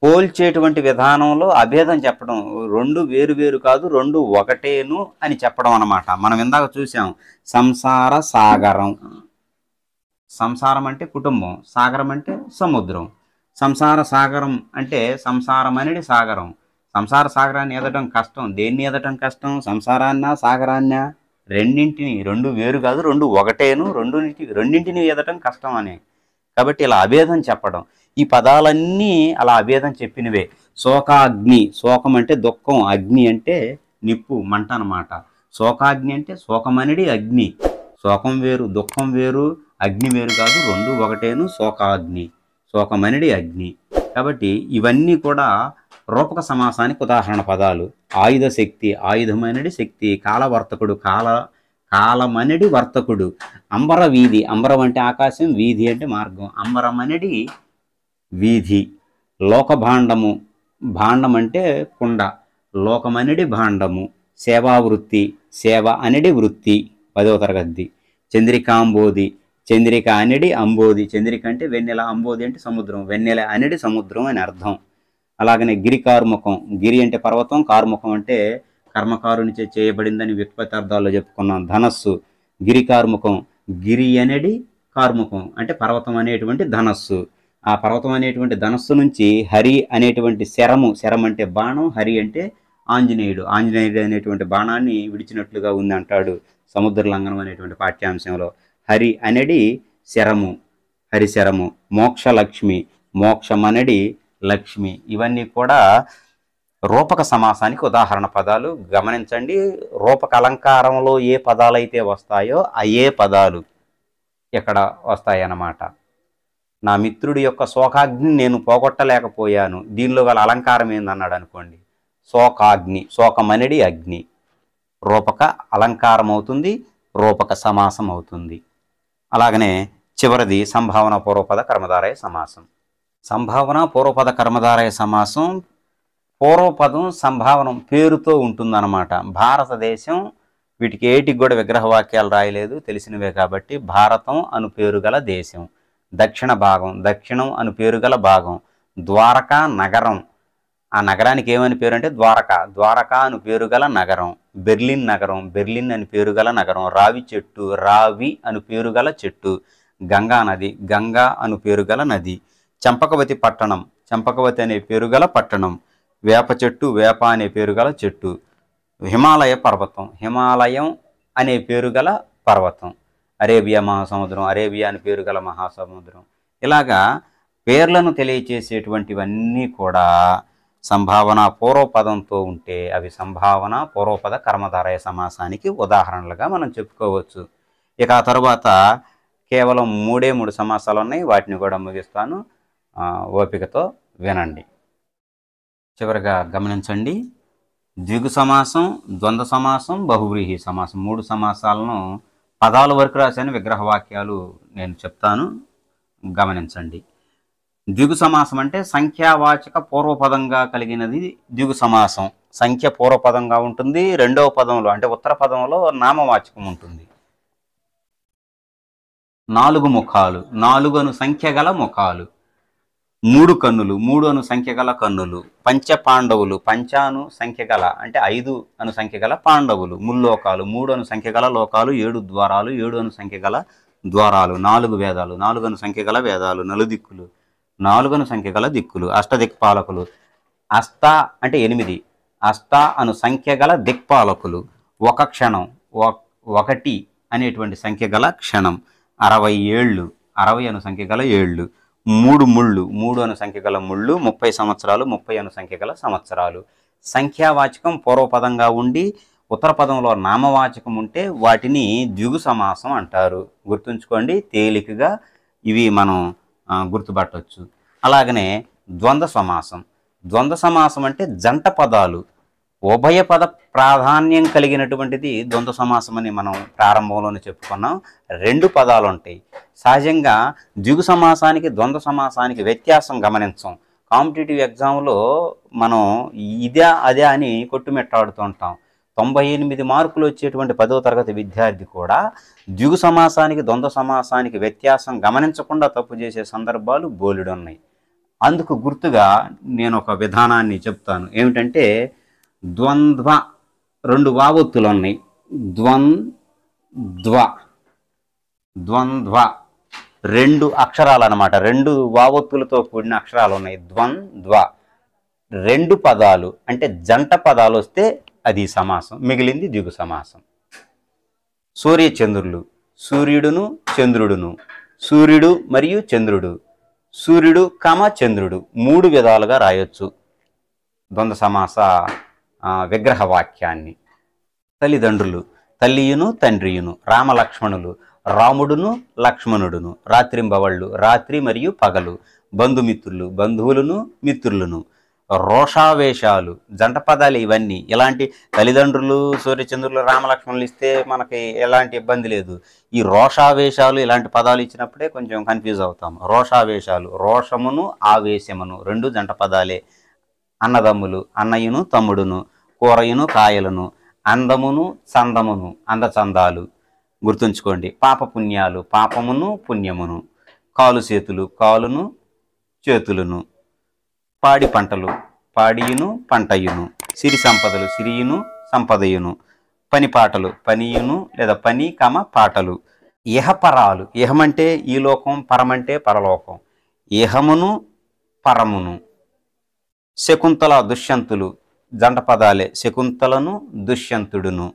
పోల్చేటువంటి విధానంలో అభేదం చెప్పడం. రెండు వేరు వేరు కాదు, రెండు ఒకటేను అని చెప్పడం అన్నమాట. మనం ఇందాక చూసాం సంసార సాగరం, సంసారం అంటే కుటుంబం, సాగరం అంటే సముద్రం. సంసార సాగరం అంటే సంసారం అనేది సాగరం. సంసార సాగరాన్ని ఈదటం కష్టం. దేన్ని ఈదటం కష్టం? సంసారాన్నా సాగరాన్నా? రెండింటిని, రెండు వేరు కాదు, రెండు ఒకటేను, రెండింటిని ఈదటం కష్టం అని. కాబట్టి ఇలా అభేదం చెప్పడం. ఈ పదాలన్నీ అలా అభేదం చెప్పినవే. శోకాగ్ని, శోకం అంటే దుఃఖం, అగ్ని అంటే నిప్పు, మంట అన్నమాట. శోకాగ్ని అంటే శోకమనిడి అగ్ని. శోకం వేరు, దుఃఖం వేరు, అగ్ని వేరు కాదు, రెండు ఒకటేను. శోకాగ్ని, శోకమనిడి అగ్ని. కాబట్టి ఇవన్నీ కూడా రూపక సమాసానికి ఉదాహరణ పదాలు. ఆయుధ శక్తి, ఆయుధమనిడి శక్తి. కాలవర్తకుడు, కాలమనిడి వర్తకుడు. అంబర వీధి, అంబరం అంటే ఆకాశం, వీధి అంటే మార్గం. అంబరమనిడి వీధి. లోకభాండము, భాండం అంటే కుండ, లోకమనిడి భాండము. సేవావృత్తి, సేవ అనేది వృత్తి, 10వ తరగతి. చంద్రికాంబోధి, చంద్రిక అనేది అంబోధి. చంద్రిక అంటే వెన్నెల, అంబోధి అంటే సముద్రం. వెన్నెల అనేది సముద్రం అని అర్థం. అలాగనే గిరి కార్ముఖం, గిరి అంటే పర్వతం, కార్ముఖం అంటే కర్మకారునిచే చేయబడిందని వ్యుత్పత్తార్థాల్లో చెప్పుకున్నాం. ధనస్సు, గిరి కార్ముఖం. గిరి అనేది కార్ముఖం అంటే పర్వతం అనేటువంటి ధనస్సు. ఆ పర్వతం అనేటువంటి ధనస్సు నుంచి హరి అనేటువంటి శరము, శరం అంటే బాణం, హరి అంటే ఆంజనేయుడు, ఆంజనేయుడు అనేటువంటి బాణాన్ని విడిచినట్లుగా ఉంది అంటాడు సముద్ర లంఘనం అనేటువంటి పాఠ్యాంశంలో. హరి అనేది శరము, హరిశరము. మోక్షలక్ష్మి, మోక్షమనడి లక్ష్మి. ఇవన్నీ కూడా రూపక సమాసానికి ఉదాహరణ పదాలు. గమనించండి, రూపక అలంకారంలో ఏ పదాలు అయితే వస్తాయో అయ్యే పదాలు ఇక్కడ వస్తాయన్నమాట. నా మిత్రుడి యొక్క శోకాగ్ని నేను పోగొట్టలేకపోయాను, దీనిలో గల అలంకారం ఏందన్నాడు అనుకోండి, శోకాగ్ని, శోకమనిడి అగ్ని. రూపక అలంకారం అవుతుంది, రూపక సమాసం అవుతుంది. అలాగనే చివరిది సంభావన పూర్వపద కర్మధారయ సమాసం. సంభావన పూర్వపద కర్మధారయ సమాసం, పూర్వపదం సంభావనం పేరుతో ఉంటుందన్నమాట. భారతదేశం, వీటికి ఏటికి కూడా విగ్రహవాక్యాలు రాయలేదు, తెలిసినవే కాబట్టి. భారతం అను పేరు గల దేశం. దక్షిణ భాగం, దక్షిణం అను పేరు గల భాగం. ద్వారకా నగరం, ఆ నగరానికి ఏమని పేరు అంటే ద్వారకా, ద్వారకా అను పేరు గల నగరం. బెర్లిన్ నగరం, బెర్లిన్ అని పేరు గల నగరం. రావి చెట్టు, రావి అను పేరు గల చెట్టు. గంగా నది, గంగా అను పేరు గల నది. చంపకవతి పట్టణం, చంపకవతి అనే పేరు గల పట్టణం. వేప చెట్టు, వేప అనే పేరు గల చెట్టు. హిమాలయ పర్వతం, హిమాలయం అనే పేరు గల పర్వతం. అరేబియా మహాసముద్రం, అరేబియా అని పేరు గల మహాసముద్రం. ఇలాగా పేర్లను తెలియచేసేటువంటివన్నీ కూడా సంభావన పూర్వపదంతో ఉంటే అవి సంభావన పూర్వపద కర్మధారయ సమాసానికి ఉదాహరణలుగా మనం చెప్పుకోవచ్చు. ఇక ఆ తర్వాత కేవలం 3 సమాసాలు ఉన్నాయి, వాటిని కూడా ముగిస్తాను, ఓపికతో వినండి. చివరిగా గమనించండి, ద్విగు సమాసం, ద్వంద్వ సమాసం, బహువ్రీహి సమాసం, 3 సమాసాలను పదాల వరకు రాశాను. విగ్రహవాక్యాలు నేను చెప్తాను, గమనించండి. ద్విగు సమాసం అంటే సంఖ్యావాచక పూర్వపదంగా కలిగినది ద్విగు సమాసం. సంఖ్య పూర్వపదంగా ఉంటుంది, రెండవ పదంలో అంటే ఉత్తర పదంలో నామవాచకం ఉంటుంది. 4 ముఖాలు, 4 అను సంఖ్య గల ముఖాలు. 3 కన్నులు, 3 అను సంఖ్య గల కన్నులు. పంచ పాండవులు, పంచాను సంఖ్య గల అంటే 5 అను సంఖ్య గల పాండవులు. ముల్లోకాలు, 3 అను సంఖ్య గల లోకాలు. 7 ద్వారాలు, 7 అను సంఖ్య గల ద్వారాలు. 4 వేదాలు, 4 అను సంఖ్య గల వేదాలు. నలుదిక్కులు, 4 అను సంఖ్య గల దిక్కులు. అష్టదిక్పాలకులు, అష్ట అంటే 8, అష్ట అను సంఖ్య గల దిక్పాలకులు. ఒక క్షణం, 1 అనేటువంటి సంఖ్య గల క్షణం. 60 ఏళ్ళు, 60 అను సంఖ్య గల ఏళ్ళు. 3 ముళ్ళు, 3 అను సంఖ్య గల ముళ్ళు. 30 సంవత్సరాలు, 30 అను సంఖ్య గల సంవత్సరాలు. సంఖ్యావాచకం పూర్వపదంగా ఉండి ఉత్తర పదంలో నామవాచకం ఉంటే వాటిని ద్విగు సమాసం అంటారు. గుర్తుంచుకోండి, తేలికగా ఇవి మనం గుర్తుపట్టవచ్చు. అలాగనే ద్వంద్వ సమాసం, ద్వంద్వ సమాసం అంటే జంట పదాలు, ఉభయ పద ప్రాధాన్యం కలిగినటువంటిది ద్వంద్వ సమాసం అని మనం ప్రారంభంలోనే చెప్పుకున్నాం. 2 పదాలు ఉంటాయి. సహజంగా ద్విగు సమాసానికి ద్వంద్వ సమాసానికి వ్యత్యాసం గమనించం. కాంపిటేటివ్ ఎగ్జామ్లో మనం ఇదే అదే అని కొట్టుమిట్టాడుతూ ఉంటాం. 98 మార్కులు వచ్చేటువంటి 10వ తరగతి విద్యార్థి కూడా ద్విగు సమాసానికి ద్వంద్వ సమాసానికి వ్యత్యాసం గమనించకుండా తప్పు చేసే సందర్భాలు బోలెడున్నాయి. అందుకు గుర్తుగా నేను ఒక విధానాన్ని చెప్తాను. ఏమిటంటే ద్వంద్వ, 2 వావొత్తులు ఉన్నాయి. ద్వంద్వ, ద్వంద్వ రెండు అక్షరాలు అన్నమాట, రెండు వావొత్తులతో కూడిన అక్షరాలు ఉన్నాయి. ద్వంద్వ. రెండు పదాలు అంటే జంట పదాలు వస్తే అది సమాసం, మిగిలింది ద్విగు సమాసం. సూర్య చంద్రులు, సూర్యుడును చంద్రుడును, సూర్యుడు మరియు చంద్రుడు, సూర్యుడు చంద్రుడు, మూడు విధాలుగా రాయొచ్చు ద్వంద్వ సమాస విగ్రహ వాక్యాన్ని. తల్లిదండ్రులు, తల్లియును తండ్రియును, రామలక్ష్మణులు, రాముడును లక్ష్మణుడును, రాత్రింబవళ్ళు, రాత్రి మరియు పగలు, బంధుమిత్రులు, బంధువులను మిత్రులను, రోషావేశాలు, జంట పదాలు ఇవన్నీ. ఇలాంటి తల్లిదండ్రులు, సూర్యచంద్రులు, రామలక్ష్మణులు ఇస్తే మనకి ఎలాంటి ఇబ్బంది లేదు. ఈ రోషావేశాలు ఇలాంటి పదాలు ఇచ్చినప్పుడే కొంచెం కన్ఫ్యూజ్ అవుతాం. రోషావేశాలు, రోషమును ఆవేశమును రెండు జంట పదాలే. అన్నదమ్ములు, అన్నయ్యను తమ్ముడును, కూరయును కాయలను, అందమును చందమును, అందచందాలు గుర్తుంచుకోండి. పాపపుణ్యాలు, పాపమును పుణ్యమును, కాలు చేతులు, కాలును చేతులను, పాడి పంటలు, పాడియును పంటయును, సిరి సంపదలు, సిరియును సంపదయును, పని పాటలు, పనియును లేదా పని పాటలు, ఇహపరాలు, ఇహమంటే ఈ లోకం, పరమంటే పరలోకం, ఇహమును పరమును, శకుంతల దుష్యంతులు జంట పదాలే, శకుంతలను దుష్యంతుడును,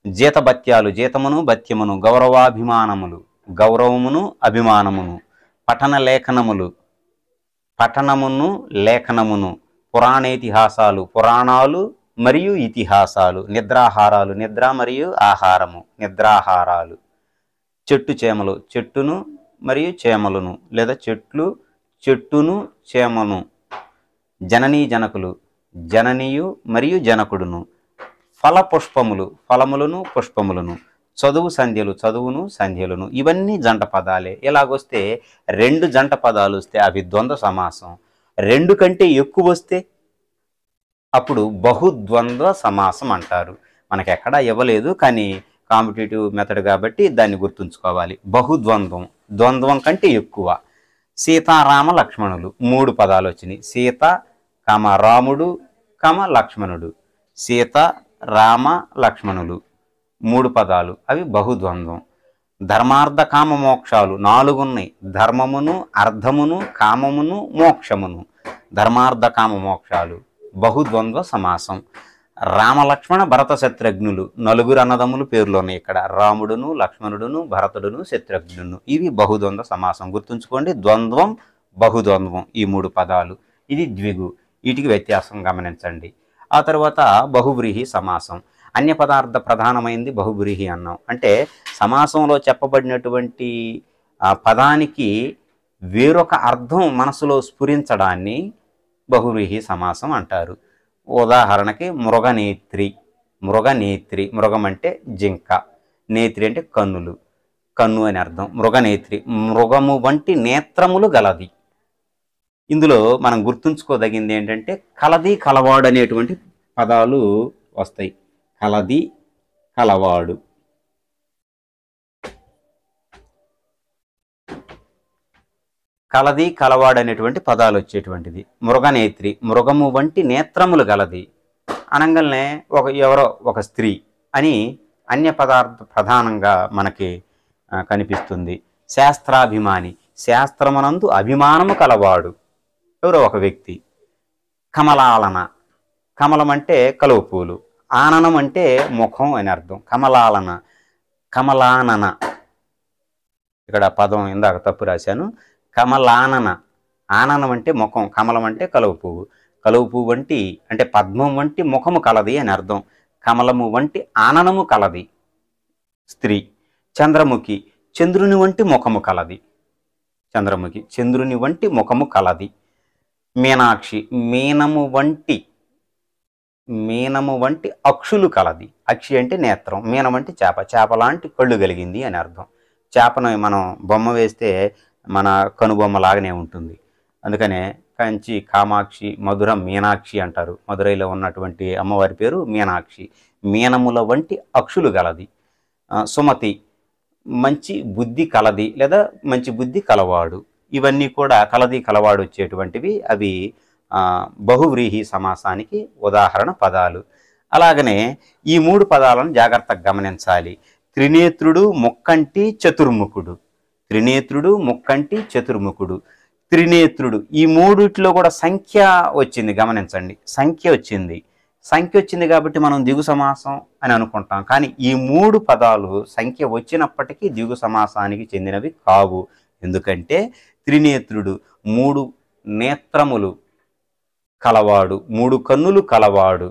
జీతభత్యాలు, జీతమును భత్యమును, గౌరవాభిమానములు, గౌరవమును అభిమానమును, పఠన లేఖనములు, పఠనమును లేఖనమును, పురాణేతిహాసాలు, పురాణాలు మరియు ఇతిహాసాలు, నిద్రాహారాలు, నిద్ర మరియు ఆహారము, నిద్రాహారాలు, చెట్టు చేమలు, చెట్టును మరియు చేమలను లేదా చెట్లు, చెట్టును చేమను, జననీ జనకులు, జననీయు మరియు జనకుడును, ఫల పుష్పములు, ఫలములను పుష్పములను, చదువు సంధ్యలు, చదువును సంధ్యలను, ఇవన్నీ జంట పదాలే. ఇలాగొస్తే రెండు జంట పదాలు వస్తే అవి ద్వంద్వ సమాసం. రెండు కంటే ఎక్కువ వస్తే అప్పుడు బహుద్వంద్వ సమాసం అంటారు. మనకి ఎక్కడా ఇవ్వలేదు, కానీ కాంపిటేటివ్ మెథడ్ కాబట్టి దాన్ని గుర్తుంచుకోవాలి. బహుద్వంద్వం, ద్వంద్వం కంటే ఎక్కువ. సీతారామ లక్ష్మణులు మూడు పదాలు వచ్చినాయి. సీత రాముడు లక్ష్మణుడు, సీత రామ లక్ష్మణులు మూడు పదాలు, అవి బహుద్వంద్వం. ధర్మార్థ కామ మోక్షాలు నాలుగు ఉన్నాయి. ధర్మమును, అర్థమును, కామమును, మోక్షమును, ధర్మార్థ కామ మోక్షాలు బహుద్వంద్వ సమాసం. రామలక్ష్మణ భరత శత్రుఘ్నులు నలుగురు అన్నదమ్ములు పేర్లు ఉన్నాయి ఇక్కడ. రాముడును లక్ష్మణుడును భరతుడును శత్రుఘ్నును, ఇవి బహుద్వంద్వ సమాసం. గుర్తుంచుకోండి, ద్వంద్వం బహుద్వంద్వం ఈ మూడు పదాలు. ఇది ద్విగు, వీటికి వ్యత్యాసం గమనించండి. ఆ తర్వాత బహువ్రీహి సమాసం. అన్య పదార్థ ప్రధానమైంది బహువ్రీహి అన్నాం. అంటే సమాసంలో చెప్పబడినటువంటి పదానికి వేరొక అర్థం మనసులో స్ఫురించడాన్ని బహువ్రీహి సమాసం అంటారు. ఉదాహరణకి మృగనేత్రి, మృగనేత్రి, మృగం అంటే జింక, నేత్రి అంటే కన్నులు, కన్ను అని అర్థం. మృగనేత్రి, మృగము వంటి నేత్రములు గలది. ఇందులో మనం గుర్తుంచుకోదగింది ఏంటంటే కలది, కలవాడు అనేటువంటి పదాలు వస్తాయి. కలది, కలవాడు. కలది, కలవాడు అనేటువంటి పదాలు వచ్చేటువంటిది. మృగనేత్రి, మృగము వంటి నేత్రములు గలది అనగానే ఎవరో ఒక స్త్రీ అని అన్య పదార్థ ప్రధానంగా మనకి కనిపిస్తుంది. శాస్త్రాభిమాని, శాస్త్రమునందు అభిమానము కలవాడు ఎవరో ఒక వ్యక్తి. కమలాలన, కమలం అంటే కలువ పూలు, ఆననం అంటే ముఖం అని అర్థం. కమలాలన, కమలానన, ఇక్కడ పదం ఇందాక తప్పు రాశాను. కమలానన, ఆననం అంటే ముఖం, కమలం అంటే కలువ పువ్వు. కలువ పువ్వు వంటి అంటే పద్మం వంటి ముఖము కలది అని అర్థం. కమలము వంటి ఆననము కలది స్త్రీ. చంద్రముఖి, చంద్రుని వంటి ముఖము కలది. చంద్రముఖి, చంద్రుని వంటి ముఖము కలది. మీనాక్షి, మీనము వంటి అక్షులు కలది. అక్షి అంటే నేత్రం, మీనం అంటే చేప, చేప లాంటి కళ్ళు కలిగింది అని అర్థం. చేపను మనం బొమ్మ వేస్తే మన కనుబొమ్మ లాగానే ఉంటుంది. అందుకనే కంచి కామాక్షి, మధుర మీనాక్షి అంటారు. మధురైలో ఉన్నటువంటి అమ్మవారి పేరు మీనాక్షి. మీనముల వంటి అక్షులు గలది. సుమతి, మంచి బుద్ధి కలది లేదా మంచి బుద్ధి కలవాడు. ఇవన్నీ కూడా కలది, కలవాడు వచ్చేటువంటివి. అవి బహువ్రీహి సమాసానికి ఉదాహరణ పదాలు. అలాగనే ఈ మూడు పదాలను జాగ్రత్తగా గమనించాలి. త్రినేత్రుడు, ముక్కంటి, చతుర్ముఖుడు. త్రినేత్రుడు, ముక్కంటి, చతుర్ముఖుడు. త్రినేత్రుడు ఈ మూడిట్లో కూడా సంఖ్య వచ్చింది, గమనించండి, సంఖ్య వచ్చింది కాబట్టి మనం ద్విగు సమాసం అని అనుకుంటాం. కానీ ఈ 3 పదాలు సంఖ్య వచ్చినప్పటికీ ద్విగు సమాసానికి చెందినవి కావు. ఎందుకంటే త్రినేత్రుడు 3 నేత్రములు కలవాడు, 3 కన్నులు కలవాడు.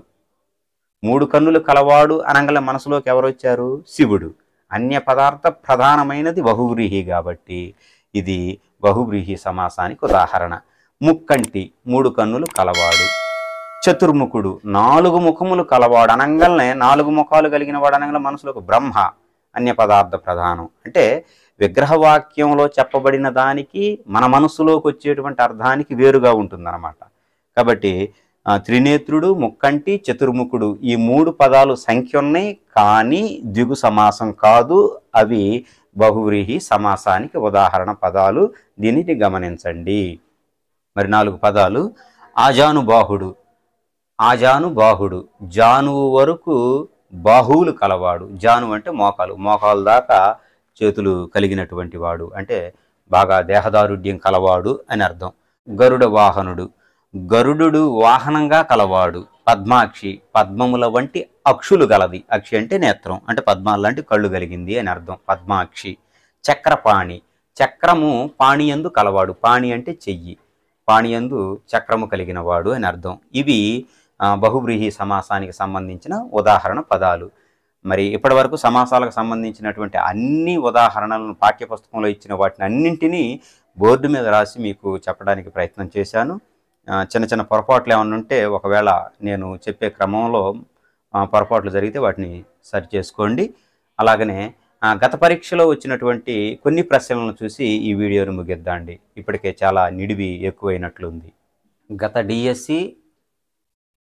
3 కన్నులు కలవాడు అనగల మనసులోకి ఎవరు వచ్చారు? శివుడు. అన్య పదార్థ ప్రధానమైనది బహువ్రీహి కాబట్టి ఇది బహువ్రీహి సమాసానికి ఉదాహరణ. ముక్కంటి 3 కన్నులు కలవాడు. చతుర్ముఖుడు 4 ముఖములు కలవాడు అనంగల్నే 4 ముఖాలు కలిగిన వాడు అనగల మనసులోకి బ్రహ్మ. అన్య పదార్థ ప్రధానం అంటే విగ్రహవాక్యంలో చెప్పబడిన దానికి మన మనస్సులోకి వచ్చేటువంటి అర్థానికి వేరుగా ఉంటుందన్నమాట. కాబట్టి త్రినేత్రుడు, ముక్కంటి, చతుర్ముఖుడు ఈ 3 పదాలు సంఖ్య ఉన్నాయి, కానీ ద్విగు సమాసం కాదు. అవి బహువ్రీహి సమాసానికి ఉదాహరణ పదాలు. దీనిని గమనించండి. మరి 4 పదాలు. ఆజానుబాహుడు. జానువు వరకు బాహువులు కలవాడు. జాను అంటే మోకాలు దాకా చేతులు కలిగినటువంటి వాడు, అంటే బాగా దేహదారుఢ్యం కలవాడు అని అర్థం. గరుడ వాహనుడు. గరుడు వాహనంగా కలవాడు. పద్మాక్షి పద్మముల వంటి అక్షులు గలది. అక్షి అంటే నేత్రం, అంటే పద్మాల లాంటి కళ్ళు కలిగింది అని అర్థం, పద్మాక్షి. చక్రపాణి. చక్రము పాణియందు కలవాడు. పాణి అంటే చెయ్యి, పాణియందు చక్రము కలిగిన వాడు అని అర్థం. ఇవి బహువ్రీహి సమాసానికి సంబంధించిన ఉదాహరణ పదాలు. మరి ఇప్పటి వరకు సమాసాలకు సంబంధించినటువంటి అన్ని ఉదాహరణలను పాఠ్యపుస్తకంలో ఇచ్చిన వాటిని అన్నింటినీ బోర్డు మీద రాసి మీకు చెప్పడానికి ప్రయత్నం చేశాను. చిన్న చిన్న పొరపాట్లు ఏమన్నా ఉంటే ఒకవేళ నేను చెప్పే క్రమంలో పొరపాట్లు జరిగితే వాటిని సరి చేసుకోండి. అలాగనే గత పరీక్షలో వచ్చినటువంటి కొన్ని ప్రశ్నలను చూసి ఈ వీడియోను ముగిద్దాండి. ఇప్పటికే చాలా నిడివి ఎక్కువైనట్లుంది. గత డిఎస్సి,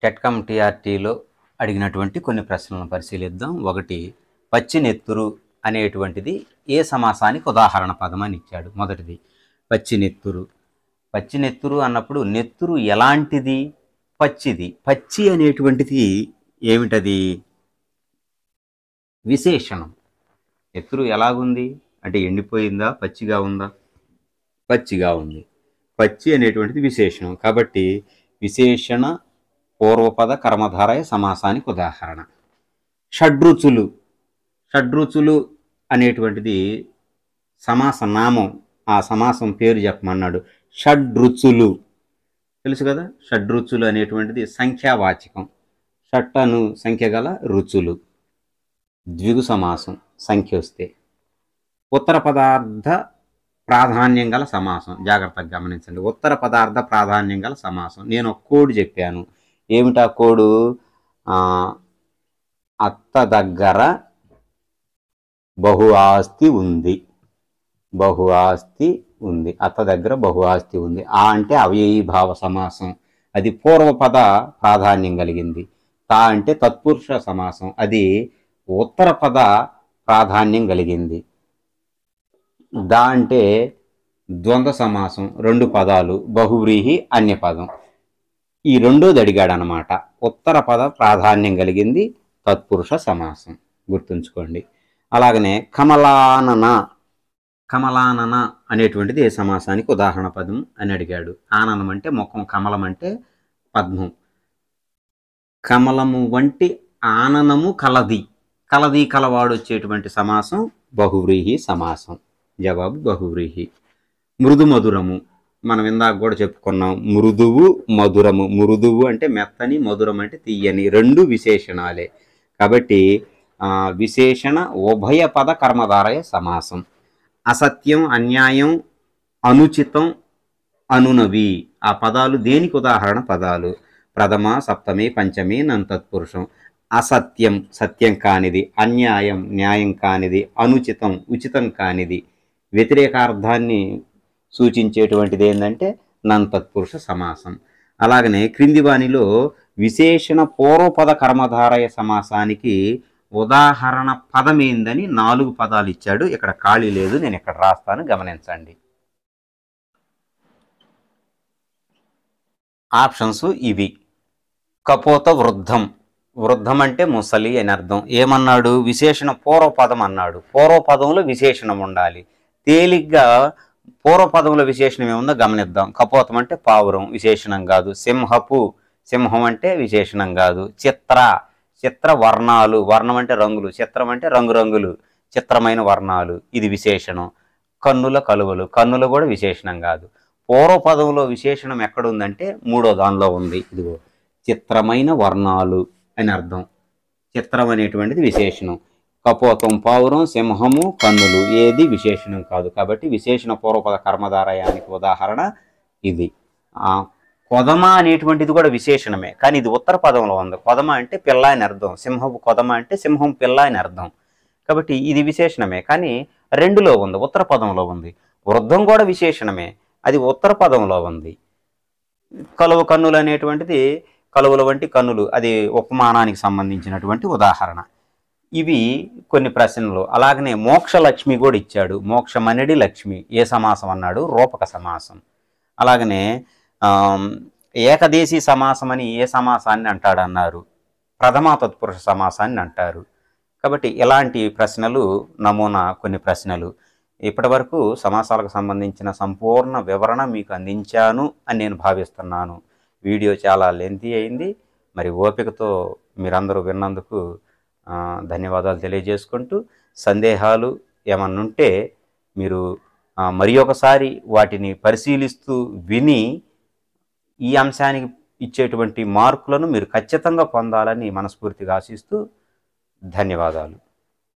టెట్కమ్, టీఆర్టీలో అడిగినటువంటి కొన్ని ప్రశ్నలను పరిశీలిద్దాం. 1, పచ్చినెత్తురు అనేటువంటిది ఏ సమాసానికి ఉదాహరణ పదం అని ఇచ్చాడు. మొదటిది పచ్చినెత్తురు. పచ్చినెత్తురు అన్నప్పుడు నెత్తురు ఎలాంటిది? పచ్చిది. పచ్చి అనేటువంటిది ఏమిటది? విశేషణం. నెత్తురు ఎలాగుంది అంటే ఎండిపోయిందా, పచ్చిగా ఉందా? పచ్చిగా ఉంది. పచ్చి అనేటువంటిది విశేషణం కాబట్టి విశేషణ పూర్వపద కర్మధారయ సమాసానికి ఉదాహరణ. షడ్రుచులు. షడ్రుచులు అనేటువంటిది సమాస నామం, ఆ సమాసం పేరు చెప్పమన్నాడు. షడ్రుచులు తెలుసు కదా. షడ్రుచులు అనేటువంటిది సంఖ్యావాచకం. షట్టను సంఖ్య గల రుచులు. ద్విగు సమాసం సంఖ్య వస్తే. ఉత్తర పదార్థ ప్రాధాన్యం గల సమాసం. జాగ్రత్తగా గమనించండి. ఉత్తర పదార్థ ప్రాధాన్యం గల సమాసం. నేను ఒక కోడ్ చెప్పాను. ఏమిటా కోడు? అత్త దగ్గర బహు ఆస్తి ఉంది. అత్త దగ్గర బహు ఆస్తి ఉంది. ఆ అంటే అవ్యయీభావ సమాసం, అది పూర్వపద ప్రాధాన్యం కలిగింది. తా అంటే తత్పురుష సమాసం, అది ఉత్తర పద ప్రాధాన్యం కలిగింది. దా అంటే ద్వంద్వ సమాసం, 2 పదాలు, బహువ్రీహి అన్యపదం. ఈ రెండోది అడిగాడు అనమాట. ఉత్తర పద ప్రాధాన్యం కలిగింది, తత్పురుష సమాసం, గుర్తుంచుకోండి. అలాగనే కమలానన. కమలానన అనేటువంటిది ఏ సమాసానికి ఉదాహరణ పదం అని అడిగాడు. ఆననం అంటే ముఖం, కమలం అంటే పద్మం. కమలము వంటి ఆననము కలది. కలవాడు వచ్చేటువంటి సమాసం బహువ్రీహి సమాసం. జవాబు బహువ్రీహి. మృదు మధురము. మనం ఇందాక కూడా చెప్పుకున్నాం. మృదువు, మధురము. మృదువు అంటే మెత్తని, మధురం అంటే తీయని, 2 విశేషణాలే. కాబట్టి విశేషణ ఉభయ పద కర్మధారయ సమాసం. అసత్యం, అన్యాయం, అనుచితం, అనునవి ఆ పదాలు దేనికి ఉదాహరణ పదాలు? ప్రథమ, సప్తమి, పంచమి, నంతత్పురుషం. అసత్యం సత్యం కానిది, అన్యాయం న్యాయం కానిది, అనుచితం ఉచితం కానిది, వ్యతిరేకార్థాన్ని సూచించేటువంటిది ఏంటంటే నంతత్పురుష సమాసం. అలాగనే క్రింది వానిలో విశేషణ పూర్వపద కర్మధారయ సమాసానికి ఉదాహరణ పదం ఏందని 4 పదాలు ఇచ్చాడు. ఇక్కడ ఖాళీ లేదు, నేను ఇక్కడ రాస్తాను, గమనించండి. ఆప్షన్స్ ఇవి. కపోత వృద్ధం. వృద్ధం అంటే ముసలి అని అర్థం. ఏమన్నాడు? విశేషణ పూర్వపదం అన్నాడు. పూర్వపదంలో విశేషణం ఉండాలి. తేలిగ్గా పూర్వపదంలో విశేషణం ఏముందో గమనిద్దాం. కపోతం అంటే పావురం, విశేషణం కాదు. సింహపు, సింహం అంటే విశేషణం కాదు. చిత్ర, చిత్ర వర్ణాలు, వర్ణం అంటే రంగులు, చిత్రం అంటే రంగురంగులు, చిత్రమైన వర్ణాలు, ఇది విశేషణం. కన్నుల కలువలు, కన్నులు కూడా విశేషణం కాదు. పూర్వపదంలో విశేషణం ఎక్కడుందంటే మూడో దానిలో ఉంది. ఇదిగో చిత్రమైన వర్ణాలు అని అర్థం. చిత్రం అనేటువంటిది విశేషణం. కపోతం పావురం, సింహము, కన్నులు ఏది విశేషణం కాదు. కాబట్టి విశేషణ పూర్వపద కర్మధారయానికి ఉదాహరణ ఇది. కొదమ అనేటువంటిది కూడా విశేషణమే, కానీ ఇది ఉత్తర పదంలో ఉంది. కొదమ అంటే పిల్ల అని అర్థం, సింహపు కొదమ అంటే సింహం పిల్ల అని అర్థం. కాబట్టి ఇది విశేషణమే, కానీ రెండులో ఉంది, ఉత్తర పదంలో ఉంది. వృద్ధం కూడా విశేషణమే, అది ఉత్తర పదంలో ఉంది. కలువ కన్నులు అనేటువంటిది కలువల వంటి కన్నులు, అది ఉపమానానికి సంబంధించినటువంటి ఉదాహరణ. ఇవి కొన్ని ప్రశ్నలు. అలాగనే మోక్షలక్ష్మి కూడా ఇచ్చాడు. మోక్షమనిడి లక్ష్మి ఏ సమాసం అన్నాడు? రూపక సమాసం. అలాగనే ఏకదేశీ సమాసం అని ఏ సమాసాన్ని అంటాడన్నారు? ప్రథమా తత్పురుష సమాసాన్ని అంటారు. కాబట్టి ఇలాంటి ప్రశ్నలు నమూనా కొన్ని ప్రశ్నలు. ఇప్పటి వరకు సమాసాలకు సంబంధించిన సంపూర్ణ వివరణ మీకు అందించాను అని నేను భావిస్తున్నాను. వీడియో చాలా లెంతీ అయింది. మరి ఓపికతో మీరందరూ విన్నందుకు ధన్యవాదాలు తెలియజేసుకుంటూ, సందేహాలు ఏమన్నుంటే మీరు మరి ఒకసారి వాటిని పరిశీలిస్తూ విని ఈ అంశానికి ఇచ్చేటువంటి మార్కులను మీరు ఖచ్చితంగా పొందాలని మనస్ఫూర్తిగా ఆశిస్తూ ధన్యవాదాలు.